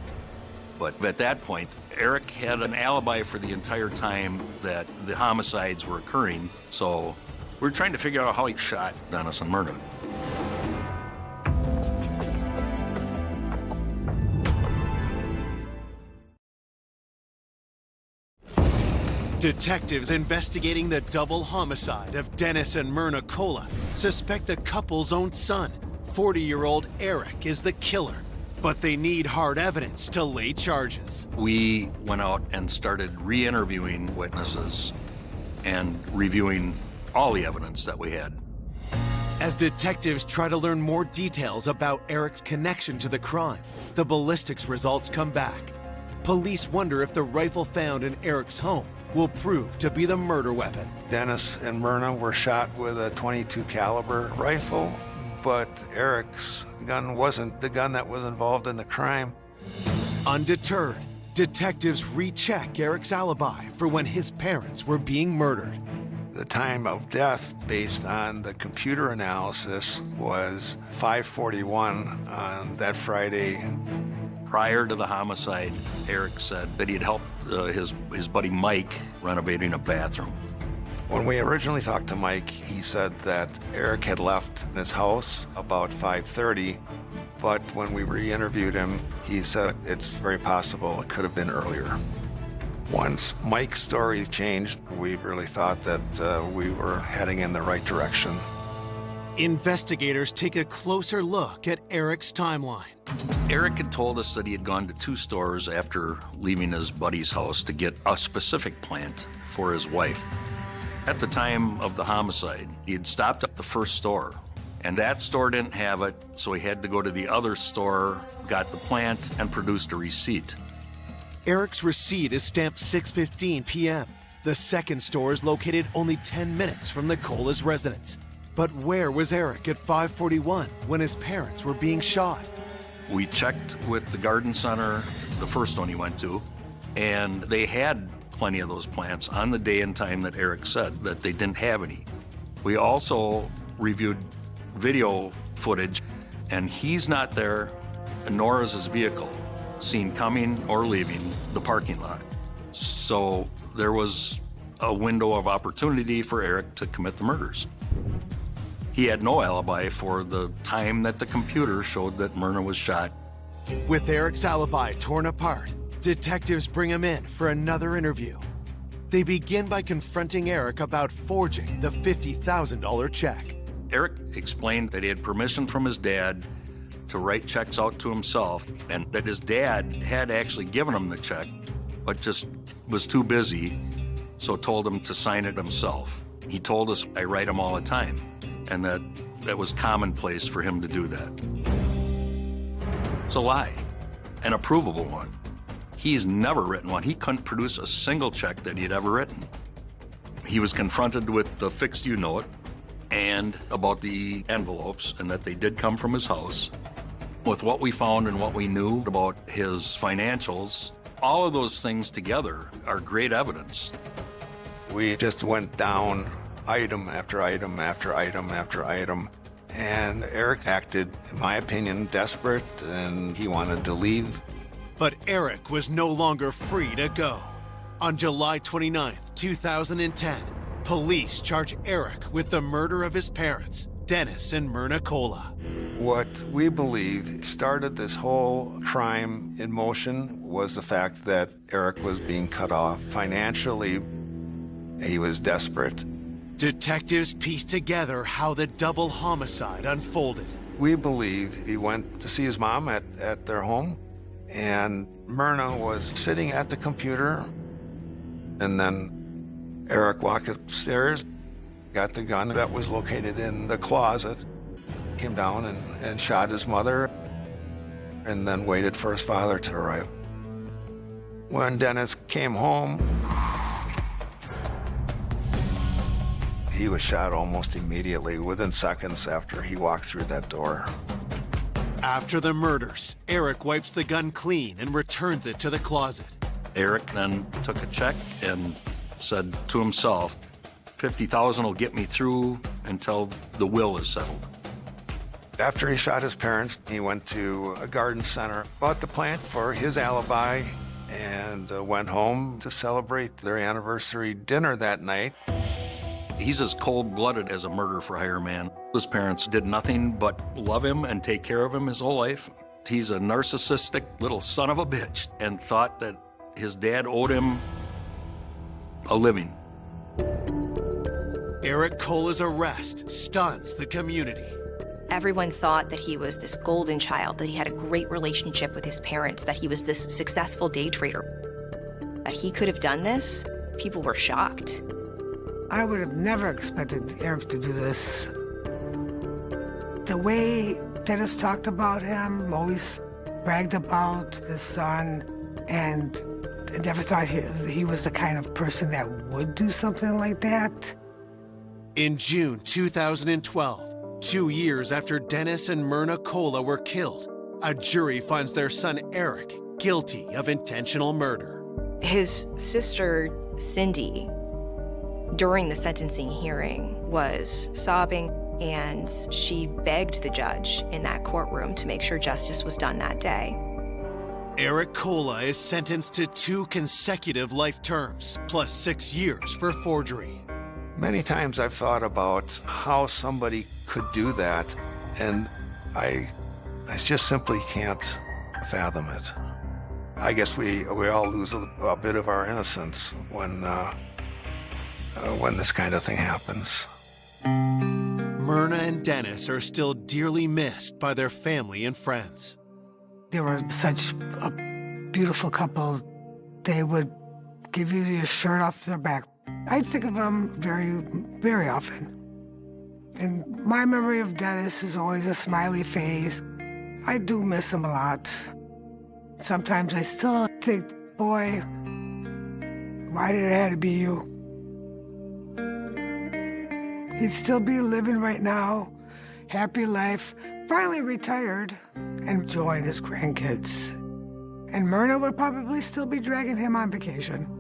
S: But at that point, Eric had an alibi for the entire time that the homicides were occurring. So we're trying to figure out how he shot Dennis and Myrna.
A: Detectives investigating the double homicide of Dennis and Myrna Cola suspect the couple's own son, 40-year-old Eric, is the killer. But they need hard evidence to lay charges.
S: We went out and started re-interviewing witnesses and reviewing all the evidence that we had.
A: As detectives try to learn more details about Eric's connection to the crime, the ballistics results come back. Police wonder if the rifle found in Eric's home will prove to be the murder weapon.
R: Dennis and Myrna were shot with a .22 caliber rifle, but Eric's gun wasn't the gun that was involved in the crime.
A: Undeterred, detectives recheck Eric's alibi for when his parents were being murdered.
R: The time of death, based on the computer analysis, was 5:41 on that Friday.
S: Prior to the homicide, Eric said that he had helped his buddy Mike renovating a bathroom.
R: When we originally talked to Mike, he said that Eric had left his house about 5:30, but when we re-interviewed him, he said it's very possible it could have been earlier. Once Mike's story changed, we really thought that we were heading in the right direction.
U: Investigators take a closer look at Eric's timeline.
S: Eric had told us that he had gone to 2 stores after leaving his buddy's house to get a specific plant for his wife. At the time of the homicide, he had stopped at the first store, and that store didn't have it, so he had to go to the other store, got the plant, and produced a receipt.
U: Eric's receipt is stamped 6:15 p.m. The second store is located only 10 minutes from the Cola's residence. But where was Eric at 5:41 when his parents were being shot?
S: We checked with the garden center, the first one he went to, and they had plenty of those plants on the day and time that Eric said that they didn't have any. We also reviewed video footage, and he's not there, nor is his vehicle seen coming or leaving the parking lot. So there was a window of opportunity for Eric to commit the murders. He had no alibi for the time that the computer showed that Myrna was shot.
U: With Eric's alibi torn apart, detectives bring him in for another interview. They begin by confronting Eric about forging the $50,000 check.
S: Eric explained that he had permission from his dad to write checks out to himself, and that his dad had actually given him the check, but just was too busy, so told him to sign it himself. He told us, "I write them all the time," and that was commonplace for him to do that. It's a lie, and a provable one. He's never written one. He couldn't produce a single check that he had ever written. He was confronted with the fixed U note and about the envelopes, and that they did come from his house. With what we found and what we knew about his financials, all of those things together are great evidence.
R: We just went down item after item after item after item, and Eric acted, in my opinion, desperate, and he wanted to leave.
U: But Eric was no longer free to go. On July 29th, 2010, police charge Eric with the murder of his parents, Dennis and Myrna Cola.
R: What we believe started this whole crime in motion was the fact that Eric was being cut off financially. He was desperate.
U: Detectives pieced together how the double homicide unfolded.
R: We believe he went to see his mom at their home, and Myrna was sitting at the computer, and then Eric walked upstairs, got the gun that was located in the closet, came down and shot his mother, and then waited for his father to arrive. When Dennis came home, he was shot almost immediately, within seconds after he walked through that door.
U: After the murders, Eric wipes the gun clean and returns it to the closet.
S: Eric then took a check and said to himself, $50,000 will get me through until the will is settled.
R: After he shot his parents, he went to a garden center, bought the plant for his alibi, and went home to celebrate their anniversary dinner that night.
S: He's as cold-blooded as a murder-for-hire man. His parents did nothing but love him and take care of him his whole life. He's a narcissistic little son of a bitch and thought that his dad owed him a living.
U: Eric Cola's arrest stuns the community.
P: Everyone thought that he was this golden child, that he had a great relationship with his parents, that he was this successful day trader. That he could have done this, people were shocked.
Q: I would have never expected Eric to do this. The way Dennis talked about him, always bragged about his son, and I never thought he was the kind of person that would do something like that.
U: In June 2012, 2 years after Dennis and Myrna Cola were killed, a jury finds their son Eric guilty of intentional murder.
P: His sister, Cindy, during the sentencing hearing, was sobbing, and she begged the judge in that courtroom to make sure justice was done that day.
U: Eric Cola is sentenced to 2 consecutive life terms, plus 6 years for forgery.
R: Many times I've thought about how somebody could do that, and I just simply can't fathom it. I guess we all lose a bit of our innocence when this kind of thing happens.
U: Myrna and Dennis are still dearly missed by their family and friends.
Q: They were such a beautiful couple. They would give you your shirt off their back. I think of them very, very often. And my memory of Dennis is always a smiley face. I do miss him a lot. Sometimes I still think, boy, why did it have to be you? He'd still be living right now, happy life, finally retired, and enjoying his grandkids. And Myrna would probably still be dragging him on vacation.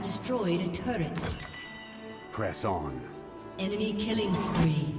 F: Destroyed a turret.
V: Press on.
F: Enemy killing spree.